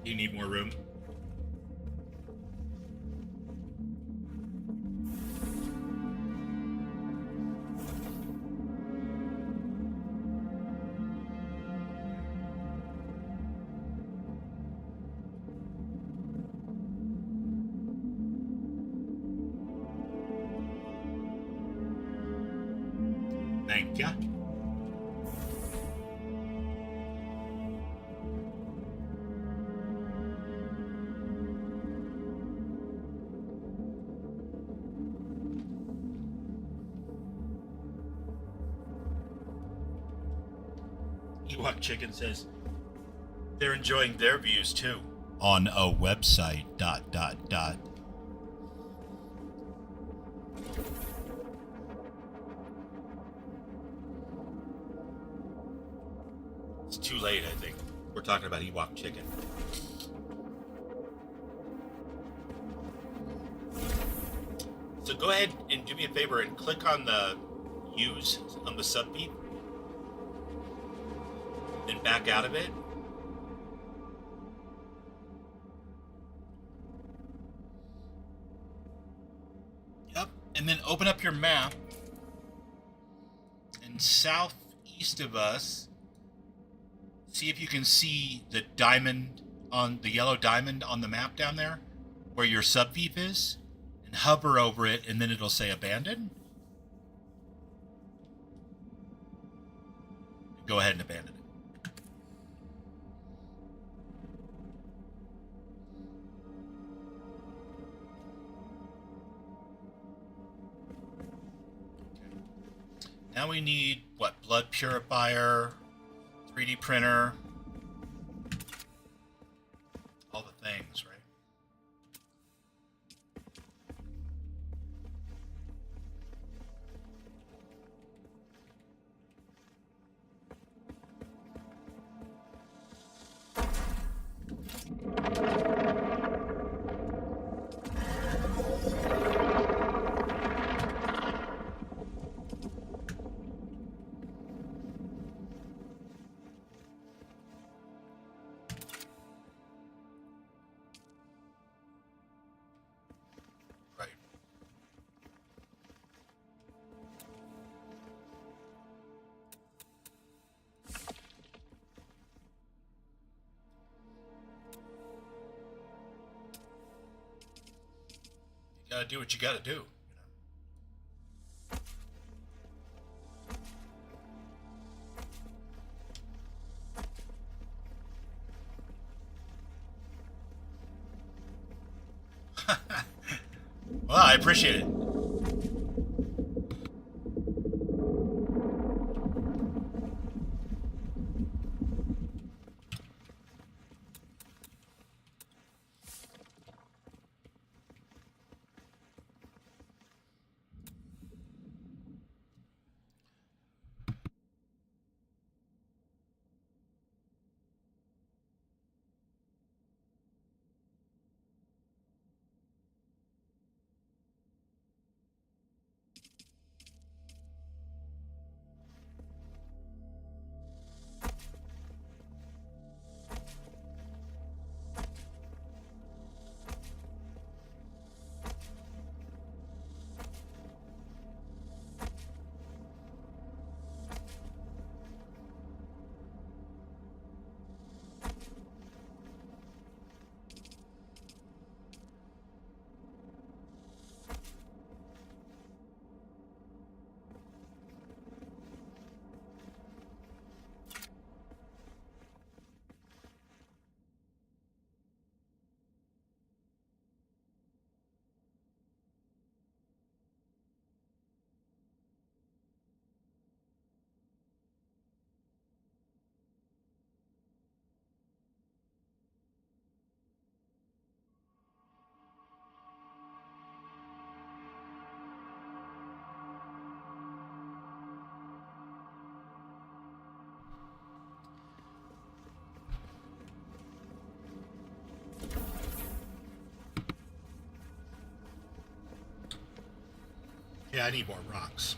You need more room. Thank ya. Ewok Chicken says they're enjoying their views too on a website. ... It's too late, I think. We're talking about Ewok Chicken. So go ahead and do me a favor and click on the use on the subbeat. Then back out of it. Yep. And then open up your map. And southeast of us, see if you can see the diamond on the yellow diamond on the map down there where your subbeep is, and hover over it, and then it'll say abandoned. Go ahead and abandon it. Now we need, what, blood purifier, 3D printer, all the things, right? You gotta do what you gotta do. Well, I appreciate it. Yeah, I need more rocks.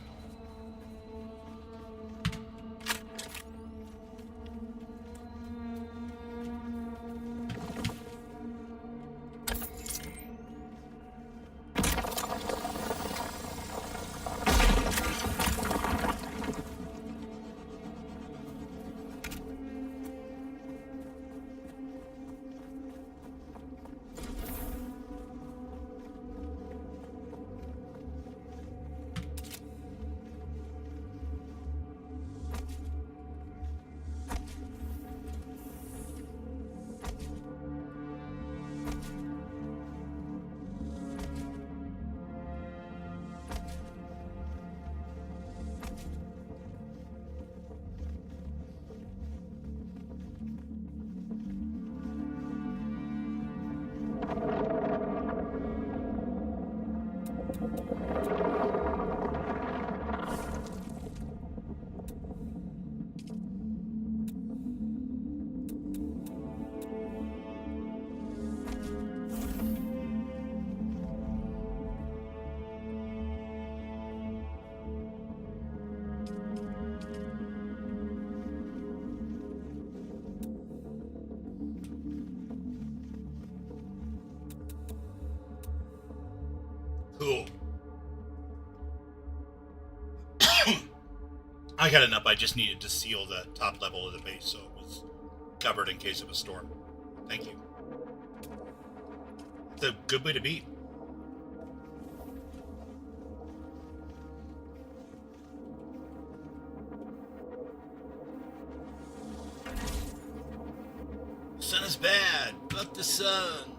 Cool. I got enough. I just needed to seal the top level of the base so it was covered in case of a storm. Thank you. It's a good way to be. The sun is bad. Fuck the sun.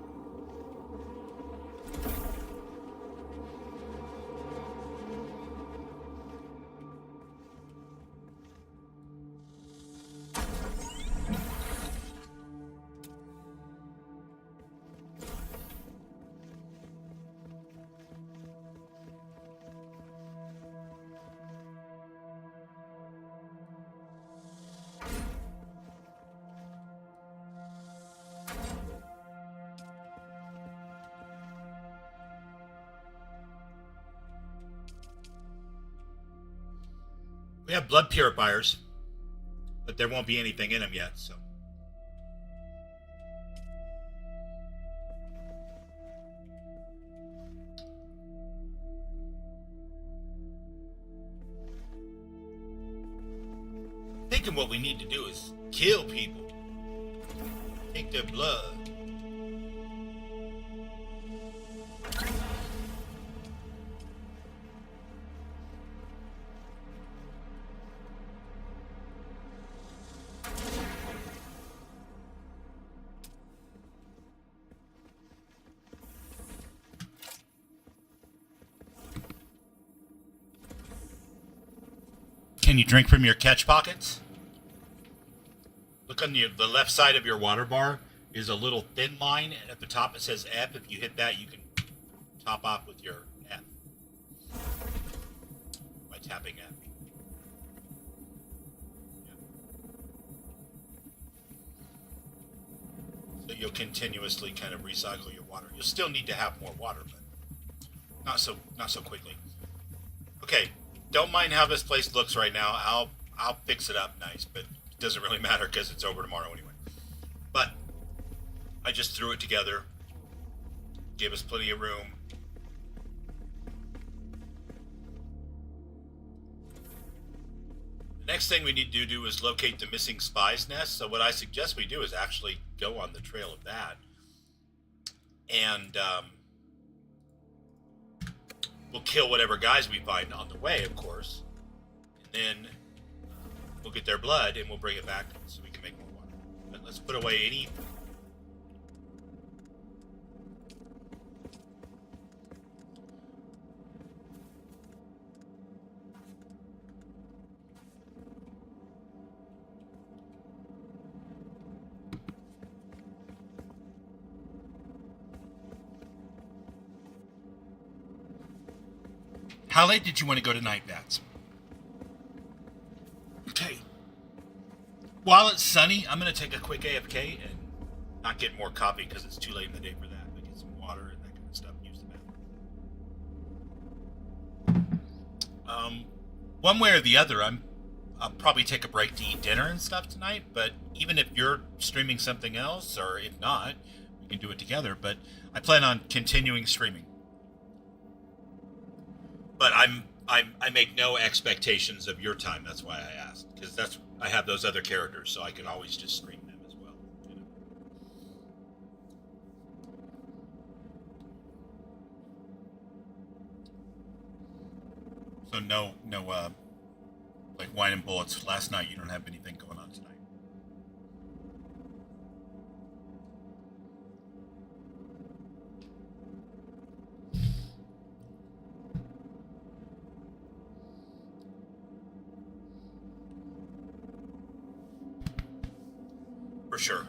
We have blood purifiers, but there won't be anything in them yet, so. Thinking what we need to do is kill people. Take their blood. Can you drink from your catch pockets? Look on the left side of your water bar is a little thin line, and at the top it says F. If you hit that, you can top off with your F by tapping F. Yeah. So you'll continuously kind of recycle your water. You'll still need to have more water, but not so quickly. Okay. Don't mind how this place looks right now. I'll fix it up nice, but it doesn't really matter because it's over tomorrow anyway. But I just threw it together. Gave us plenty of room. The next thing we need to do is locate the missing spy's nest. So what I suggest we do is actually go on the trail of that. And we'll kill whatever guys we find on the way, of course. And then we'll get their blood and we'll bring it back so we can make more water. But let's put away any... How late did you want to go tonight, Bats? Okay. While it's sunny, I'm going to take a quick AFK and not get more coffee because it's too late in the day for that. But get some water and that kind of stuff. Use the bathroom. One way or the other, I'll probably take a break to eat dinner and stuff tonight. But even if you're streaming something else, or if not, we can do it together. But I plan on continuing streaming. But I make no expectations of your time. That's why I asked, because I have those other characters, so I can always just stream them as well. You know? So no, like wine and bullets. Last night you don't have anything going on tonight. For sure.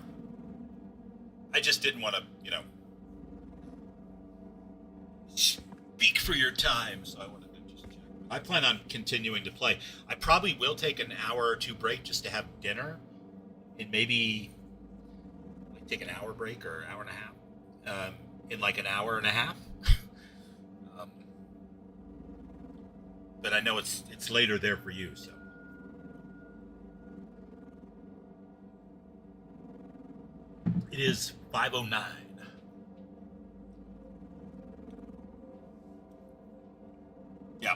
I just didn't want to, speak for your time, so I wanted to just check. I plan on continuing to play. I probably will take an hour or two break just to have dinner, and maybe like take an hour break or hour and a half. In like an hour and a half. um, but I know it's later there for you, so. It is 5:09. Yeah.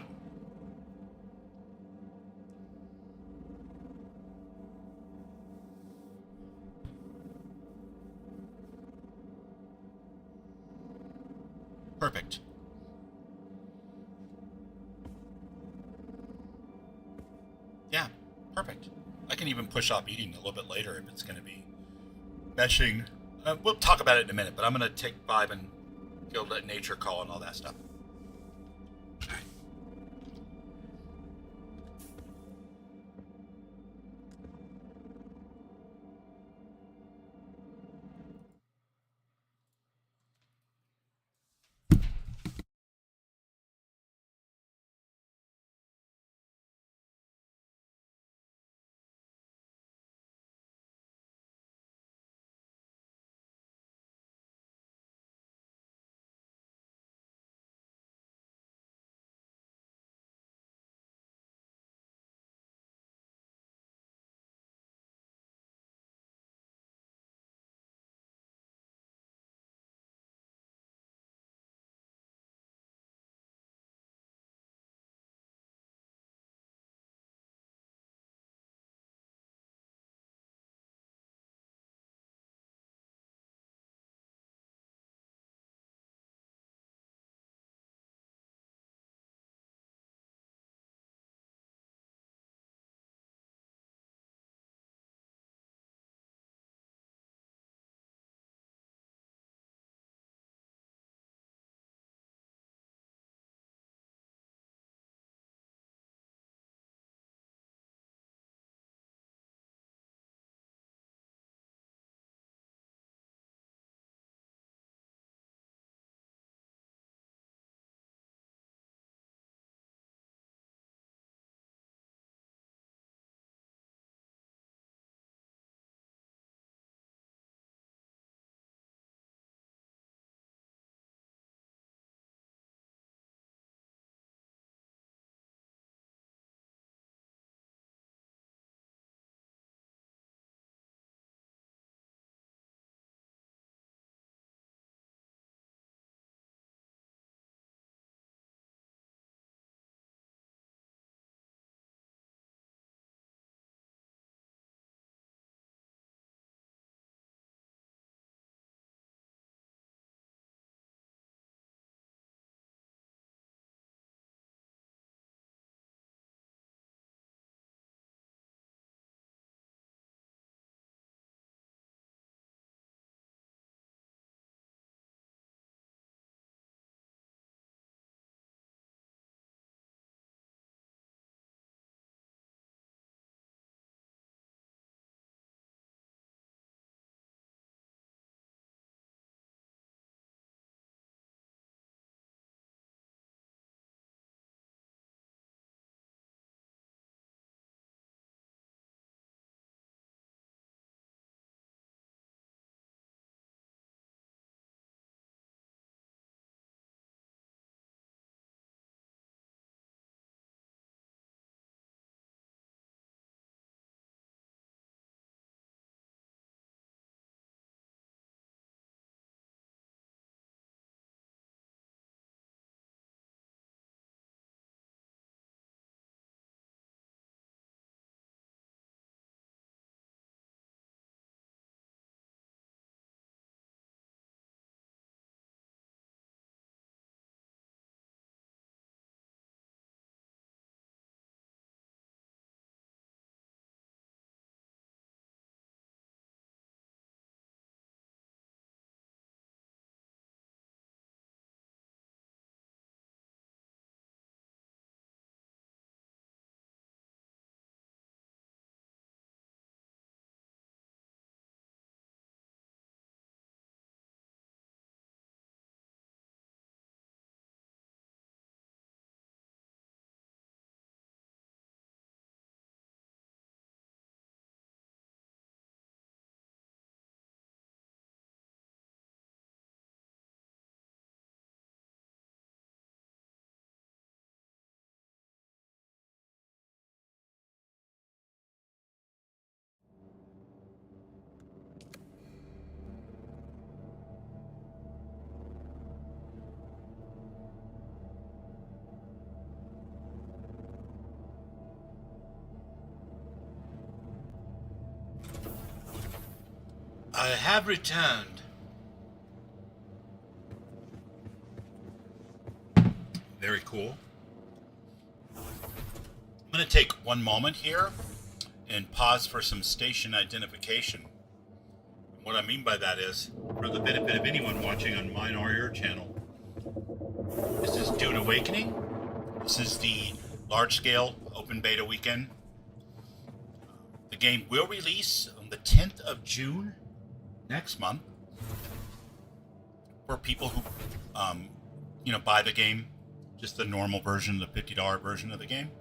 Perfect. Yeah, perfect. I can even push off eating a little bit later if it's going to be meshing. We'll talk about it in a minute, but I'm going to take 5 and go let nature call and all that stuff. I have returned. Very cool. I'm going to take one moment here and pause for some station identification. What I mean by that is, for the benefit of anyone watching on mine or your channel, this is Dune Awakening. This is the large-scale open beta weekend. The game will release on the 10th of June next month for people who, buy the game, just the normal version, the $50 version of the game.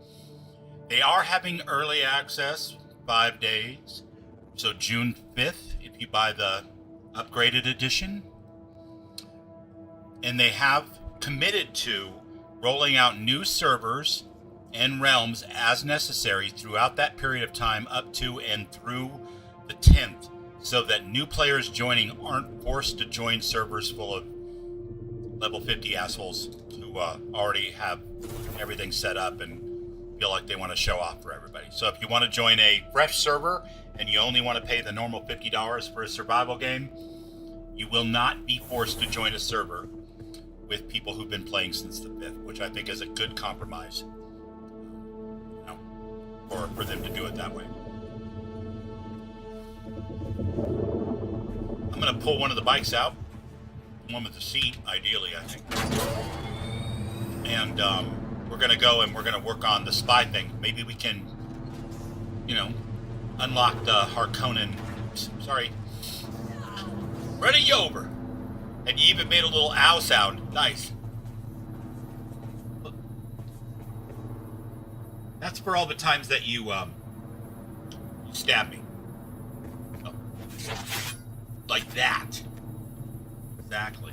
They are having early access, 5 days. So June 5th, if you buy the upgraded edition. And they have committed to rolling out new servers and realms as necessary throughout that period of time up to and through the 10th, so that new players joining aren't forced to join servers full of level 50 assholes who already have everything set up and feel like they want to show off for everybody. So if you want to join a fresh server and you only want to pay the normal $50 for a survival game, you will not be forced to join a server with people who've been playing since the 5th, which I think is a good compromise, for them to do it that way. I'm going to pull one of the bikes out, one with the seat, ideally, I think. And we're going to go and we're going to work on the spy thing. Maybe we can, unlock the Harkonnen. Oops, sorry. Ready you over. And you even made a little ow sound. Nice. That's for all the times that you stabbed me. Oh. Like that. Exactly.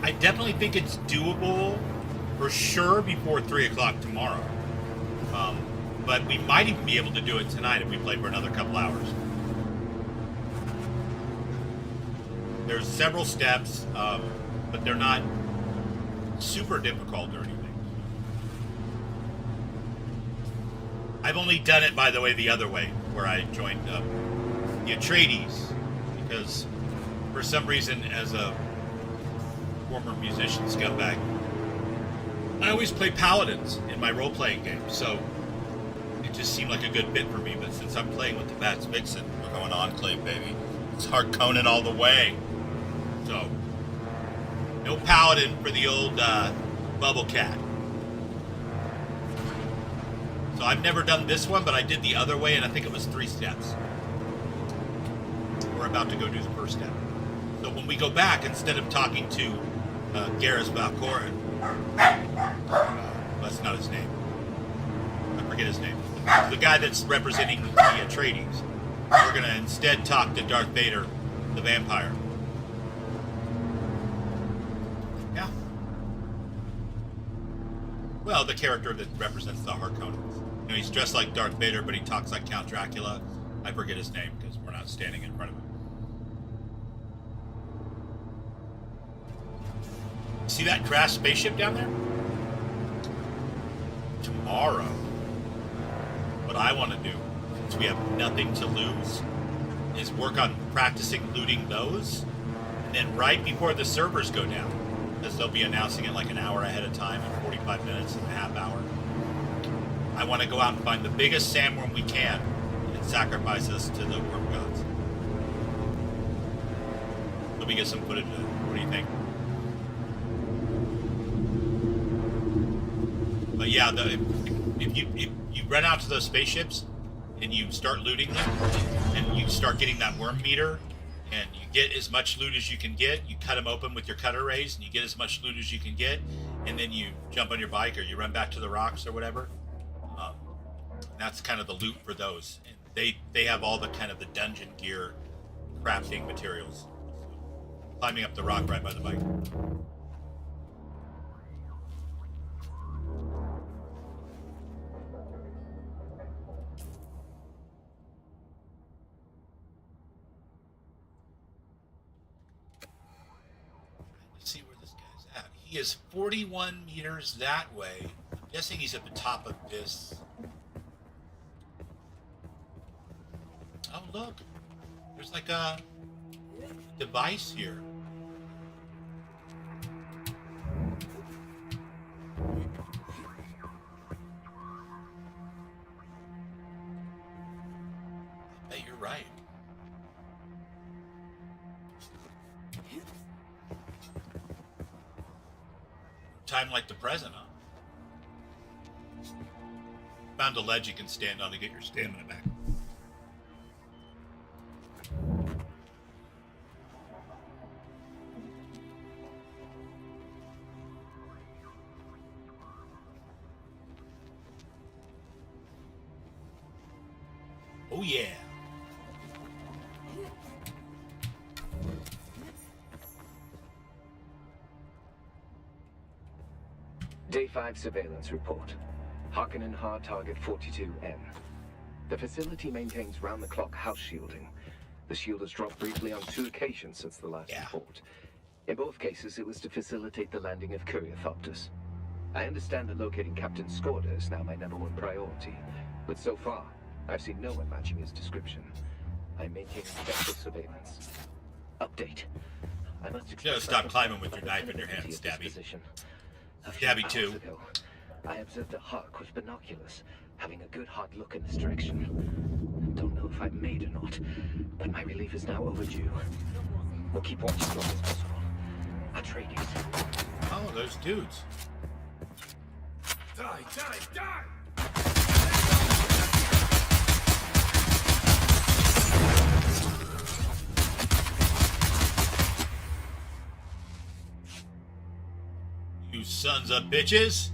I definitely think it's doable for sure before 3 o'clock tomorrow. But we might even be able to do it tonight if we play for another couple hours. There's several steps, but they're not super difficult or anything. I've only done it, by the way, the other way, where I joined the Atreides, because for some reason, as a former musician scumbag, I always play paladins in my role-playing games, so it just seemed like a good fit for me. But since I'm playing with the Bats Vixen, we're going Enclave, baby. It's Harkonnen all the way. So, no paladin for the old Bubble Cat. So I've never done this one, but I did the other way, and I think it was 3 steps. We're about to go do the first step. So when we go back, instead of talking to Garrus Valcorin, that's not his name. I forget his name. The guy that's representing the Atreides. We're going to instead talk to Darth Vader, the vampire. Yeah. Well, the character that represents the Harkonnens. He's dressed like Darth Vader, but he talks like Count Dracula. I forget his name because we're not standing in front of him. See that crashed spaceship down there? Tomorrow, what I want to do, since we have nothing to lose, is work on practicing looting those, and then right before the servers go down, because they'll be announcing it like an hour ahead of time, in 45 minutes and a half hour, I want to go out and find the biggest sandworm we can and sacrifice us to the worm gods. Let me get some footage of it. What do you think? But yeah, if you run out to those spaceships and you start looting them, and you start getting that worm meter, and you get as much loot as you can get, you cut them open with your cutter rays, and you get as much loot as you can get, and then you jump on your bike or you run back to the rocks or whatever. That's kind of the loot for those. And they have all the kind of the dungeon gear crafting materials. Climbing up the rock right by the bike. He is 41 meters that way. I'm guessing he's at the top of this. Oh, look. There's like a device here. I bet you're right. Time like the present, huh? Found a ledge you can stand on to get your stamina back. Oh yeah. Day 5 surveillance report. Harkonnen hard target 42N. The facility maintains round-the-clock house shielding. The shield has dropped briefly on 2 occasions since the last report. In both cases, it was to facilitate the landing of Curiosopters. I understand that locating Captain Skorda is now my #1 priority, but so far, I've seen no one matching his description. I'm maintaining special surveillance. Update. I must express stop climbing with your knife in your hand, Stabby. Stabby 2. Ago, I observed a hawk with binoculars, having a good hard look in this direction. Don't know if I'm made or not, but my relief is now overdue. We'll keep watching as long as possible. Atreides. Oh, those dudes. Die, die, die! You sons of bitches.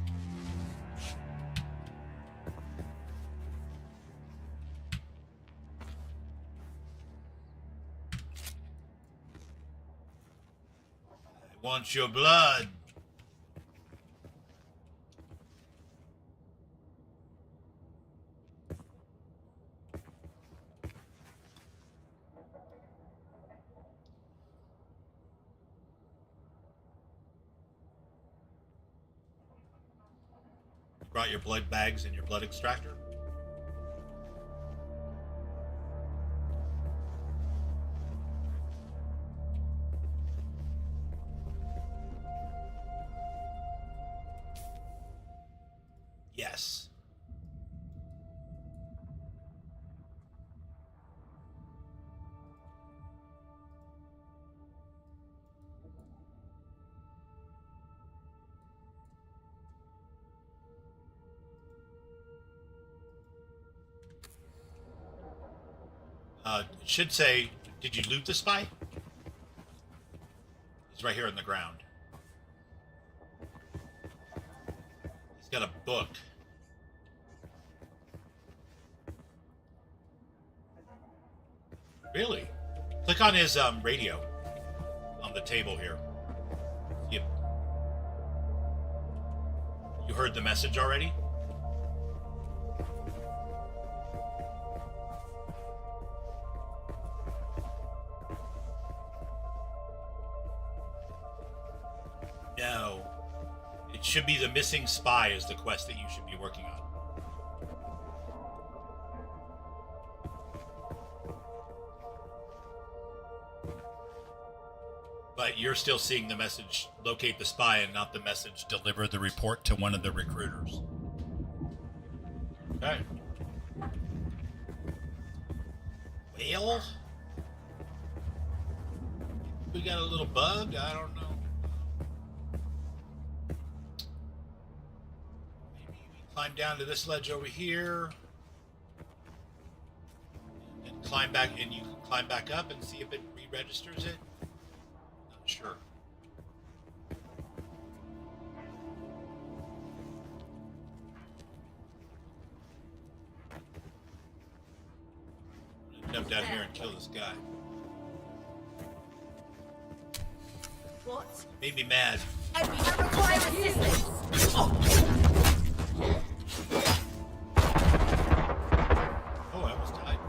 I want your blood. Brought your blood bags and your blood extractor? Yes. It should say, did you loot the spy? He's right here on the ground. He's got a book. Really? Click on his radio on the table here. Yep. You heard the message already? No. It should be the missing spy is the quest that you should be working on. But you're still seeing the message, locate the spy, and not the message, deliver the report to one of the recruiters. Okay. Well, we got a little bug, I don't know. Maybe we climb down to this ledge over here. And climb back, and you can climb back up and see if it re-registers it. Not sure. I'm gonna jump down here and kill this guy. What? Made me mad. I require assistance. Oh, I almost died.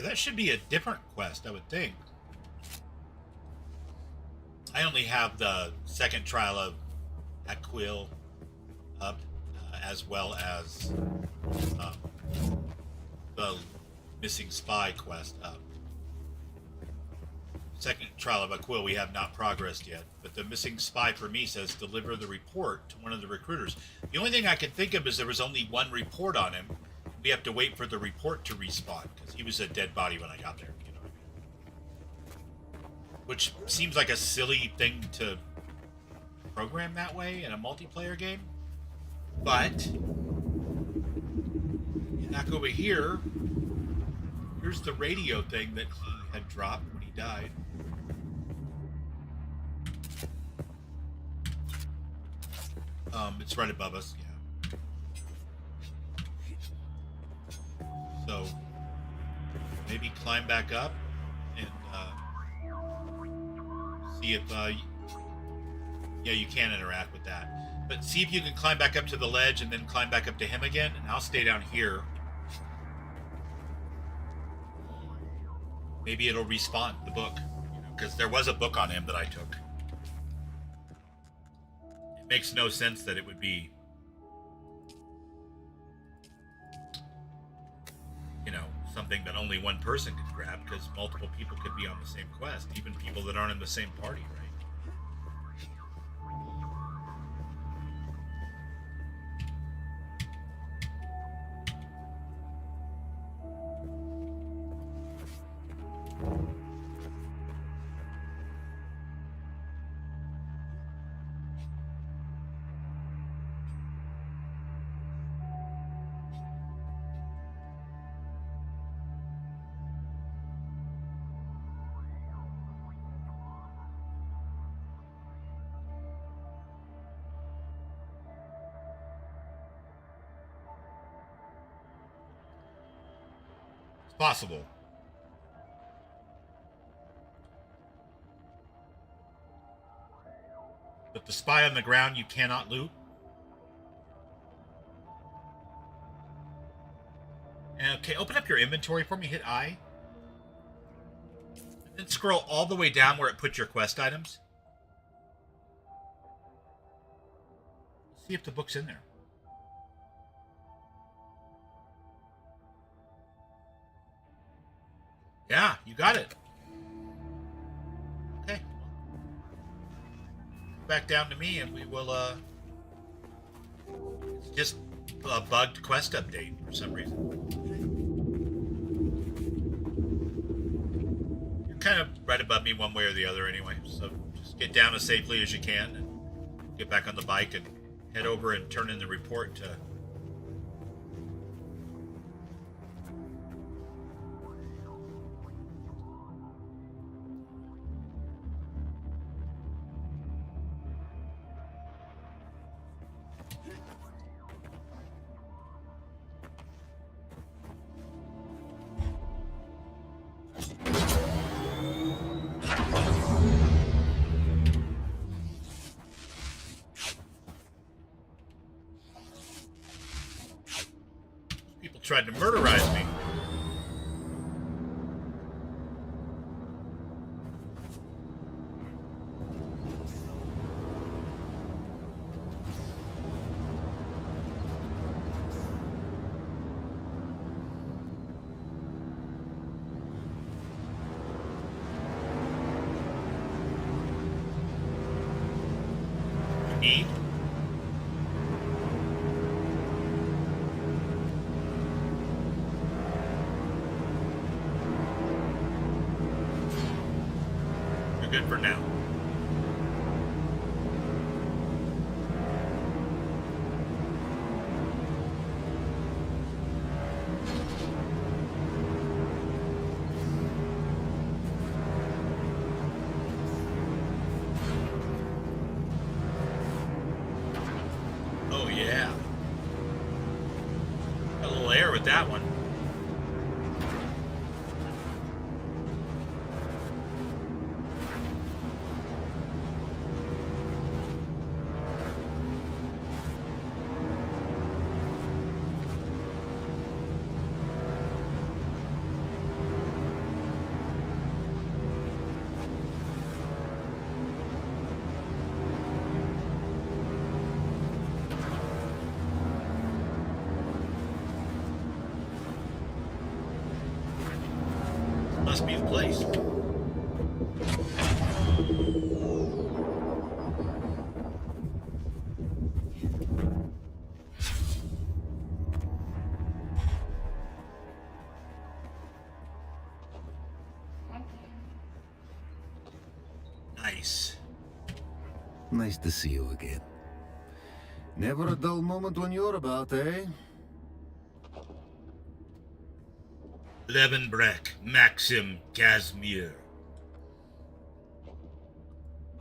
that should be a different quest, I would think. I only have the second trial of Aquil up, as well as the missing spy quest up. Second trial of Aquil we have not progressed yet, but the missing spy for me says deliver the report to one of the recruiters. The only thing I can think of is there was only one report on him. We have to wait for the report to respawn because he was a dead body when I got there. You know what I mean? Which seems like a silly thing to program that way in a multiplayer game. But back over here, here's the radio thing that he had dropped when he died. It's right above us, yeah. So maybe climb back up and see if yeah, you can interact with that. But see if you can climb back up to the ledge and then climb back up to him again, and I'll stay down here. Maybe it'll respawn the book, because there was a book on him that I took. It makes no sense that it would be, something that only one person could grab, because multiple people could be on the same quest, even people that aren't in the same party, right? Possible. But the spy on the ground you cannot loot. Okay, open up your inventory for me, hit I. And then scroll all the way down where it puts your quest items. See if the book's in there. Yeah, you got it. Okay. Back down to me and we will, it's just a bugged quest update for some reason. You're kind of right above me one way or the other anyway, so just get down as safely as you can and get back on the bike and head over and turn in the report to... tried to murderize me. Eat. Good for now. Oh yeah. Got a little air with that one. place. Nice. Nice to see you again. Never a dull moment when you're about, eh? Levenbrek, Maxim, Casimir.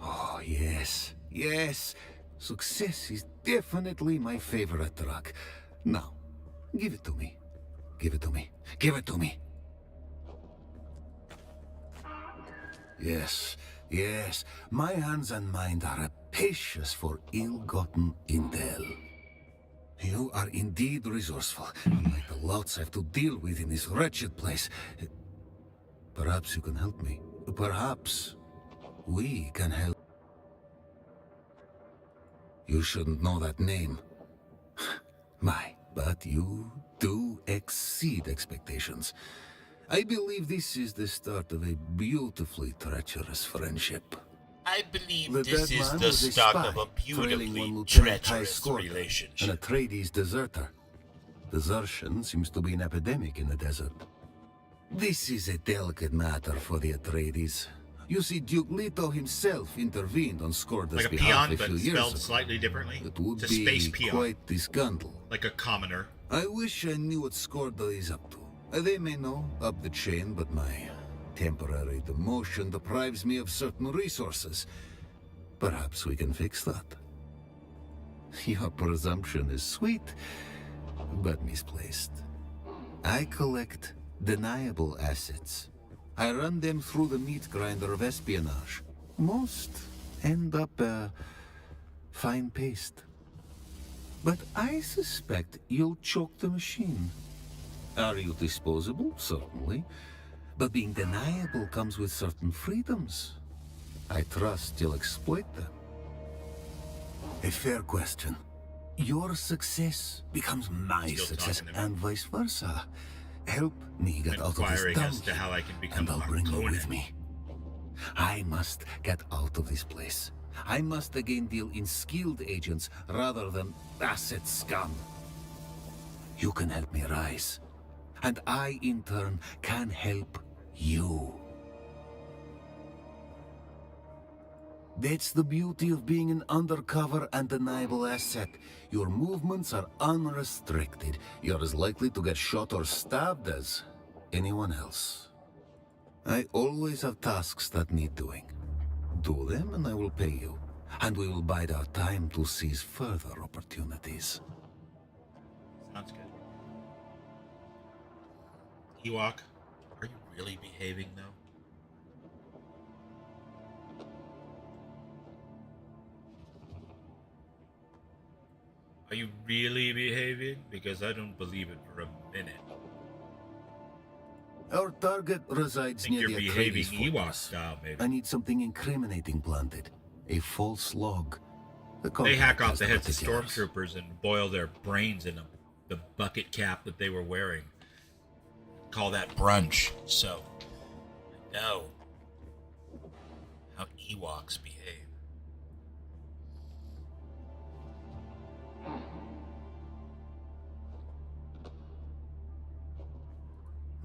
Oh, yes. Yes. Success is definitely my favorite drug. Now, give it to me. Give it to me. Give it to me. Yes, yes. My hands and mind are rapacious for ill-gotten intel. You are indeed resourceful, like the lots I have to deal with in this wretched place. Perhaps you can help me. Perhaps we can help. You shouldn't know that name. But you do exceed expectations. I believe this is the start of a beautifully treacherous friendship. I believe The this dead is man the was a start spy, of a trailing one beautifully Lieutenant High treacherous Scorta, and a relationship. Atreides deserter. Desertion seems to be an epidemic in the desert. This is a delicate matter for the Atreides. You see, Duke Leto himself intervened on Scorda's Like a behalf peon, a but few years spelled ago. slightly differently. It would It's a space be peon. quite the scandal. Like a commoner. I wish I knew what Scorda is up to. They may know up the chain, but my temporary demotion deprives me of certain resources. Perhaps we can fix that. Your presumption is sweet, but misplaced. I collect deniable assets. I run them through the meat grinder of espionage. Most end up fine paste. But I suspect you'll choke the machine. Are you disposable? Certainly. But being deniable comes with certain freedoms. I trust you'll exploit them. A fair question. Your success becomes my Still success, talking to me. and vice versa. Help me get out of this Inquiring as dump, to how I can become and I'll bring you Harkonnen. with me. I must get out of this place. I must again deal in skilled agents rather than asset scum. You can help me rise, and I, in turn, can help you. That's the beauty of being an undercover and deniable asset. Your movements are unrestricted. You're as likely to get shot or stabbed as anyone else. I always have tasks that need doing. Do them and I will pay you. And we will bide our time to seize further opportunities. Sounds good. Ewok, are you really behaving though? Are you really behaving? Because I don't believe it for a minute. Our target resides I think near you're the behaving Atreides Ewok fortress. style, maybe. I need something incriminating planted. A false log. They hack off the has heads of particulars. stormtroopers and boil their brains in the bucket cap that they were wearing. Call that brunch. So, I know how Ewoks behave.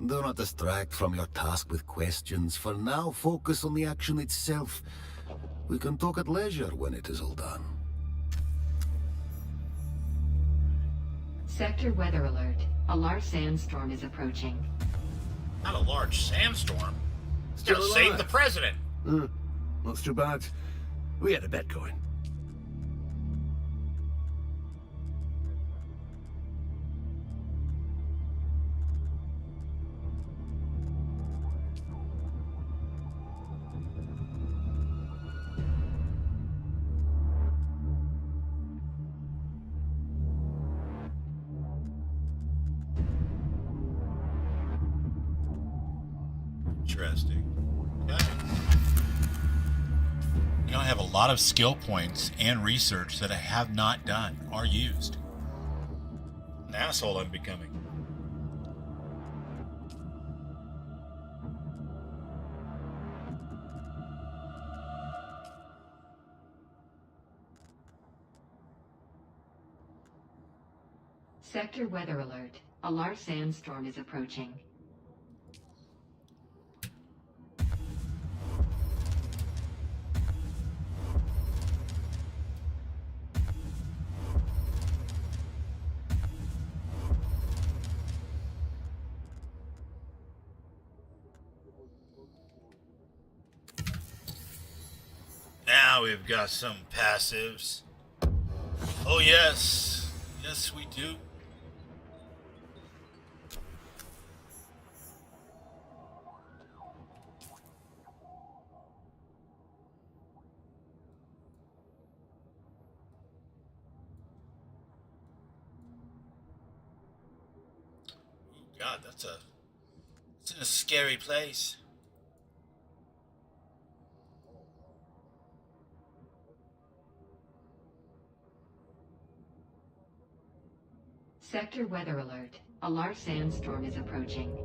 Do not distract from your task with questions. For now, focus on the action itself. We can talk at leisure when it is all done. Sector weather alert. A large sandstorm is approaching. Not a large sandstorm. It's gonna Still save alive. the president. Not too bad. We had a bet going. Interesting. Okay. You know, I have a lot of skill points and research that I have not done or used. An asshole I'm becoming. Sector weather alert. A large sandstorm is approaching. Now we've got some passives. Oh yes, yes we do. God, it's in a scary place. Sector weather alert. A large sandstorm is approaching.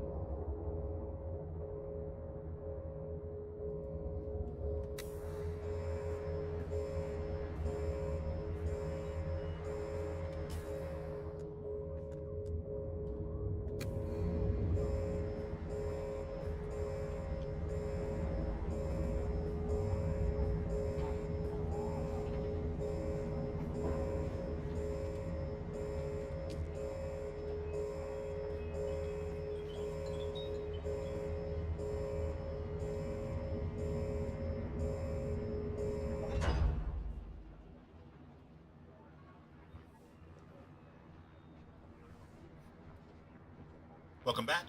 Welcome back.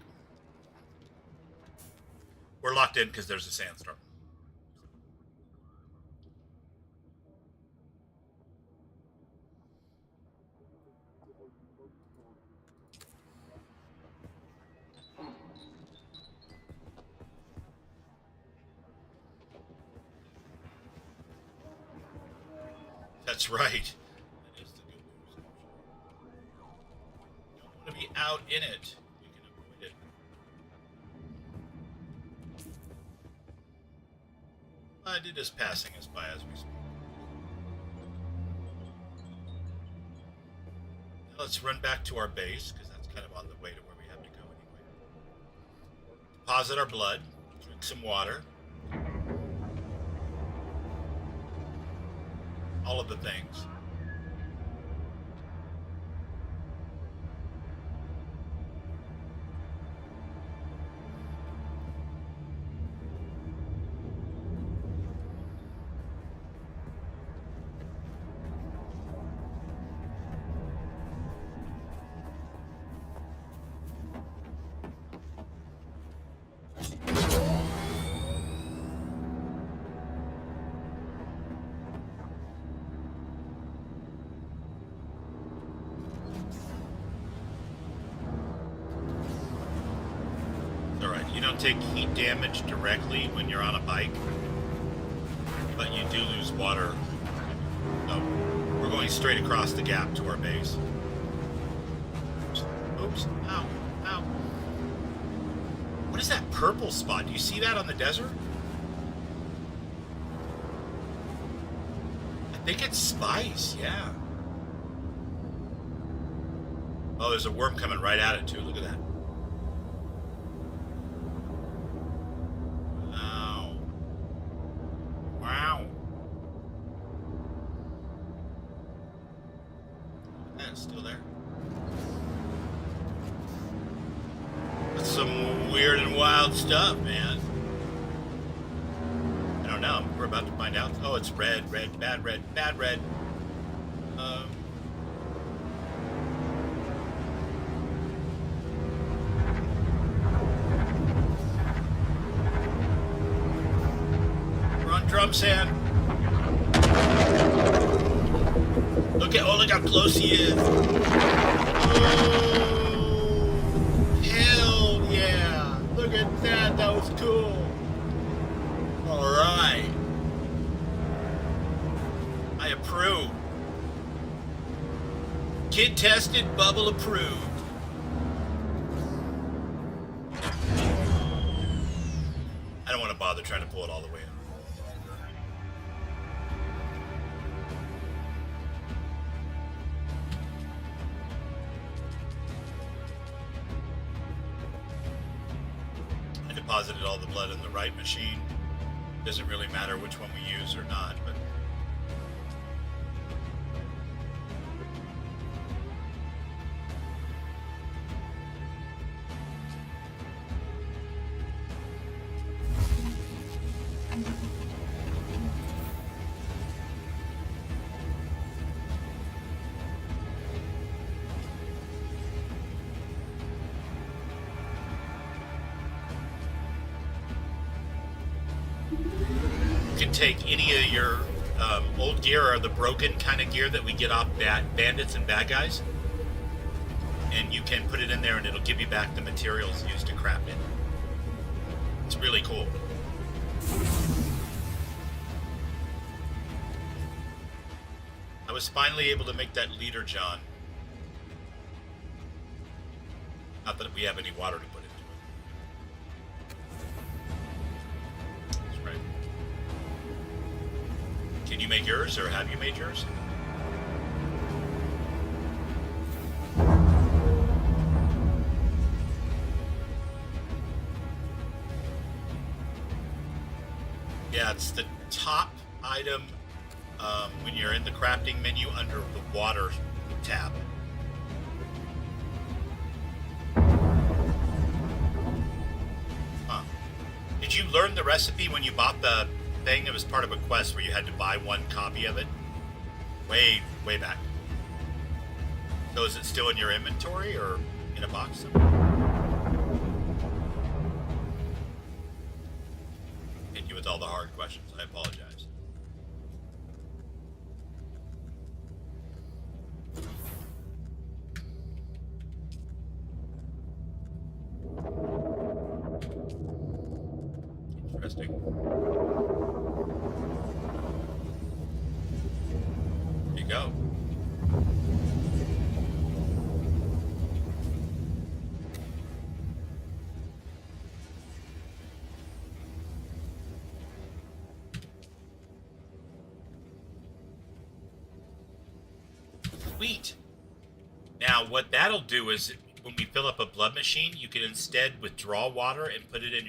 We're locked in because there's a sandstorm. That's right. That is the good news. You don't want to be out in it. You can avoid it. It is passing us by as we speak. Now let's run back to our base, because that's kind of on the way to where we have to go anyway. Deposit our blood, drink some water. All of the things. You don't take heat damage directly when you're on a bike, but you do lose water. So we're going straight across the gap to our base. Oops. Ow. Ow. What is that purple spot? Do you see that on the desert? I think it's spice, yeah. Oh, there's a worm coming right at it, too. Look at that. Stuff, man. I don't know. We're about to find out. Oh, it's red, red, bad red, bad red. We're on drum sand. Look how close he is. Oh. Look at that, that was cool. Alright. I approve. Kid tested, bubble approved. I don't want to bother trying to pull it all the way in. deposited all the blood in the right machine. Doesn't really matter which one we use or not, but you can take any of your old gear or the broken kind of gear that we get off bandits and bad guys, and you can put it in there and it'll give you back the materials used to craft it. It's really cool. I was finally able to make that leader, John. Not that we have any water to put into it. That's right. Can you make yours, or have you made yours? Yeah, it's the top item when you're in the crafting menu under the water tab. Huh. Did you learn the recipe when you bought the thing? It was part of a quest where you had to buy one copy of it. Way back. So is it still in your inventory or in a box somewhere? Hit you with all the hard questions. I apologize. Interesting. There you go. Sweet. Now, what that'll do is when we fill up a blood machine, you can instead withdraw water and put it in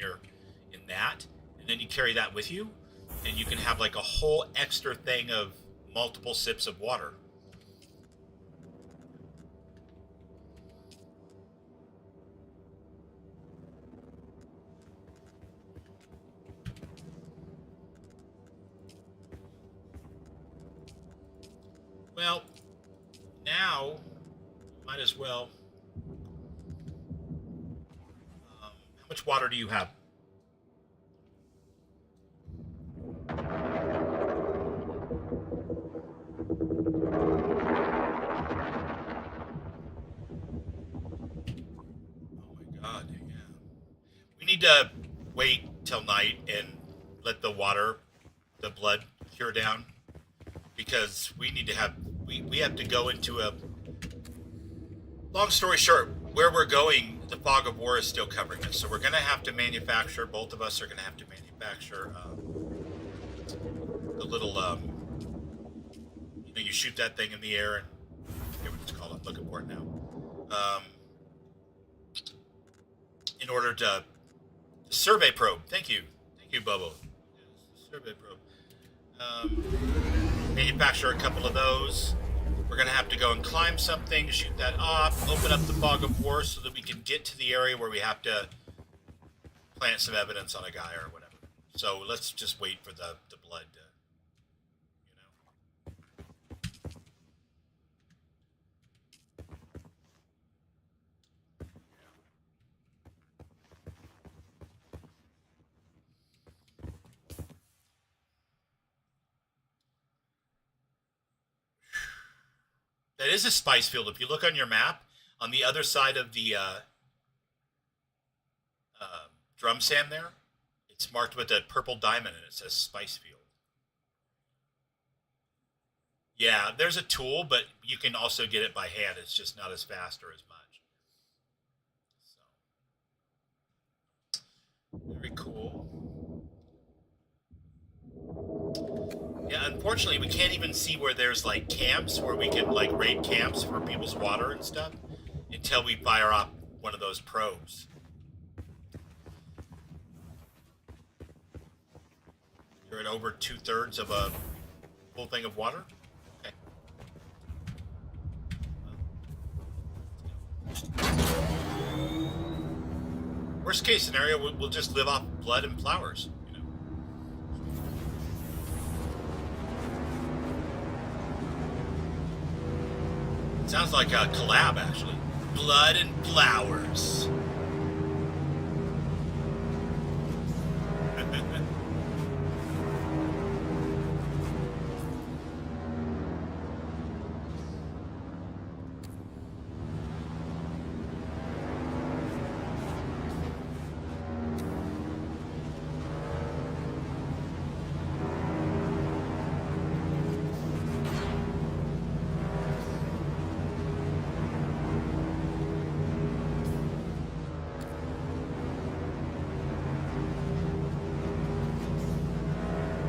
that, and then you carry that with you, and you can have like a whole extra thing of multiple sips of water. Well, now might as well. How much water do you have? Need to wait till night and let the blood cure down, because we need to have we have to go into a, long story short, where we're going, the fog of war is still covering us, so we're going to have to manufacture, both of us are going to have to manufacture the little you shoot that thing in the air, and I forget what it's called, I'm looking for it now, in order to survey probe. Thank you, Bubbo. Yes, survey probe. Manufacture a couple of those. We're gonna have to go and climb something, shoot that off, open up the fog of war so that we can get to the area where we have to plant some evidence on a guy or whatever. So let's just wait for the blood to, That is a spice field. If you look on your map, on the other side of the drum sand there, it's marked with a purple diamond and it says spice field. Yeah, there's a tool, but you can also get it by hand. It's just not as fast or as much. So, very cool. Yeah, unfortunately, we can't even see where there's like camps where we can like raid camps for people's water and stuff until we fire off one of those probes. You're at over 2/3 of a full thing of water? Okay. Worst case scenario, we'll just live off blood and flowers. You know? Sounds like a collab, actually. Blood and flowers.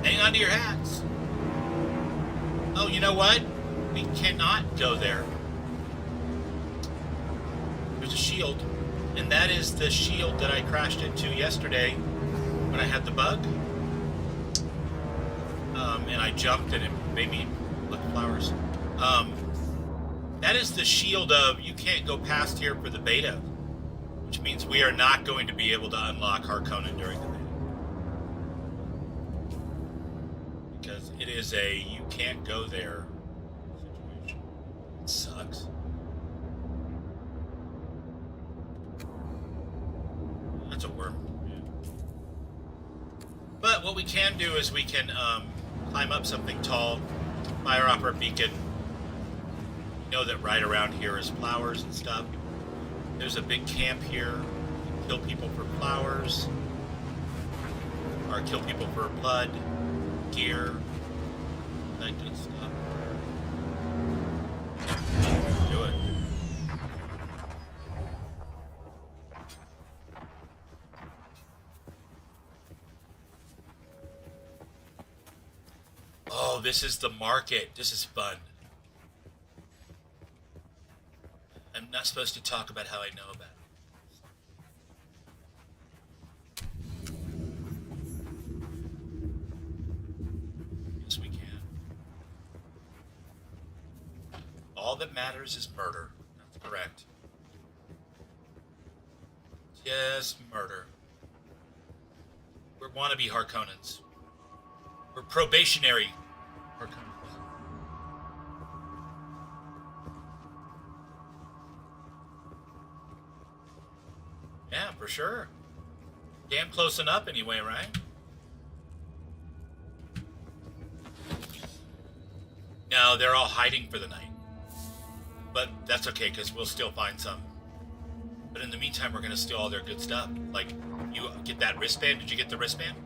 Hang on to your hats. Oh, you know what? We cannot go there. There's a shield. And that is the shield that I crashed into yesterday when I had the bug. And I jumped and it made me look flowers. That is the shield of you can't go past here for the beta. Which means we are not going to be able to unlock Harkonnen during the beta. Because it is a you can't go there situation. It sucks. That's a worm. Yeah. But what we can do is we can climb up something tall, fire off our beacon. You know that right around here is flowers and stuff. There's a big camp here. Kill people for flowers. Or kill people for blood. Gear, that good stuff. Do it. Oh, this is the market. This is fun. I'm not supposed to talk about how I know about it. Yes, we can. All that matters is murder. That's correct. Just murder. We're wannabe Harkonnens. We're probationary Harkonnens. Yeah, for sure. Damn close enough anyway, right? No, they're all hiding for the night. But that's okay, because we'll still find some. But in the meantime, we're going to steal all their good stuff. Like, you get that wristband? Did you get the wristband?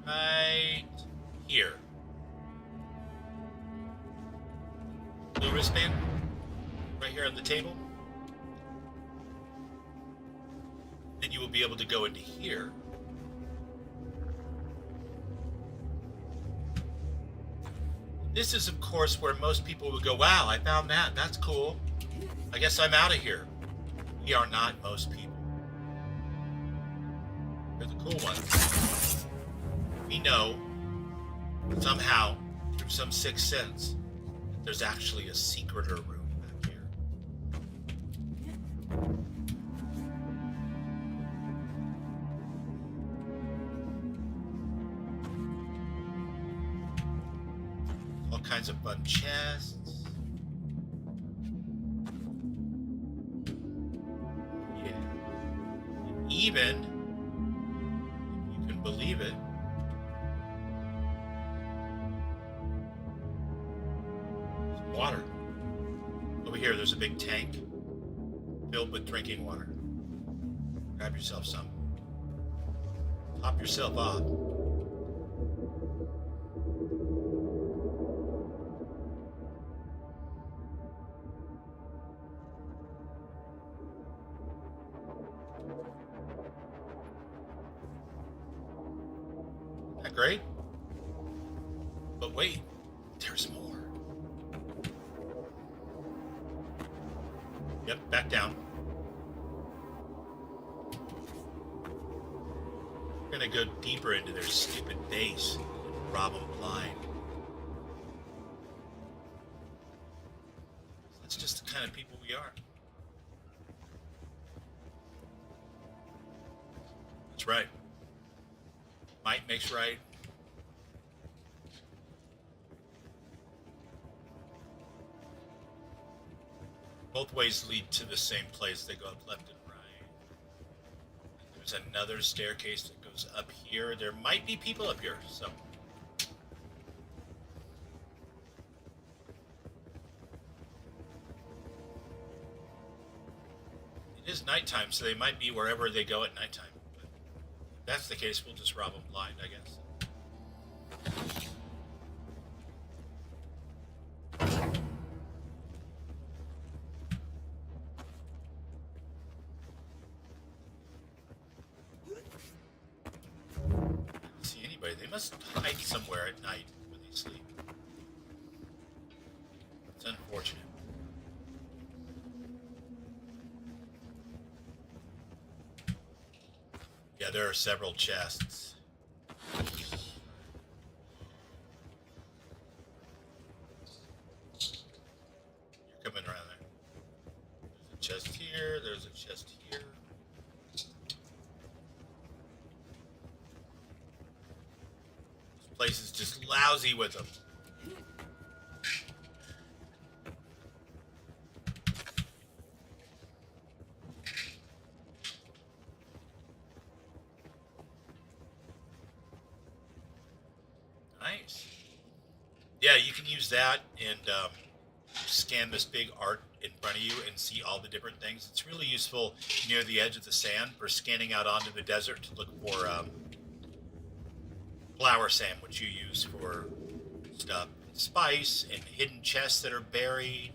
Right here. Blue wristband? Right here on the table. Then you will be able to go into here. This is, of course, where most people would go, wow, I found that. That's cool. I guess I'm out of here. We are not most people. We're the cool ones. We know, somehow, through some sixth sense, that there's actually a secreter room back here. All kinds of fun chests. Yeah. And even, if you can believe it, some water. Over here, there's a big tank filled with drinking water. Grab yourself some. Top yourself off. Great. But wait, there's more. Yep, back down. We're gonna go deeper into their stupid base and rob them blind. That's just the kind of people we are. That's right. Might makes right. Both ways lead to the same place. They go up left and right. There's another staircase that goes up here. There might be people up here, so. It is nighttime, so they might be wherever they go at nighttime. But if that's the case, we'll just rob them blind, I guess. They must hide somewhere at night when they sleep. It's unfortunate. Yeah, there are several chests. You're coming around there. There's a chest here, there's a chest here. Place is just lousy with them. Nice. Yeah, you can use that and scan this big art in front of you and see all the different things. It's really useful near the edge of the sand for scanning out onto the desert to look for flower sand, which you use for stuff, spice, and hidden chests that are buried.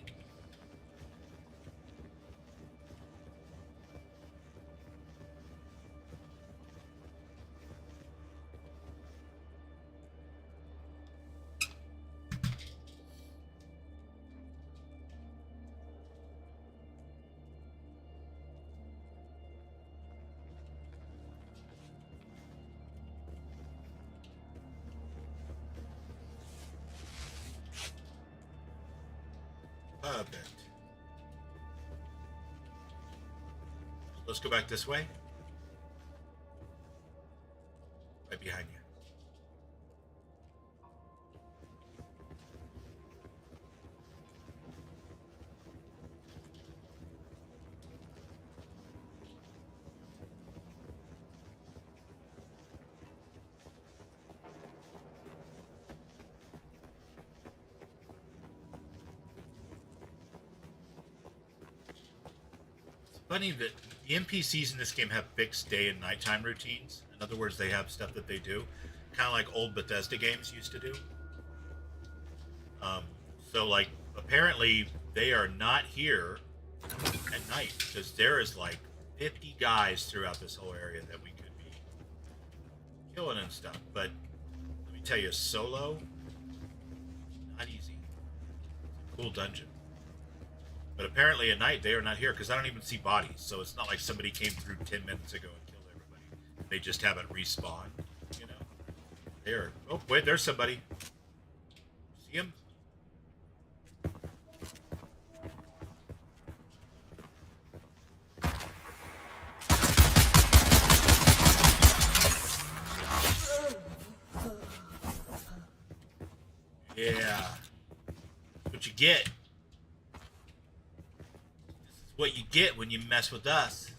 Perfect. Let's go back this way. Right behind you. Funny that the NPCs in this game have fixed day and nighttime routines. In other words, they have stuff that they do, kind of like old Bethesda games used to do. So, like, apparently they are not here at night because there is like 50 guys throughout this whole area that we could be killing and stuff. But let me tell you, solo, not easy. Cool dungeon. But apparently at night they are not here because I don't even see bodies. So it's not like somebody came through 10 minutes ago and killed everybody. They just haven't respawned, you know. There. Oh, wait, there's somebody. See him? Yeah. That's what you get. What you get when you mess with us.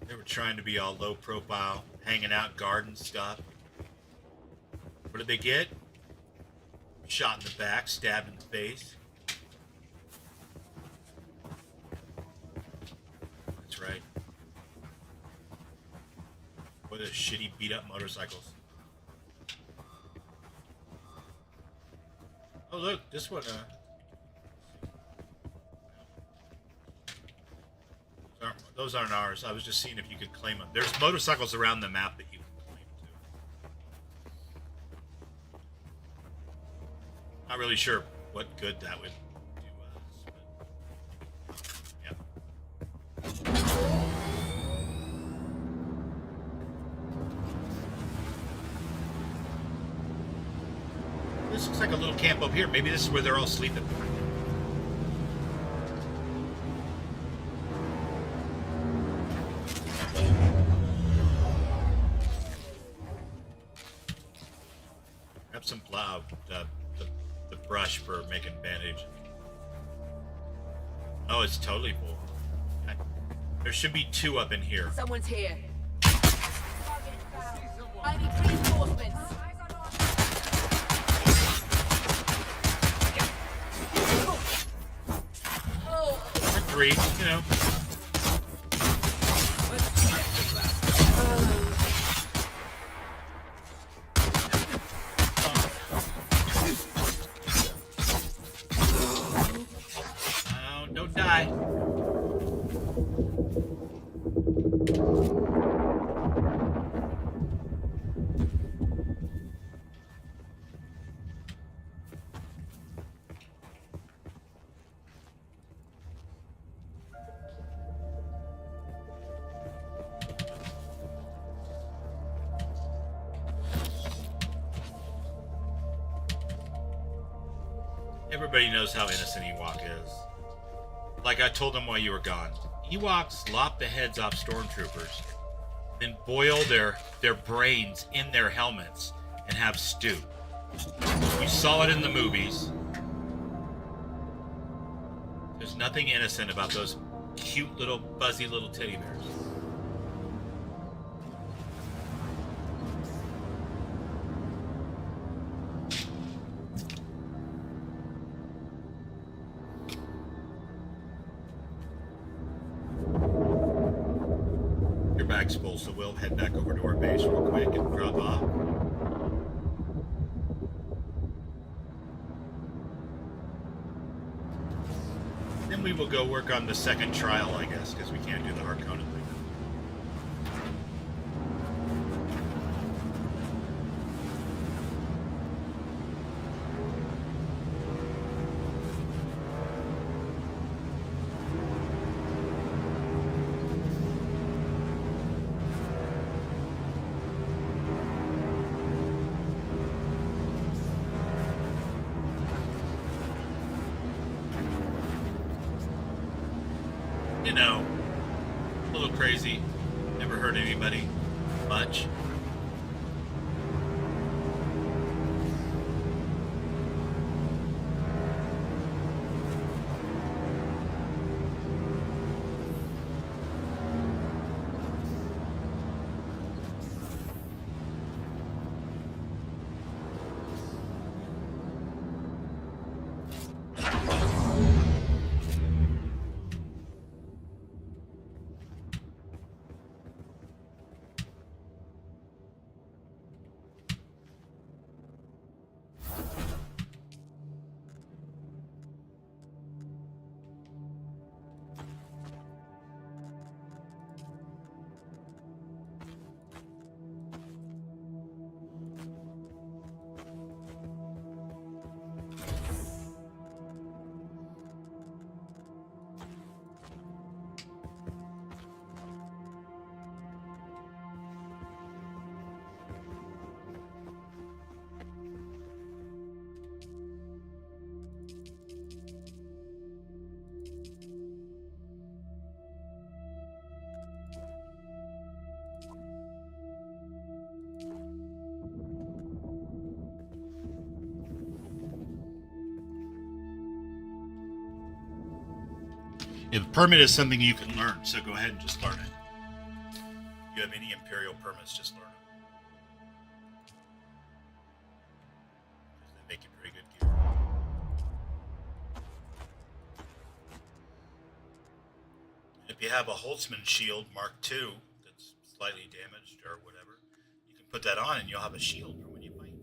They were trying to be all low profile, hanging out, garden stuff. What did they get? Shot in the back, stabbed in the face. That's right. What a shitty beat up motorcycles. Oh look, this one Those aren't ours. I was just seeing if you could claim them. There's motorcycles around the map that you can claim too. Not really sure what good that would do us, but yeah. This looks like a little camp up here. Maybe this is where they're all sleeping. Grab some plow, the brush for making bandage. Oh, it's totally full. Okay. There should be 2 up in here. Someone's here. I need reinforcements. Or 3, you know. Oh, don't die. Everybody knows how innocent Ewok is. Like I told them while you were gone, Ewoks lop the heads off stormtroopers, then boil their brains in their helmets and have stew. You saw it in the movies. There's nothing innocent about those cute little fuzzy little teddy bears. Bag's full, so we'll head back over to our base real quick and drop off. Then we will go work on the second trial, I guess, because we can't do the Harkonnen thing. You know, a little crazy. Never hurt anybody much. The permit is something you can learn, so go ahead and just learn it. If you have any Imperial permits, just learn them. They make you pretty good gear. And if you have a Holtzman shield Mark II that's slightly damaged or whatever, you can put that on and you'll have a shield for when you fight.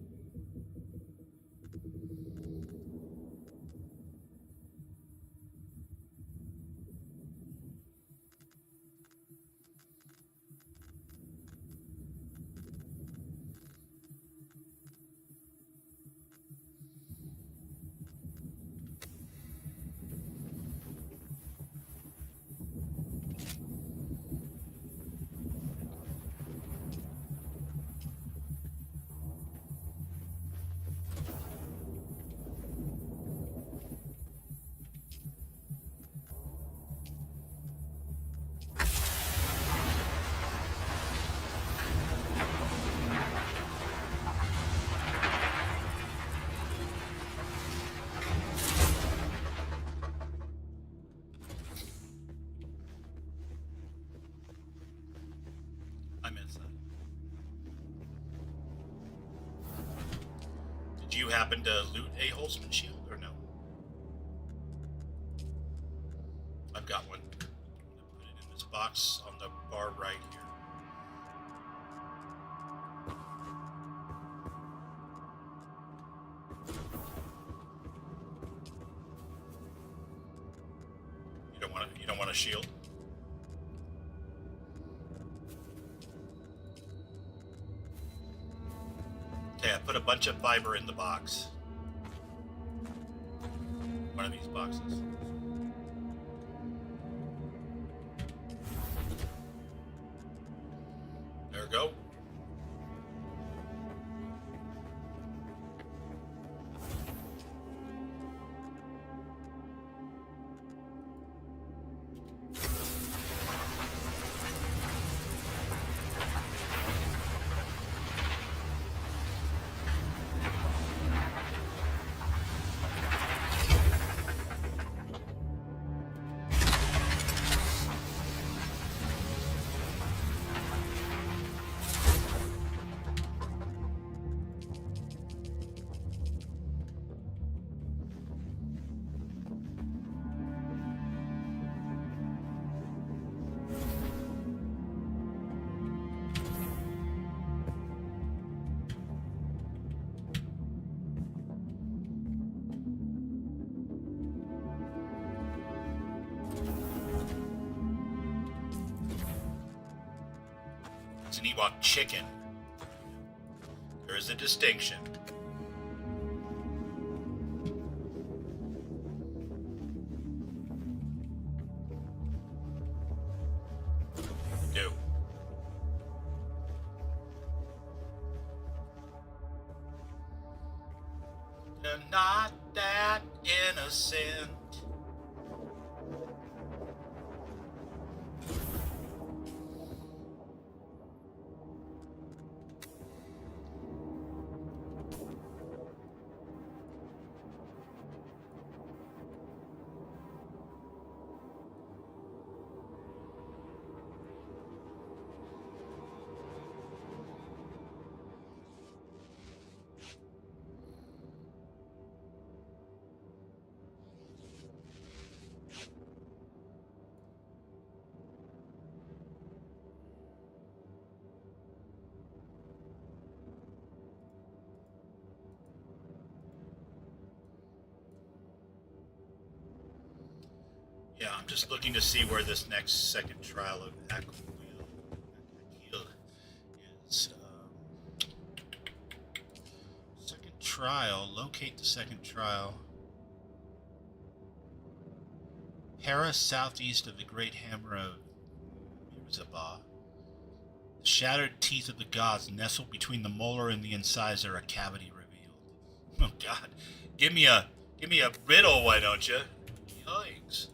I missed that. Did you happen to loot a Holtzman shield or no? I've got one. I'm gonna put it in this box on the bar right here. You don't want a shield? Okay, I put a bunch of fiber in the box. One of these boxes. There we go. It's an Ewok chicken. There is a distinction. No. They're not that innocent. Yeah, I'm just looking to see where this next second trial of Aquil is. Second trial, locate the second trial. Hera, southeast of the Great Hammer of Mirzabah. The shattered teeth of the gods nestle between the molar and the incisor, a cavity revealed. Oh God, give me a riddle, why don't you? Yikes.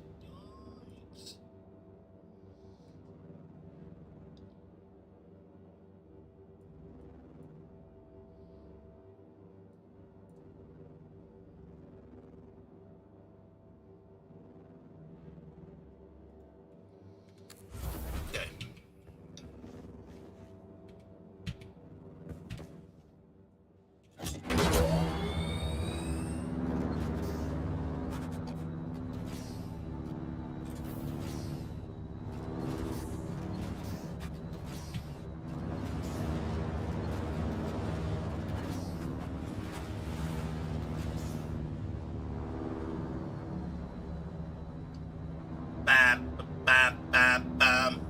Bam, bam, bam, bam.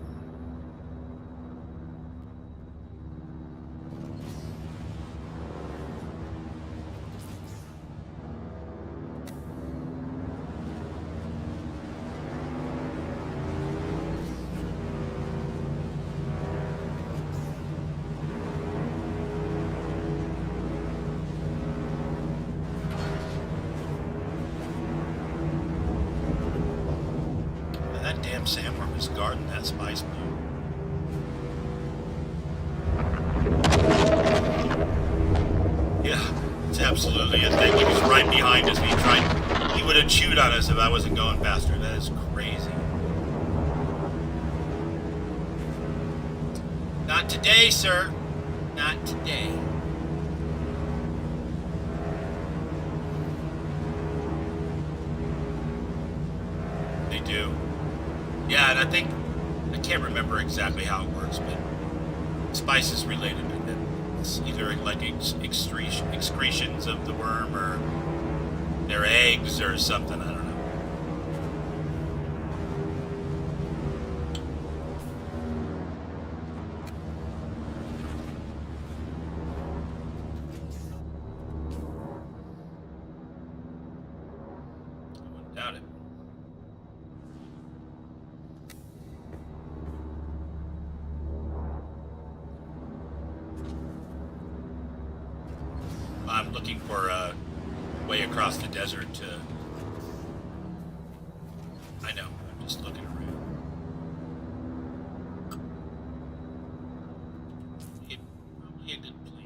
Damn sandworm is guarding that spice blue. Yeah, it's absolutely a thing. He was right behind us. He would have chewed on us if I wasn't going faster. That is crazy. Not today, sir. Not today. They do. Yeah, and I can't remember exactly how it works, but spice is related to it. It's either like excretions of the worm or their eggs or something. I don't know. I wouldn't doubt it. I'm looking for a way across the desert to... I know, I'm just looking around. Probably a good plan.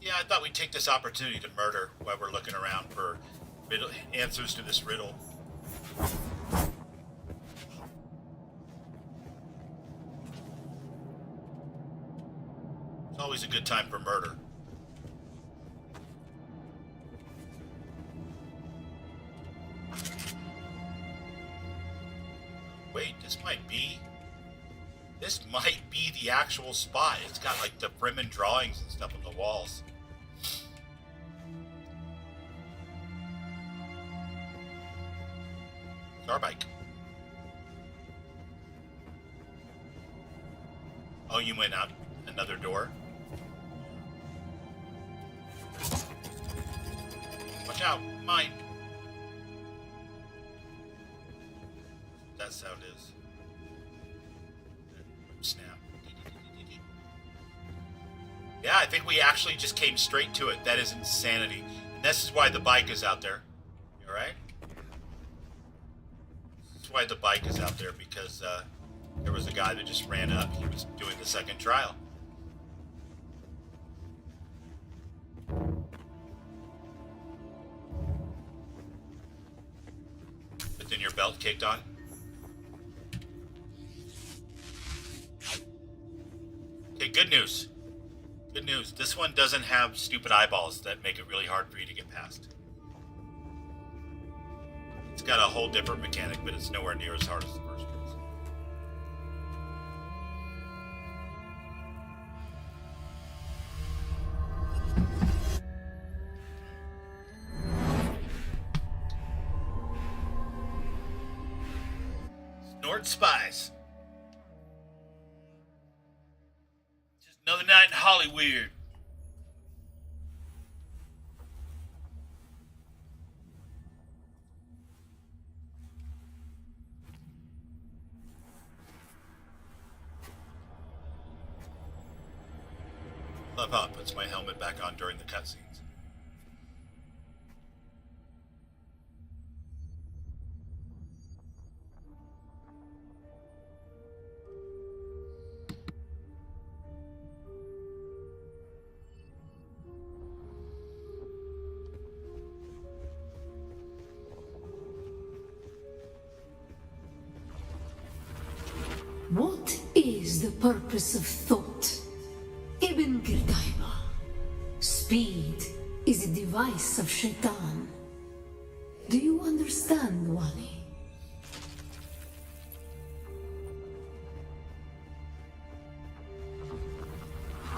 Yeah, I thought we'd take this opportunity to murder while we're looking around for answers to this riddle. It's always a good time for murder. Wait, this might be the actual spot. It's got like the Fremen drawings and stuff on the walls. It's our bike. Oh, you went out another door? Watch out, mine. That sound is. Snap. Yeah, I think we actually just came straight to it. That is insanity. And this is why the bike is out there. You alright? This is why the bike is out there, because there was a guy that just ran up. He was doing the second trial. But then your belt kicked on. Okay, good news. Good news. This one doesn't have stupid eyeballs that make it really hard for you to get past. It's got a whole different mechanic, but it's nowhere near as hard as the first one. Snort spies. Another night in Hollywood. Love how it puts my helmet back on during the cutscenes. What is the purpose of thought? Ibn Girdaiba. Speed is a device of Shaitan. Do you understand, Wali?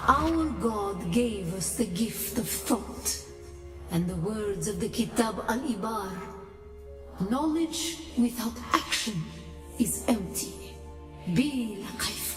Our God gave us the gift of thought, and the words of the Kitab al-Ibar. Knowledge without action is empty. بلا كيف.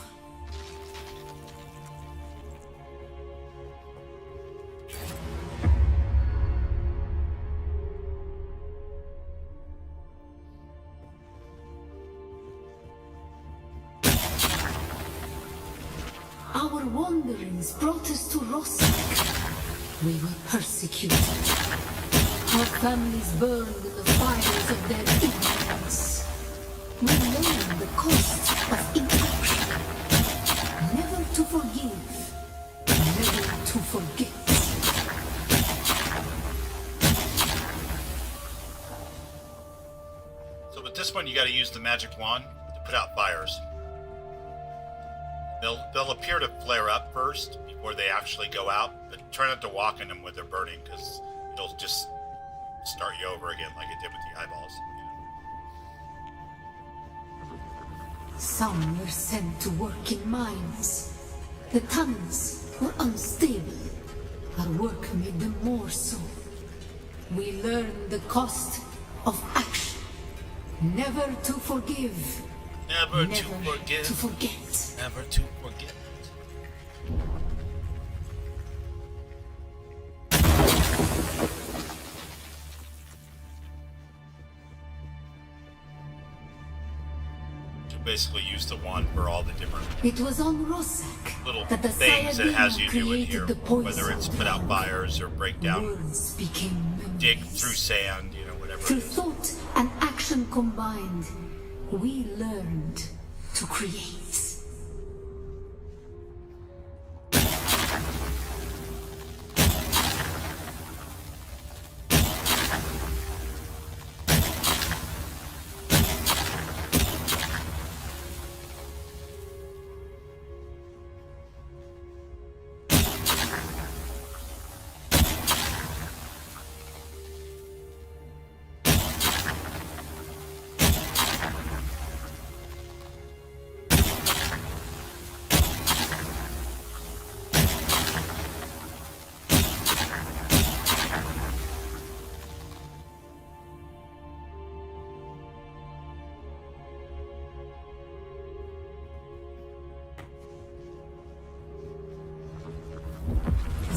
Our wanderings brought us to Rossak. We were persecuted. Our families burned in the fires of their ignorance. We learned the cost of inaction. Never to forgive, never to forget. So with this one, you got to use the magic wand to put out fires. They'll appear to flare up first before they actually go out, but try not to walk in them when they're burning, because it'll just start you over again like it did with the eyeballs. Some were sent to work in mines. The tunnels were unstable. Our work made them more so. We learned the cost of action. Never to forgive. Never to forgive. To forget. Never to forget. To basically use the wand for all the different It was on Rossak little that the things it has you do in created here, the poison whether it's put out fires or break down, Words became memories. dig through sand, whatever Through it is. thought and action combined, we learned to create.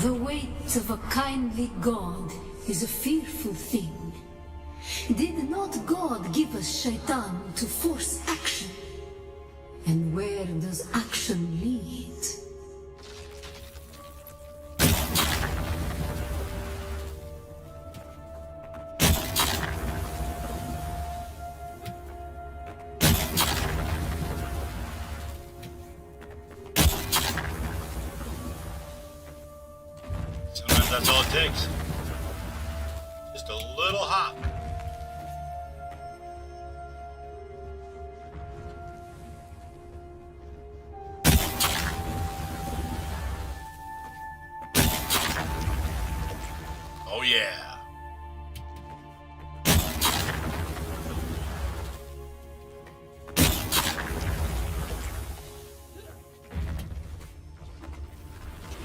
The weight of a kindly God is a fearful thing. Did not God give us Shaitan to force action? And where does action lead? Sometimes that's all it takes. Just a little hop. Oh yeah.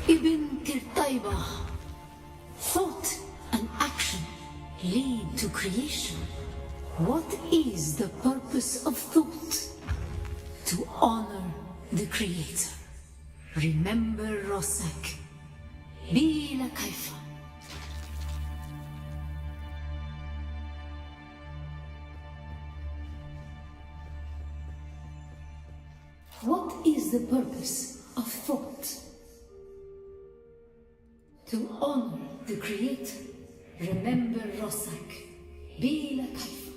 Ibn Kirtaiba. Thought and action lead to creation. What is the purpose of thought? To honor the Creator. Remember Rossak. Bila Kaifa. What is the purpose of thought? To honor the Creator. Remember Rossak. Bila Kaifa.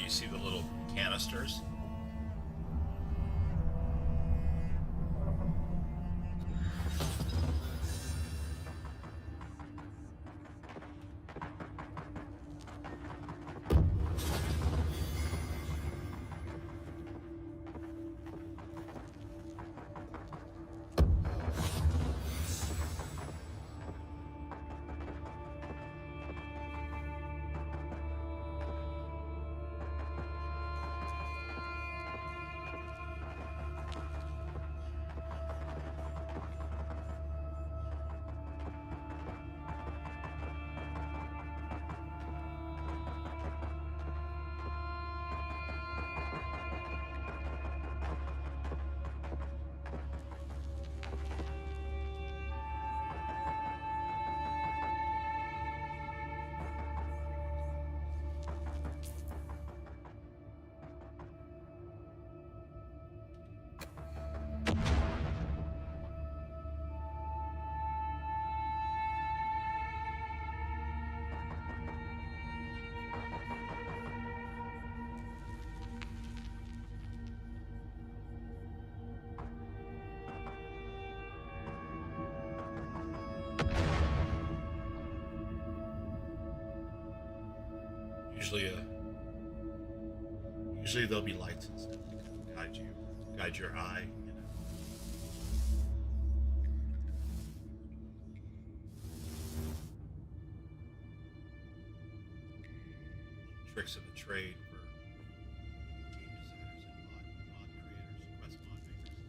you see the little canisters. Usually there'll be lights and stuff to kind of guide your eye. You know. Tricks of the trade for game designers and mod creators, quest mod makers.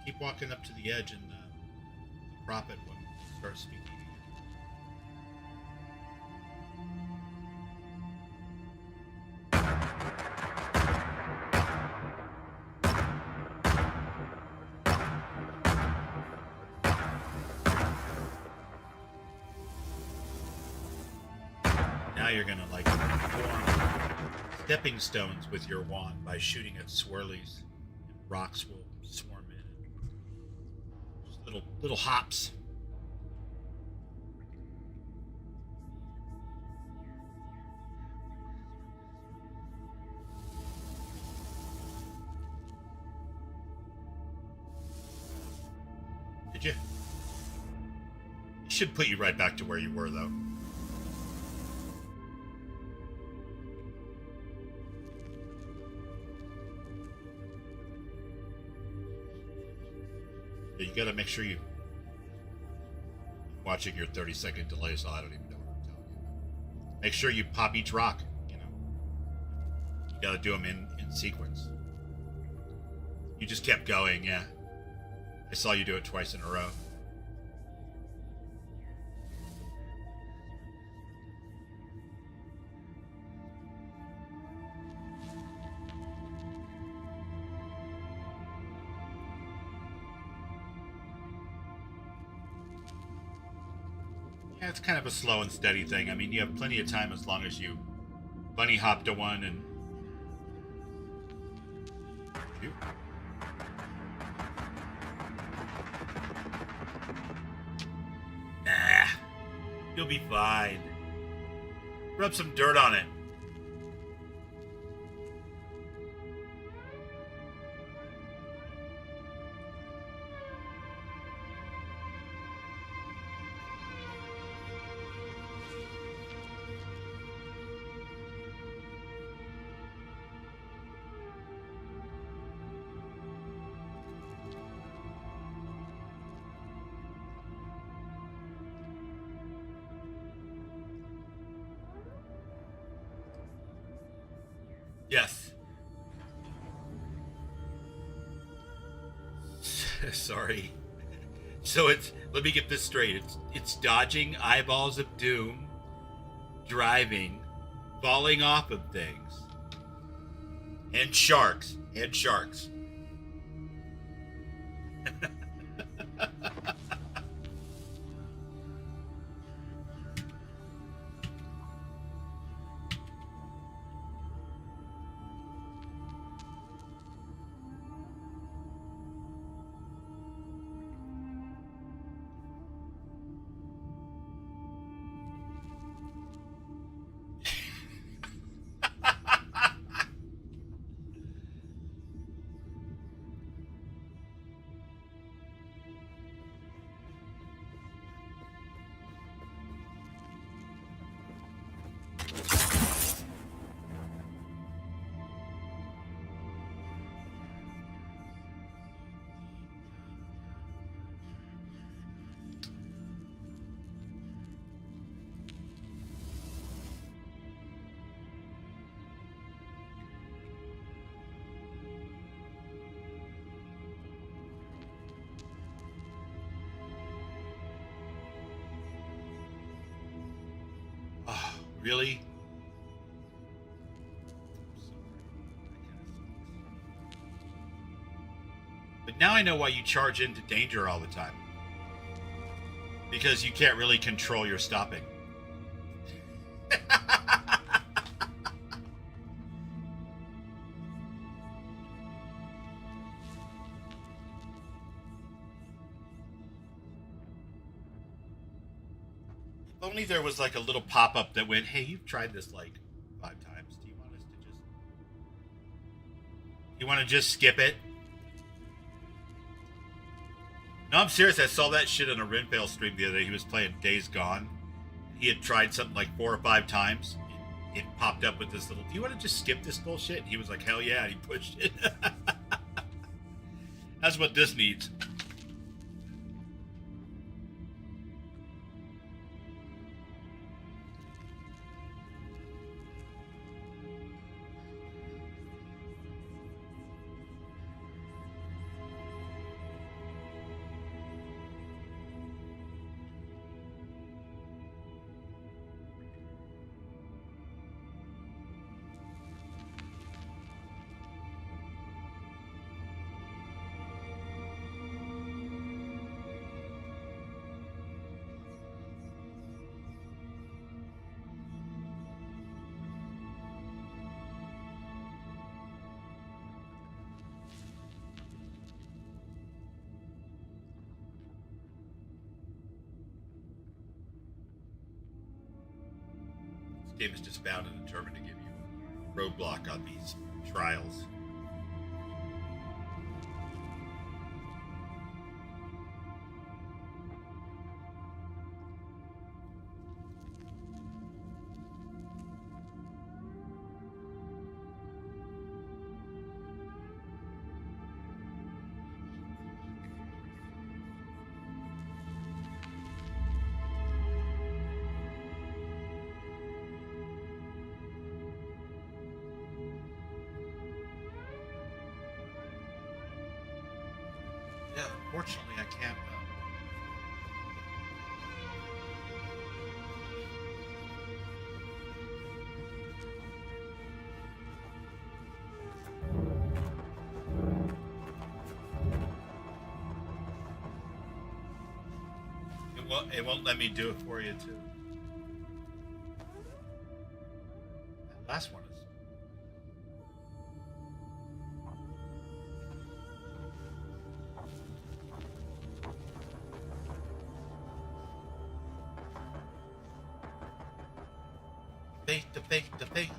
Keep walking up to the edge and prop it when you start speaking again. Now you're gonna like form stepping stones with your wand by shooting at swirlies, and rocks will swarm in. Little hops. Did you? It should put you right back to where you were, though. You gotta make sure you watching your 30-second delay, so I don't even know what I'm telling you. Make sure you pop each rock, you know. You gotta do them in sequence. You just kept going, yeah. I saw you do it twice in a row. Yeah, it's kind of a slow and steady thing. I mean, you have plenty of time as long as you bunny hop to one and... Shoot. Nah, you'll be fine. Rub some dirt on it. Yes. Sorry. So it's, let me get this straight. It's dodging eyeballs of doom, driving, falling off of things, and sharks. Really? But now I know why you charge into danger all the time. Because you can't really control your stopping. If only there was like a little pop-up that went, hey, you've tried this like 5 times. Do you want us to just... You want to just skip it? No, I'm serious. I saw that shit on a Renvale stream the other day. He was playing Days Gone. He had tried something like 4 or 5 times. It popped up with this little, do you want to just skip this bullshit? And he was like, hell yeah, and he pushed it. That's what this needs. This game is just bound and determined to give you a roadblock on these trials. Yeah, unfortunately I can't. It won't let me do it for you too. That last one is. Faith to faith to faith.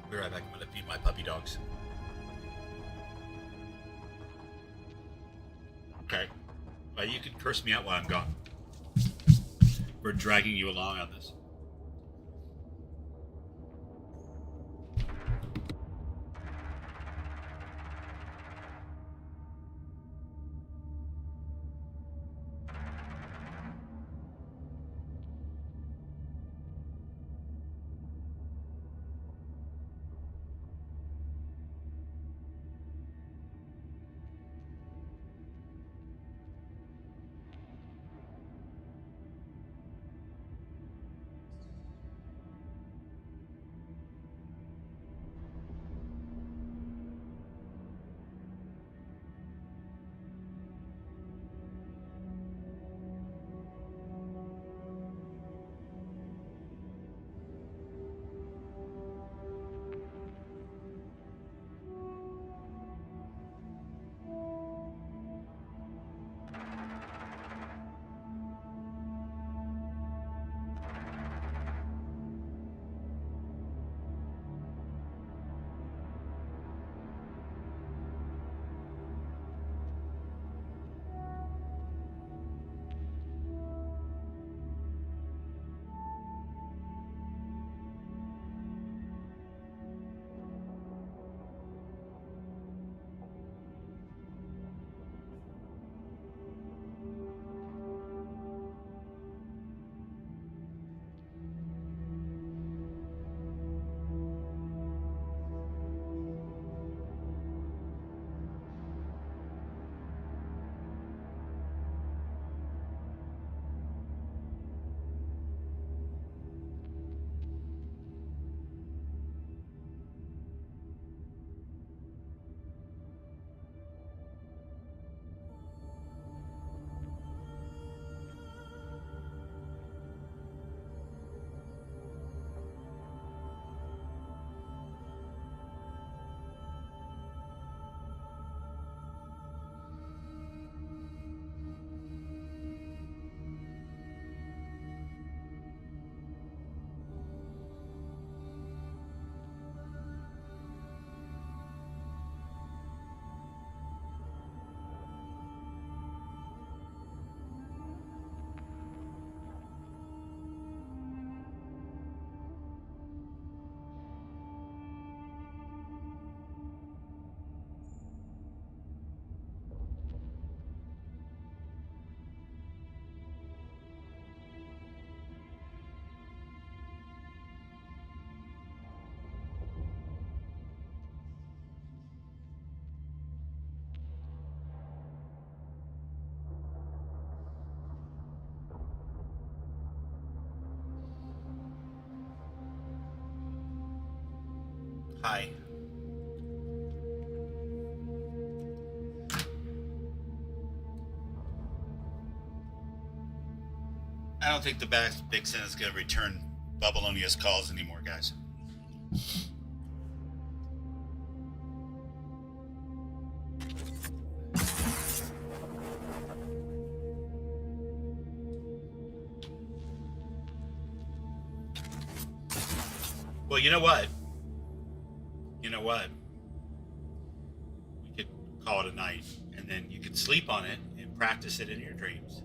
I'll be right back. I'm gonna feed my puppy dogs. Okay. You can curse me out while I'm gone. We're dragging you along on this. Hi. I don't think the Big Sin is going to return Bubbleonia's calls anymore, guys. Well, you know what? We could call it a night, and then you could sleep on it and practice it in your dreams.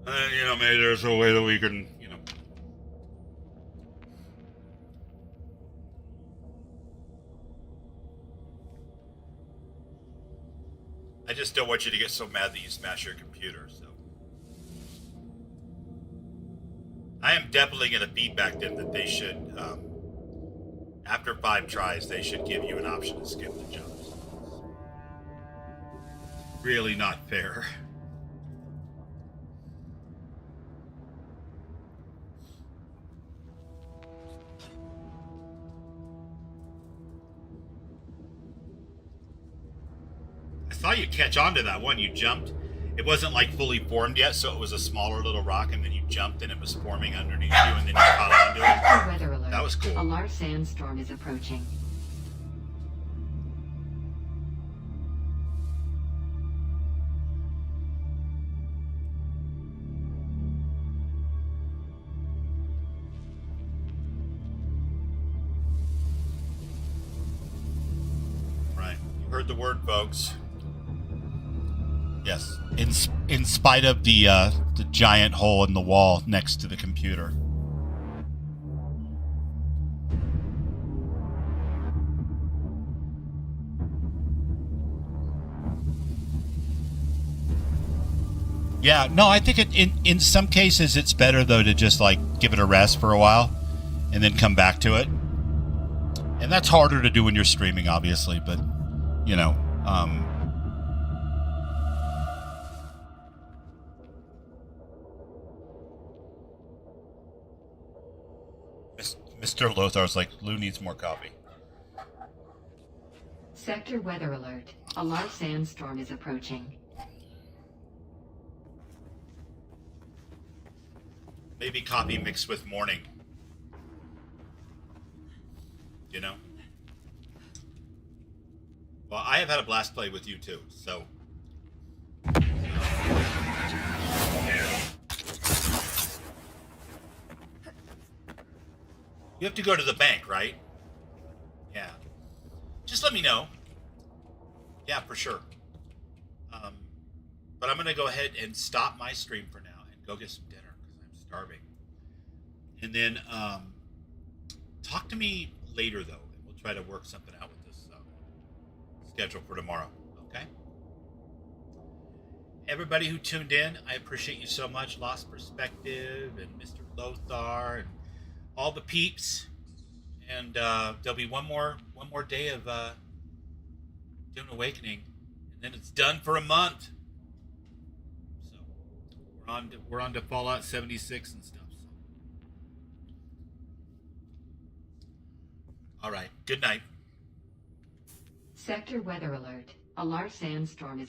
Maybe there's a way that we can, I just don't want you to get so mad that you smash your computer, so. I am definitely going to feedback them that they should, after 5 tries, they should give you an option to skip the jumps. Really not fair. I saw you catch on to that one. You jumped. It wasn't like fully formed yet, so it was a smaller little rock, and then you jumped and it was forming underneath you, and then you caught onto it. Weather alert. That was cool. A large sandstorm is approaching. Right. You heard the word, folks. Yes. In spite of the giant hole in the wall next to the computer. Yeah, no, I think in some cases it's better though to just like give it a rest for a while and then come back to it. And that's harder to do when you're streaming, obviously, but Mr. Lothar's like, Lou needs more coffee. Sector weather alert. A large sandstorm is approaching. Maybe coffee mixed with morning. Well, I have had a blast play with you too, so. You have to go to the bank, right? Yeah. Just let me know. Yeah, for sure. But I'm going to go ahead and stop my stream for now and go get some dinner because I'm starving. And then talk to me later, though, and we'll try to work something out with this schedule for tomorrow, okay? Everybody who tuned in, I appreciate you so much. Lost Perspective and Mr. Lothar and all the peeps, and there'll be one more day of Dune Awakening, and then it's done for a month. So we're on to Fallout 76 and stuff. So. All right. Good night. Sector weather alert. A large sandstorm is